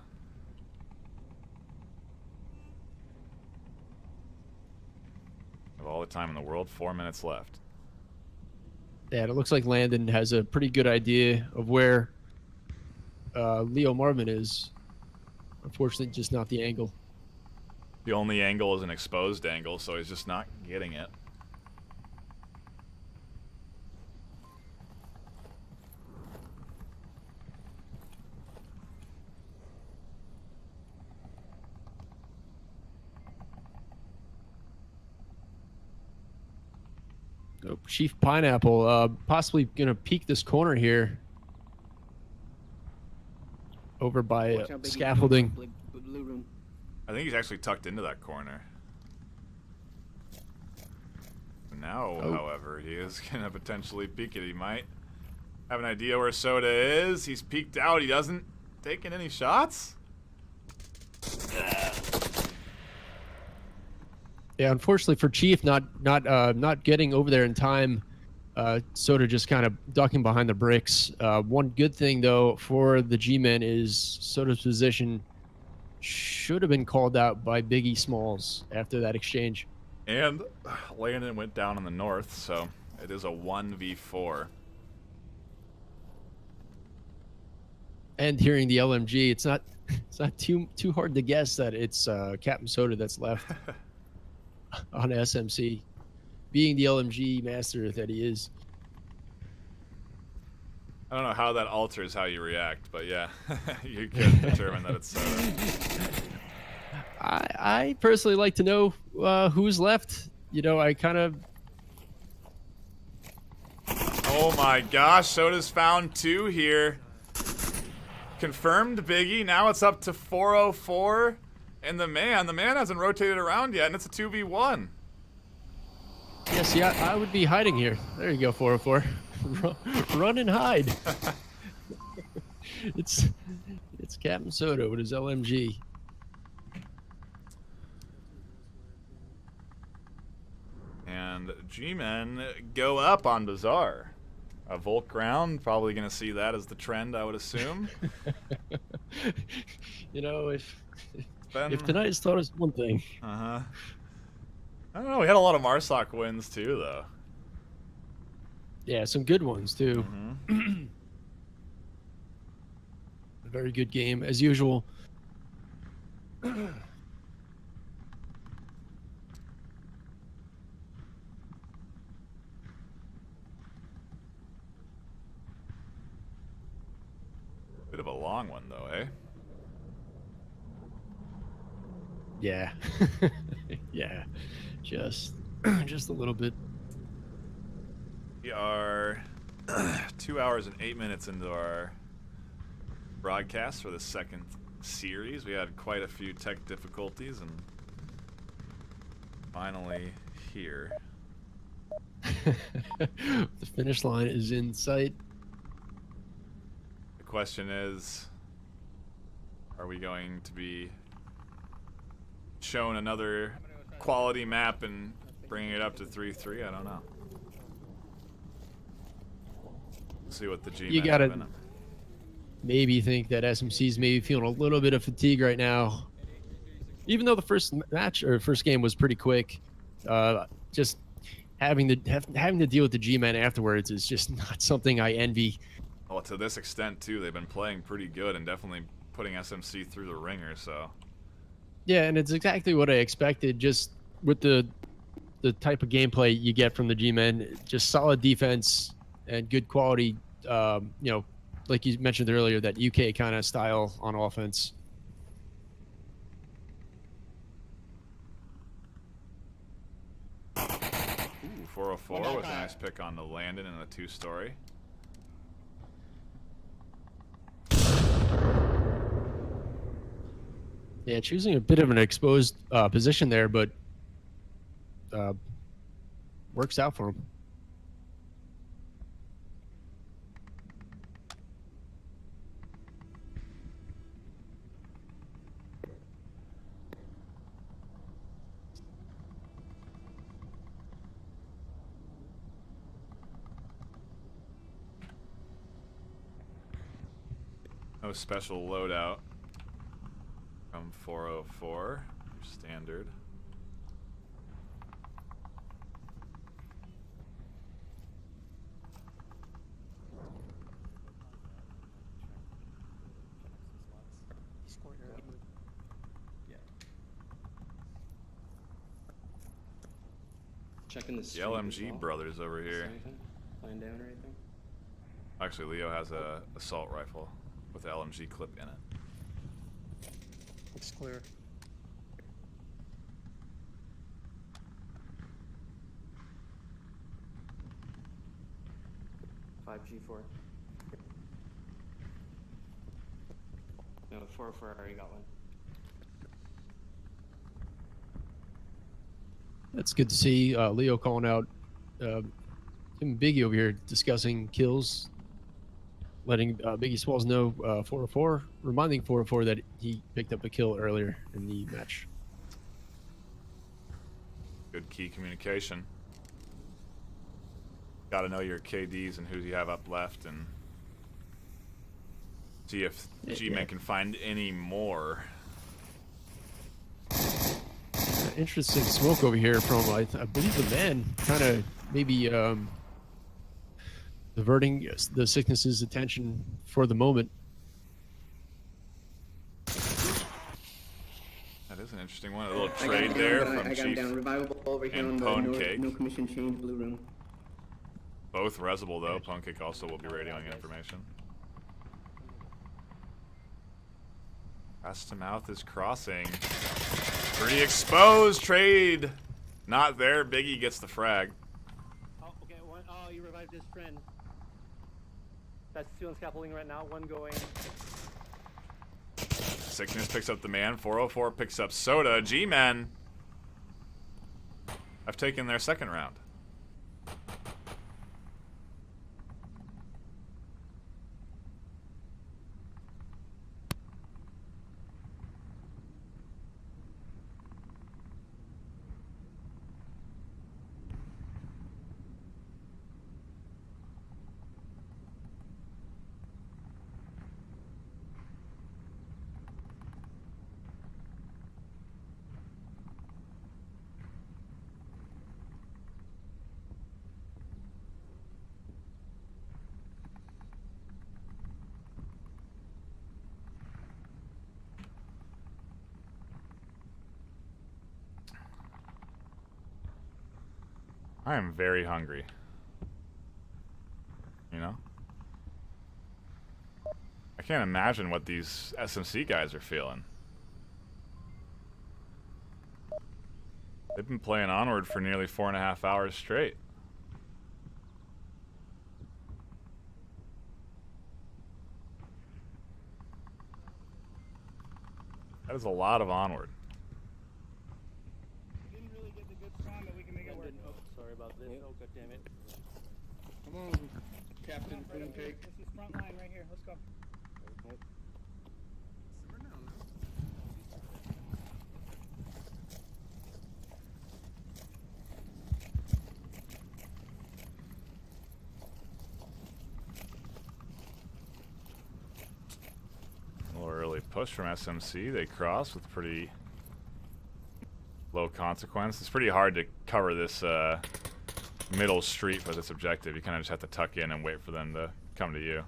Speaker 1: Have all the time in the world, 4 minutes left.
Speaker 2: Yeah, it looks like Landon has a pretty good idea of where Leo Marvin is. Unfortunately, just not the angle.
Speaker 1: The only angle is an exposed angle, so he's just not getting it.
Speaker 2: Oh, Chief Pineapple, possibly gonna peek this corner here. Over by
Speaker 5: Watch out, Biggie.
Speaker 2: scaffolding.
Speaker 5: Blue room.
Speaker 1: I think he's actually tucked into that corner. Now, however, he is going to potentially peek it. He might have an idea where Soda is. He's peeked out. He doesn't taking any shots.
Speaker 2: Yeah, unfortunately for Chief, not getting over there in time. Soda just kind of ducking behind the bricks. One good thing though for the G-Men is Soda's position should have been called out by Biggie Smalls after that exchange.
Speaker 1: And Landon went down in the north, so it is a 1v4.
Speaker 2: And hearing the LMG, it's not too hard to guess that it's Captain Soda that's left on SMC, being the LMG master that he is.
Speaker 1: I don't know how that alters how you react, but yeah, you can determine that it's Soda.
Speaker 2: I personally like to know who's left. You know, I kind of...
Speaker 1: Oh my gosh, Soda's found 2 here. Confirmed Biggie. Now it's up to 404. And the man hasn't rotated around yet, and it's a 2v1.
Speaker 2: Yeah, see, I would be hiding here. There you go, 404. Run and hide. It's Captain Soda with his LMG.
Speaker 1: And G-Men go up on Bazaar. A Volk round, probably going to see that as the trend, I would assume.
Speaker 2: You know, if tonight has taught us one thing.
Speaker 1: I don't know, we had a lot of Marsoc wins too, though.
Speaker 2: Yeah, some good ones too. A very good game, as usual.
Speaker 1: Bit of a long one, though, eh?
Speaker 2: Yeah. Yeah. Just a little bit.
Speaker 1: We are 2 hours and 8 minutes into our broadcast for the second series. We had quite a few tech difficulties, and finally here.
Speaker 2: The finish line is in sight.
Speaker 1: The question is, are we going to be shown another quality map and bringing it up to 3-3? I don't know. We'll see what the G-Men
Speaker 2: You gotta
Speaker 1: have in it.
Speaker 2: maybe think that SMC's maybe feeling a little bit of fatigue right now. Even though the first match or first game was pretty quick, just having to deal with the G-Men afterwards is just not something I envy.
Speaker 1: Well, to this extent too, they've been playing pretty good and definitely putting SMC through the ringer. So
Speaker 2: Yeah, and it's exactly what I expected. Just with the type of gameplay you get from the G-Men, just solid defense and good quality. You know, like you mentioned earlier, that UK kind of style on offense.
Speaker 1: Ooh, 404 with a nice pick on the Landon in a 2-story.
Speaker 2: Yeah, choosing a bit of an exposed position there, but works out for him.
Speaker 1: No special loadout from 404, standard.
Speaker 5: Checking the
Speaker 1: The
Speaker 5: street as
Speaker 1: LMG
Speaker 5: well.
Speaker 1: brothers over
Speaker 5: Is
Speaker 1: here.
Speaker 5: anything lying down or anything?
Speaker 1: Actually, Leo has a assault rifle with an LMG clip in it.
Speaker 3: It's clear.
Speaker 5: G4. No, 404 I already got one.
Speaker 2: That's good to see. Leo calling out him and Biggie over here discussing kills, letting Biggie Smalls know 404, reminding 404 that he picked up a kill earlier in the match.
Speaker 1: Good key communication. Got to know your KDs and who you have up left, and see if G-Man can find any more.
Speaker 2: Interesting smoke over here from, I believe, the man, kind of maybe diverting the Sickness's attention for the moment.
Speaker 1: That is an interesting one. A little trade there from
Speaker 5: I got him
Speaker 1: Chief
Speaker 5: down. Revivable over here
Speaker 1: and
Speaker 5: on the
Speaker 1: Pone Cake.
Speaker 5: no commission change blue room.
Speaker 1: Both resable though. Punkik also will be radioing information. Pass to mouth is crossing. Pretty exposed trade. Not there. Biggie gets the frag.
Speaker 6: Oh, okay. One. Oh, you revived his friend. That's two on scaffolding right now. One going.
Speaker 1: Sickness picks up the man. 404 picks up Soda. G-Men have taken their second round. I am very hungry. You know? I can't imagine what these SMC guys are feeling. They've been playing Onward for nearly 4.5 hours straight. That is a lot of Onward.
Speaker 4: Didn't really get the good spawn, but we can make it work.
Speaker 6: Oh, sorry about this. Oh, god damn it.
Speaker 9: Come on, Captain Boom Cake.
Speaker 4: This is front line right here. Let's go.
Speaker 1: A little early push from SMC. They cross with pretty low consequence. It's pretty hard to cover this middle street with this objective. You kind of just have to tuck in and wait for them to come to you.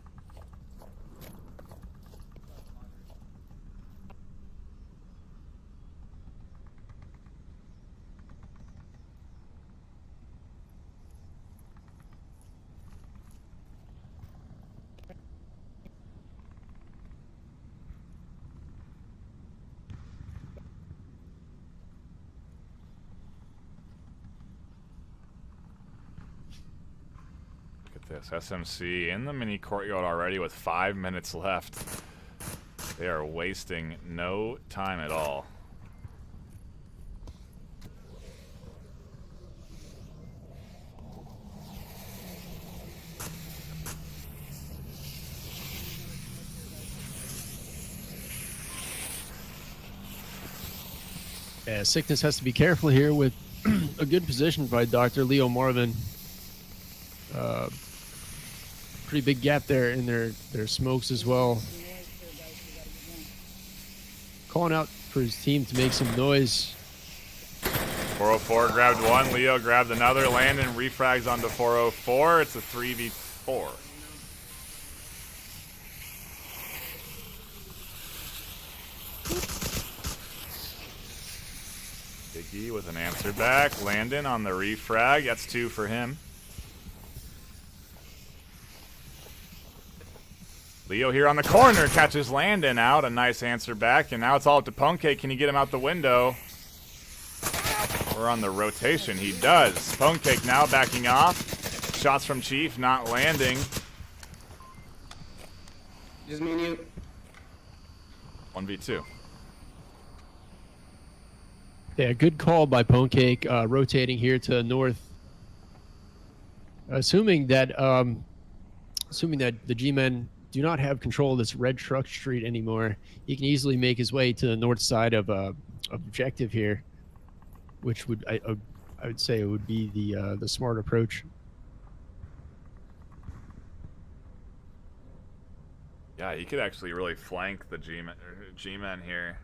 Speaker 1: This SMC in the mini courtyard already with 5 minutes left. They are wasting no time at all.
Speaker 2: Yeah, Sickness has to be careful here with a good position by Dr. Leo Marvin. Pretty big gap there in their smokes as well. Calling out for his team to make some noise.
Speaker 1: 404 grabbed one. Leo grabbed another. Landon refrags onto 404. It's a 3v4. Big Punky with an answer back. Landon on the refrag. That's 2 for him. Leo here on the corner catches Landon out. A nice answer back. And now it's all up to Punkcake. Can he get him out the window? We're on the rotation. He does. Punkcake now backing off. Shots from Chief not landing.
Speaker 5: Just me and you.
Speaker 1: 1v2.
Speaker 2: Yeah, good call by Ponecake, rotating here to the north. Assuming that the G-Men do not have control of this red truck street anymore, he can easily make his way to the north side of objective here, which would I would say it would be the smart approach.
Speaker 1: Yeah, he could actually really flank the G-Men here.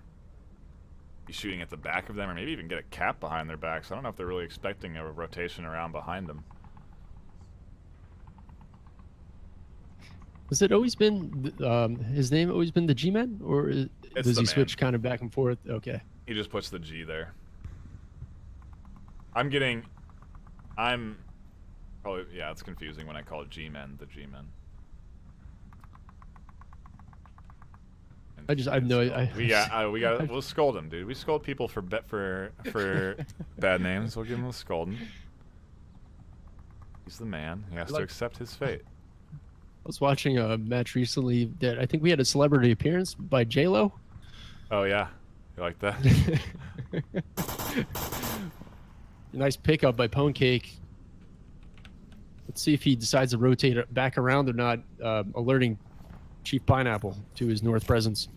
Speaker 1: He's shooting at the back of them, or maybe even get a cap behind their backs. I don't know if they're really expecting a rotation around behind them.
Speaker 2: Has it always been his name? Always been the G-Man, or does he switch kind of back and forth? Okay.
Speaker 1: He just puts the G there. I'm probably, yeah, it's confusing when I call it G-Men the G-Men.
Speaker 2: I've no.
Speaker 1: We'll scold him, dude. We scold people for bad names. We'll give him a scolding. He's the man. He has to accept his fate.
Speaker 2: I was watching a match recently that I think we had a celebrity appearance by J-Lo.
Speaker 1: Oh yeah, you like that?
Speaker 2: Nice pickup by Ponecake. Let's see if he decides to rotate back around or not, alerting Chief Pineapple to his north presence.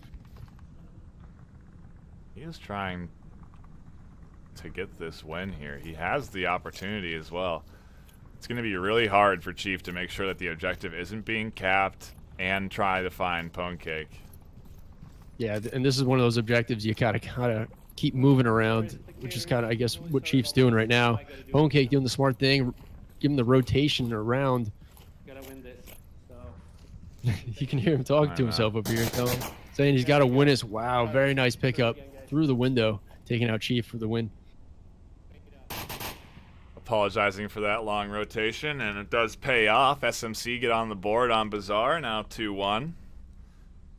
Speaker 1: He is trying to get this win here. He has the opportunity as well. It's going to be really hard for Chief to make sure that the objective isn't being capped and try to find Ponecake.
Speaker 2: Yeah, and this is one of those objectives you kind of keep moving around, which is kind of, I guess, what Chief's doing right now. Ponecake doing the smart thing, giving the rotation around.
Speaker 5: Gotta win this. So.
Speaker 2: You can hear him talking to himself up here, saying he's got to win this. Wow, very nice pickup through the window, taking out Chief for the win.
Speaker 1: Apologizing for that long rotation, and it does pay off. SMC get on the board on Bazaar, now 2-1.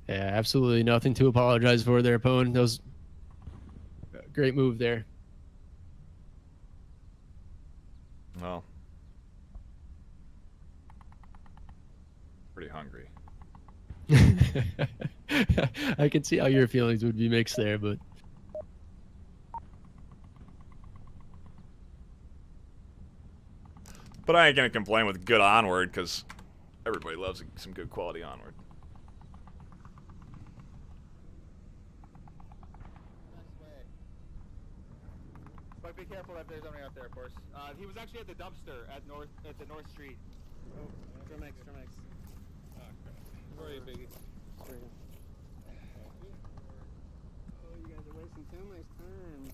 Speaker 2: Yeah, absolutely nothing to apologize for there, Pone. That was a great move there.
Speaker 1: Well, pretty hungry.
Speaker 2: I can see how your feelings would be mixed there, but
Speaker 1: I ain't gonna complain with good Onward, because everybody loves some good quality Onward.
Speaker 7: But be careful if there's somebody out there, of course. He was actually at the dumpster at the North Street.
Speaker 6: Oh, Trimex.
Speaker 9: Where are you, Biggie?
Speaker 6: Oh, you guys are wasting too much time.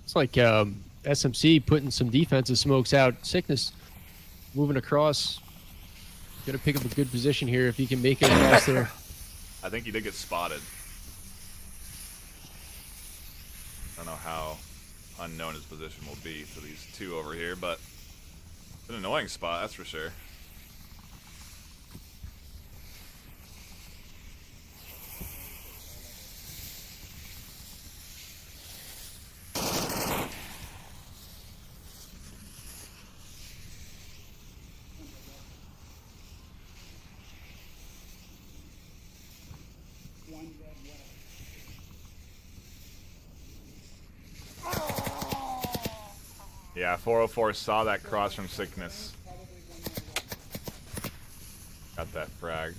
Speaker 2: it's like SMC putting some defensive smokes out. Sickness moving across. Gonna pick up a good position here if he can make it across there.
Speaker 1: I think he did get spotted. I don't know how unknown his position will be to these two over here, but it's an annoying spot, that's for sure. Yeah, 404 saw that cross from Sickness. Got that frag.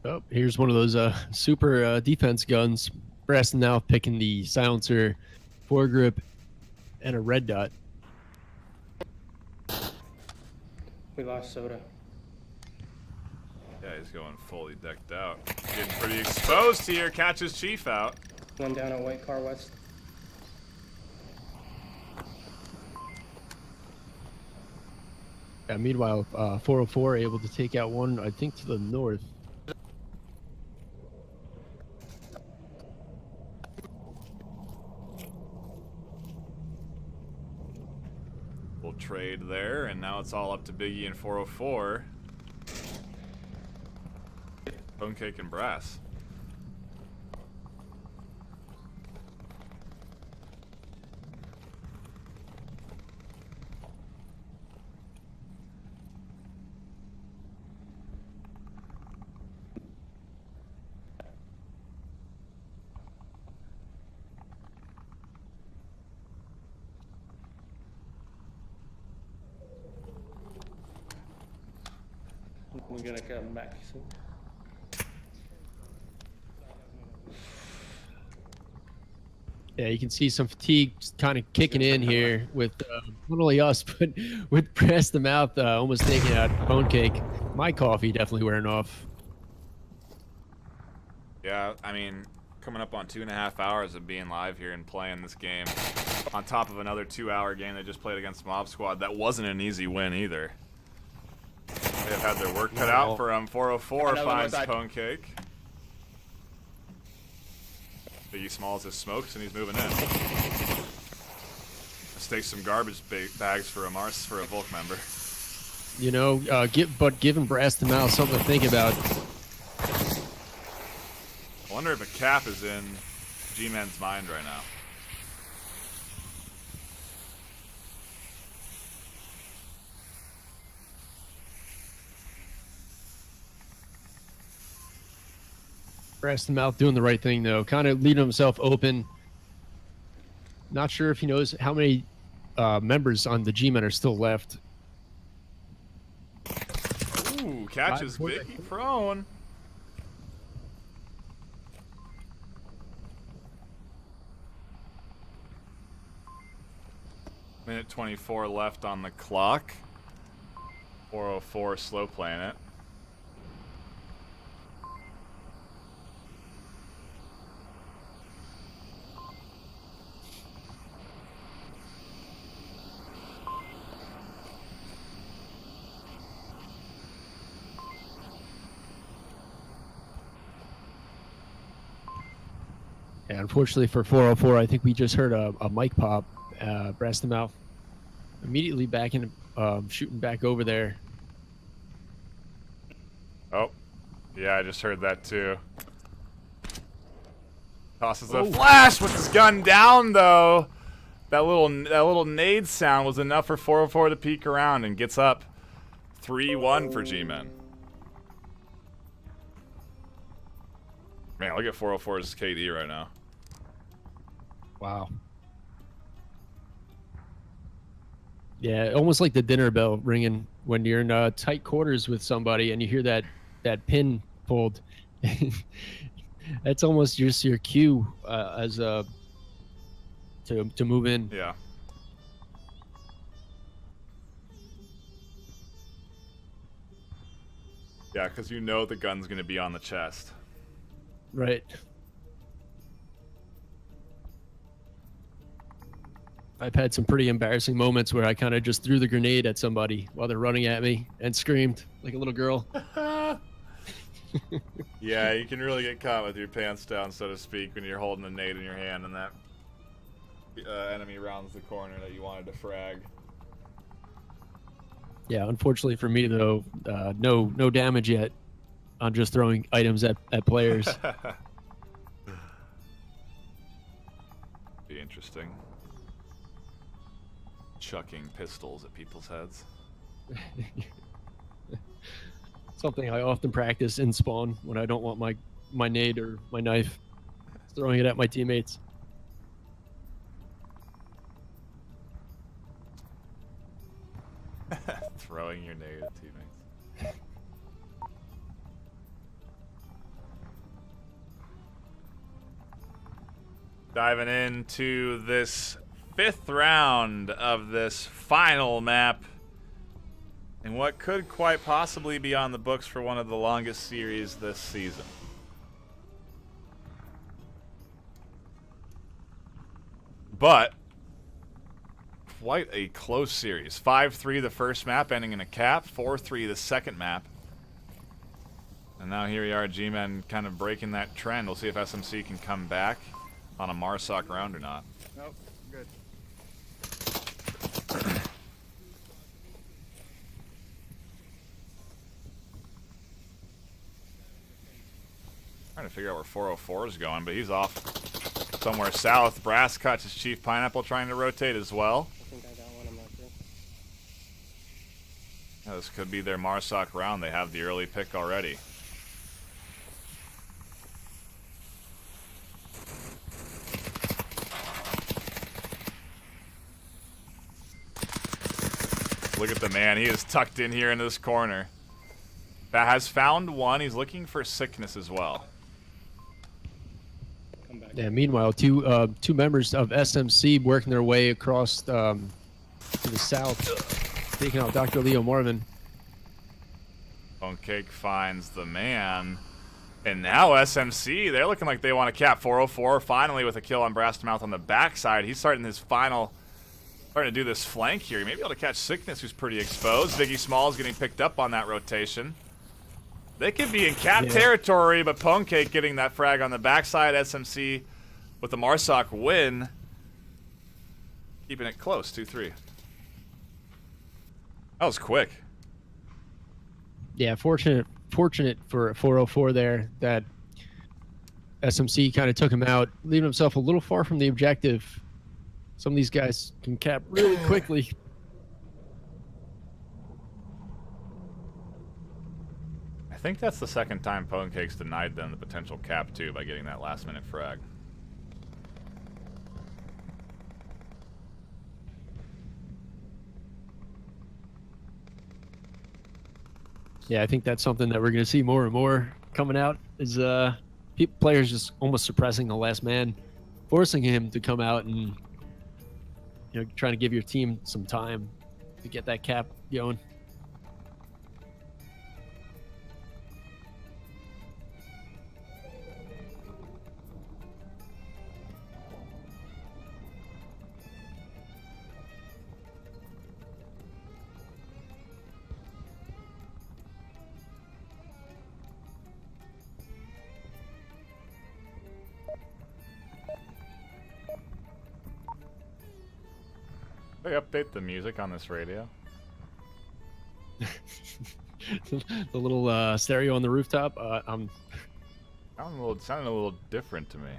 Speaker 2: Oh, here's one of those super defense guns. Brass now picking the silencer, foregrip, and a red dot.
Speaker 3: We lost Soda.
Speaker 1: Yeah, he's going fully decked out. Getting pretty exposed here. Catches Chief out.
Speaker 3: One down at White Car West.
Speaker 2: Yeah, meanwhile, 404 able to take out one, I think, to the north.
Speaker 1: We'll trade there, and now it's all up to Biggie and 404. Bone Cake and Brass.
Speaker 3: We're gonna come back soon.
Speaker 2: Yeah, you can see some fatigue kind of kicking in here with not only us, but with Press the Mouth almost taking out Bone Cake. My coffee definitely wearing off.
Speaker 1: Yeah, I mean, coming up on 2.5 hours of being live here and playing this game, on top of another 2-hour game they just played against Mob Squad. That wasn't an easy win either. They've had their work cut out for 404 finds Bone Cake. Biggie Smalls has smoked and he's moving in. Stake some garbage bags for a Mars for a Volk member.
Speaker 2: You know, but giving Brass the Mouth something to think about.
Speaker 1: I wonder if a cap is in G-Men's mind right now.
Speaker 2: Brass the Mouth doing the right thing, though. Kind of leaving himself open. Not sure if he knows how many members on the G-Men are still left.
Speaker 1: Ooh, catches Biggie prone. Minute 24 left on the clock. 404 slow playing it.
Speaker 2: Yeah, unfortunately for 404, I think we just heard a mic pop. Brass the Mouth immediately back in, shooting back over there.
Speaker 1: Oh, yeah, I just heard that too. Tosses a flash with his gun down though. That little nade sound was enough for 404 to peek around and gets up 3-1 for G-Men. Man, look at 404's KD right now.
Speaker 2: Wow. Yeah, almost like the dinner bell ringing when you're in tight quarters with somebody and you hear that pin pulled. That's almost just your cue as to move in.
Speaker 1: Yeah. Yeah, because you know the gun's going to be on the chest.
Speaker 2: Right. I've had some pretty embarrassing moments where I kind of just threw the grenade at somebody while they're running at me and screamed like a little girl.
Speaker 1: Yeah, you can really get caught with your pants down, so to speak, when you're holding a nade in your hand and that enemy rounds the corner that you wanted to frag.
Speaker 2: Yeah, unfortunately for me though, no damage yet on just throwing items at players.
Speaker 1: Be interesting. Chucking pistols at people's heads.
Speaker 2: Something I often practice in spawn when I don't want my nade or my knife. Throwing it at my teammates.
Speaker 1: Throwing your nade at teammates. Diving into this 5th round of this final map. And what could quite possibly be on the books for one of the longest series this season. But quite a close series. 5-3 the first map, ending in a cap. 4-3 the second map. And now here we are, G-Men kind of breaking that trend. We'll see if SMC can come back on a Marsoc round or not.
Speaker 7: Nope, good.
Speaker 1: Trying to figure out where 404 is going, but he's off somewhere south. Brass cuts his Chief Pineapple trying to rotate as well.
Speaker 6: I think I got one, I'm not sure.
Speaker 1: Yeah, this could be their Marsoc round. They have the early pick already. Look at the man. He is tucked in here into this corner. That has found one. He's looking for Sickness as well.
Speaker 3: Come back.
Speaker 2: Yeah. Meanwhile, two members of SMC working their way across to the south, taking out Dr. Leo Marvin.
Speaker 1: Bone Cake finds the man. And now SMC, they're looking like they want to cap 404 finally with a kill on Brass Mouth on the backside. He's starting his final, starting to do this flank here. He may be able to catch Sickness, who's pretty exposed. Biggie Smalls getting picked up on that rotation. They could be in cap territory, but Pone Cake getting that frag on the backside. SMC with the Marsoc win. Keeping it close, 2-3. That was quick.
Speaker 2: Yeah, fortunate for 404 there that SMC kind of took him out, leaving himself a little far from the objective. Some of these guys can cap really quickly.
Speaker 1: I think that's the second time Pone Cake's denied them the potential cap too by getting that last minute frag.
Speaker 2: Yeah, I think that's something that we're going to see more and more coming out is players just almost suppressing the last man, forcing him to come out and trying to give your team some time to get that cap going.
Speaker 1: They update the music on this radio.
Speaker 2: The little stereo on the rooftop.
Speaker 1: Sounding a little different to me.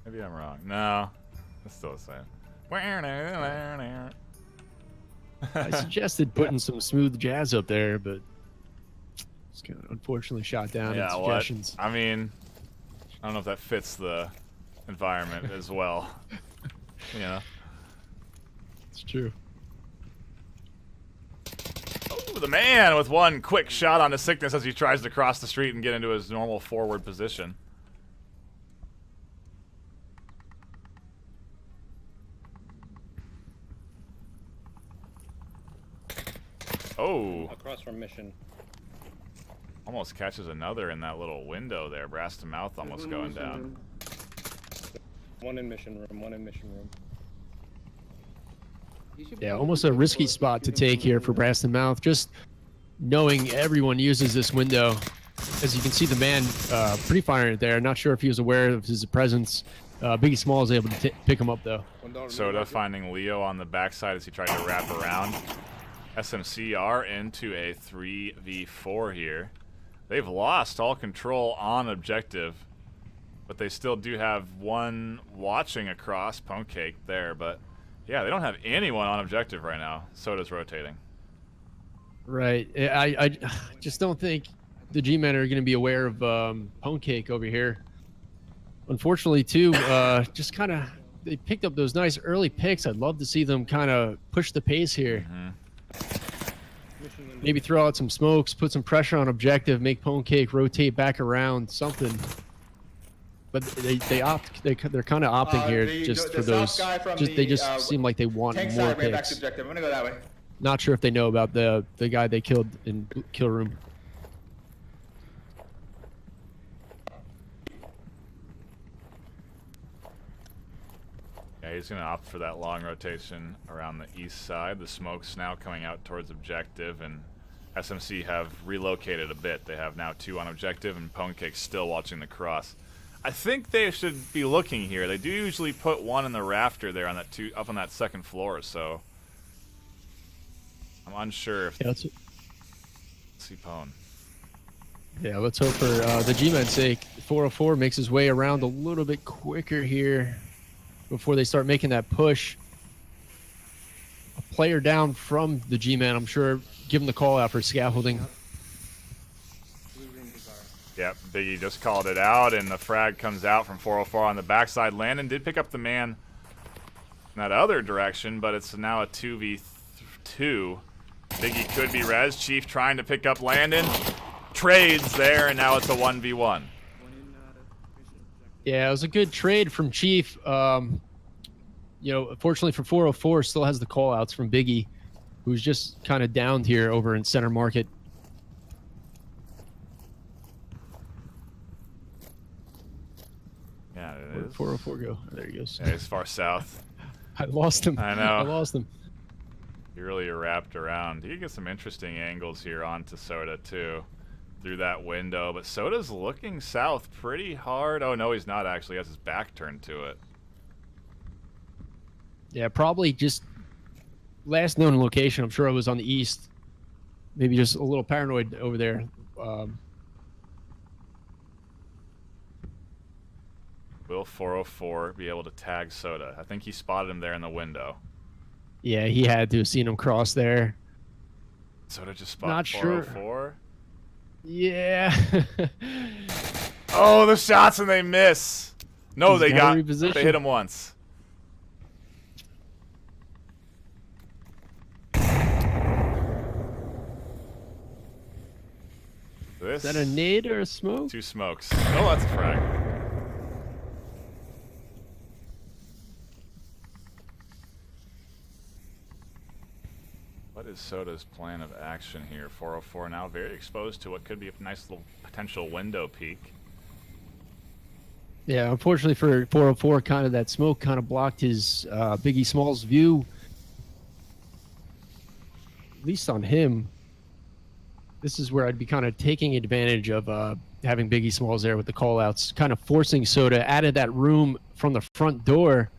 Speaker 1: Maybe I'm wrong. No, it's still the same.
Speaker 2: I suggested putting some smooth jazz up there, but it's kind of unfortunately shot down in suggestions.
Speaker 1: I mean, I don't know if that fits the environment as well.
Speaker 2: It's true.
Speaker 1: Oh, the man with one quick shot onto Sickness as he tries to cross the street and get into his normal forward position. Oh.
Speaker 3: Across from Mission.
Speaker 1: Almost catches another in that little window there. Brass to Mouth almost going down.
Speaker 3: One in Mission Room, one in Mission Room.
Speaker 2: Yeah, almost a risky spot to take here for Brass and Mouth. Just knowing everyone uses this window. As you can see, the man pretty firing it there. Not sure if he was aware of his presence. Biggie Small is able to pick him up, though.
Speaker 1: Soda finding Leo on the backside as he tried to wrap around. SMC are into a 3v4 here. They've lost all control on objective, but they still do have one watching across Pone Cake there, but yeah, they don't have anyone on objective right now. Soda's rotating. Right.
Speaker 2: I just don't think the G-Men are going to be aware of Pone Cake over here. Unfortunately, too, just kind of they picked up those nice early picks. I'd love to see them kind of push the pace here.
Speaker 1: Mm-hmm.
Speaker 2: Maybe throw out some smokes, put some pressure on objective, make Pone Cake rotate back around, something. But they're kind of opting here just for those. They just seem like they want
Speaker 7: Tank
Speaker 2: more
Speaker 7: side ran back
Speaker 2: picks.
Speaker 7: to objective. I'm gonna go that way.
Speaker 2: Not sure if they know about the guy they killed in kill room.
Speaker 1: Yeah, he's going to opt for that long rotation around the east side. The smoke's now coming out towards objective, and SMC have relocated a bit. They have now 2 on objective, and Ponecake's still watching the cross. I think they should be looking here. They do usually put 1 in the rafter there on that up on that second floor, so I'm unsure if.
Speaker 2: Yeah, let's
Speaker 1: see Pone.
Speaker 2: Yeah, let's hope for the G-Men's sake. 404 makes his way around a little bit quicker here before they start making that push. A player down from the G-Man, I'm sure, give him the call out for scaffolding.
Speaker 1: Yep, Biggie just called it out, and the frag comes out from 404 on the backside. Landon did pick up the man in that other direction, but it's now a 2v2. Biggie could be res. Chief trying to pick up Landon. Trades there, and now it's a 1v1.
Speaker 2: Yeah, it was a good trade from Chief. Fortunately for 404, still has the call-outs from Biggie, who's just kind of downed here over in Center Market.
Speaker 1: Yeah, it
Speaker 2: Where'd
Speaker 1: is.
Speaker 2: 404 go? Oh, there he goes.
Speaker 1: Yeah, he's far south.
Speaker 2: I lost him.
Speaker 1: I know.
Speaker 2: I lost him.
Speaker 1: He really wrapped around. You can get some interesting angles here onto Soda, too, through that window. But Soda's looking south pretty hard. Oh, no, he's not actually. He has his back turned to it.
Speaker 2: Yeah, probably just last known location. I'm sure it was on the east. Maybe just a little paranoid over there.
Speaker 1: Will 404 be able to tag Soda? I think he spotted him there in the window.
Speaker 2: Yeah, he had to have seen him cross there.
Speaker 1: Soda just spotted
Speaker 2: Not
Speaker 1: 404.
Speaker 2: sure. Yeah.
Speaker 1: Oh, the shots and they miss. No, they hit him once.
Speaker 2: Is that a nade or a smoke?
Speaker 1: 2 smokes. Oh, that's a frag. What is Soda's plan of action here? 404 now very exposed to what could be a nice little potential window peek.
Speaker 2: Yeah, unfortunately for 404, kind of that smoke kind of blocked his Biggie Smalls view. At least on him. This is where I'd be kind of taking advantage of having Biggie Smalls there with the call-outs, kind of forcing Soda out of that room from the front door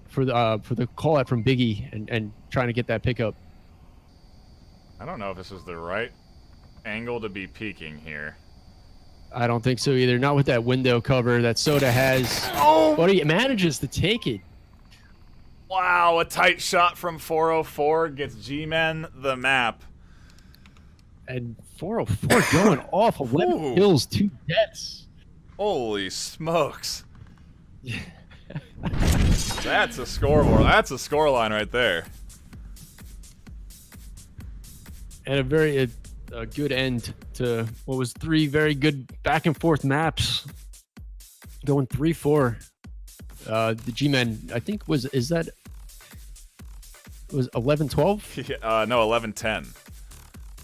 Speaker 2: for the call-out from Biggie and trying to get that pickup.
Speaker 1: I don't know if this is the right angle to be peeking here.
Speaker 2: I don't think so either. Not with that window cover that Soda has.
Speaker 1: Oh!
Speaker 2: But he manages to take it.
Speaker 1: Wow, a tight shot from 404 gets G-Men the map.
Speaker 2: And 404 going off 11 kills, 2 deaths.
Speaker 1: Holy smokes. That's a scoreboard. That's a scoreline right there.
Speaker 2: And a very good end to what was 3 very good back and forth maps. Going 3-4. The G-Men, I think was 11-12?
Speaker 1: Yeah, no, 11-10.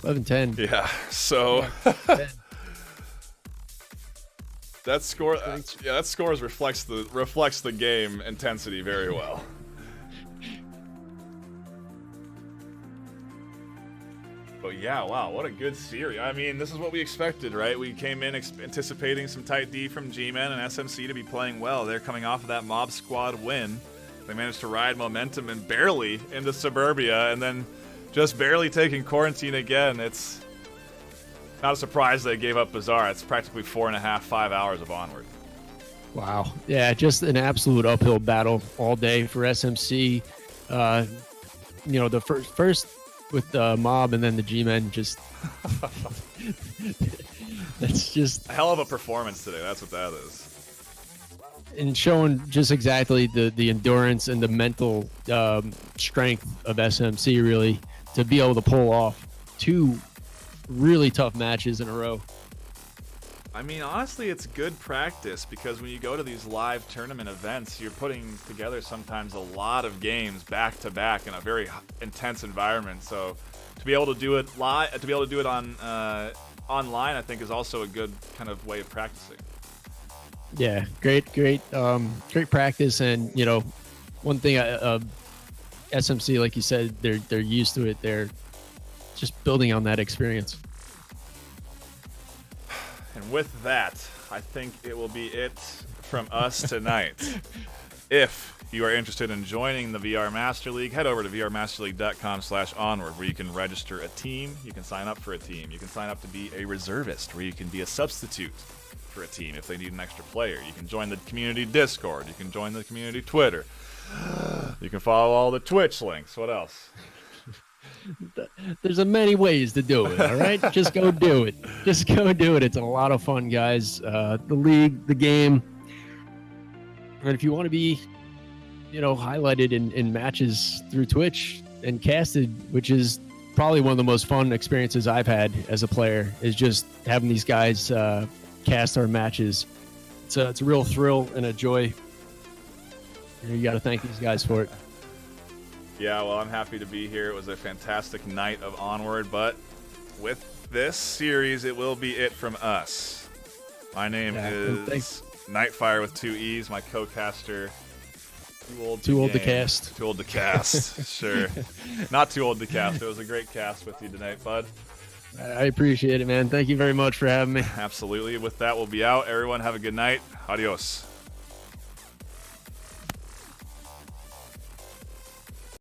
Speaker 2: 11-10.
Speaker 1: Yeah, so that score, that scores reflects the game intensity very well. But yeah, wow, what a good series. I mean, this is what we expected, right? We came in anticipating some tight D from G-Men and SMC to be playing well. They're coming off of that Mob Squad win. They managed to ride momentum and barely into Suburbia, and then just barely taking quarantine again. It's not a surprise they gave up Bazaar. It's practically 4.5, 5 hours of Onward.
Speaker 2: Wow. Yeah, just an absolute uphill battle all day for SMC. The first with the Mob and then the G-Men just... That's just...
Speaker 1: A hell of a performance today. That's what that is.
Speaker 2: And showing just exactly the endurance and the mental strength of SMC, really, to be able to pull off 2 really tough matches in a row.
Speaker 1: I mean, honestly, it's good practice because when you go to these live tournament events, you're putting together sometimes a lot of games back to back in a very intense environment. So to be able to do it live, to be able to do it on online, I think is also a good kind of way of practicing.
Speaker 2: Yeah, great practice, and one thing, SMC, like you said, they're used to it. They're just building on that experience.
Speaker 1: And with that, I think it will be it from us tonight. If you are interested in joining the VR Master League, head over to vrmasterleague.com/onward, where you can register a team. You can sign up for a team. You can sign up to be a reservist, where you can be a substitute for a team if they need an extra player. You can join the community Discord. You can join the community Twitter. You can follow all the Twitch links. What else?
Speaker 2: There's a many ways to do it, all right? Just go do it. Just go do it. It's a lot of fun, guys. The league, the game. And if you want to be, highlighted in matches through Twitch and casted, which is probably one of the most fun experiences I've had as a player, is just having these guys cast our matches. It's a real thrill and a joy. You got to thank these guys for it.
Speaker 1: Yeah, well, I'm happy to be here. It was a fantastic night of Onward, but with this series, it will be it from us. My name is NightFiree with 2 E's, my co-caster.
Speaker 2: Too old to cast.
Speaker 1: Too old to cast, sure. Not too old to cast. It was a great cast with you tonight, bud.
Speaker 2: I appreciate it, man. Thank you very much for having me.
Speaker 1: Absolutely. With that, we'll be out. Everyone, have a good night. Adios.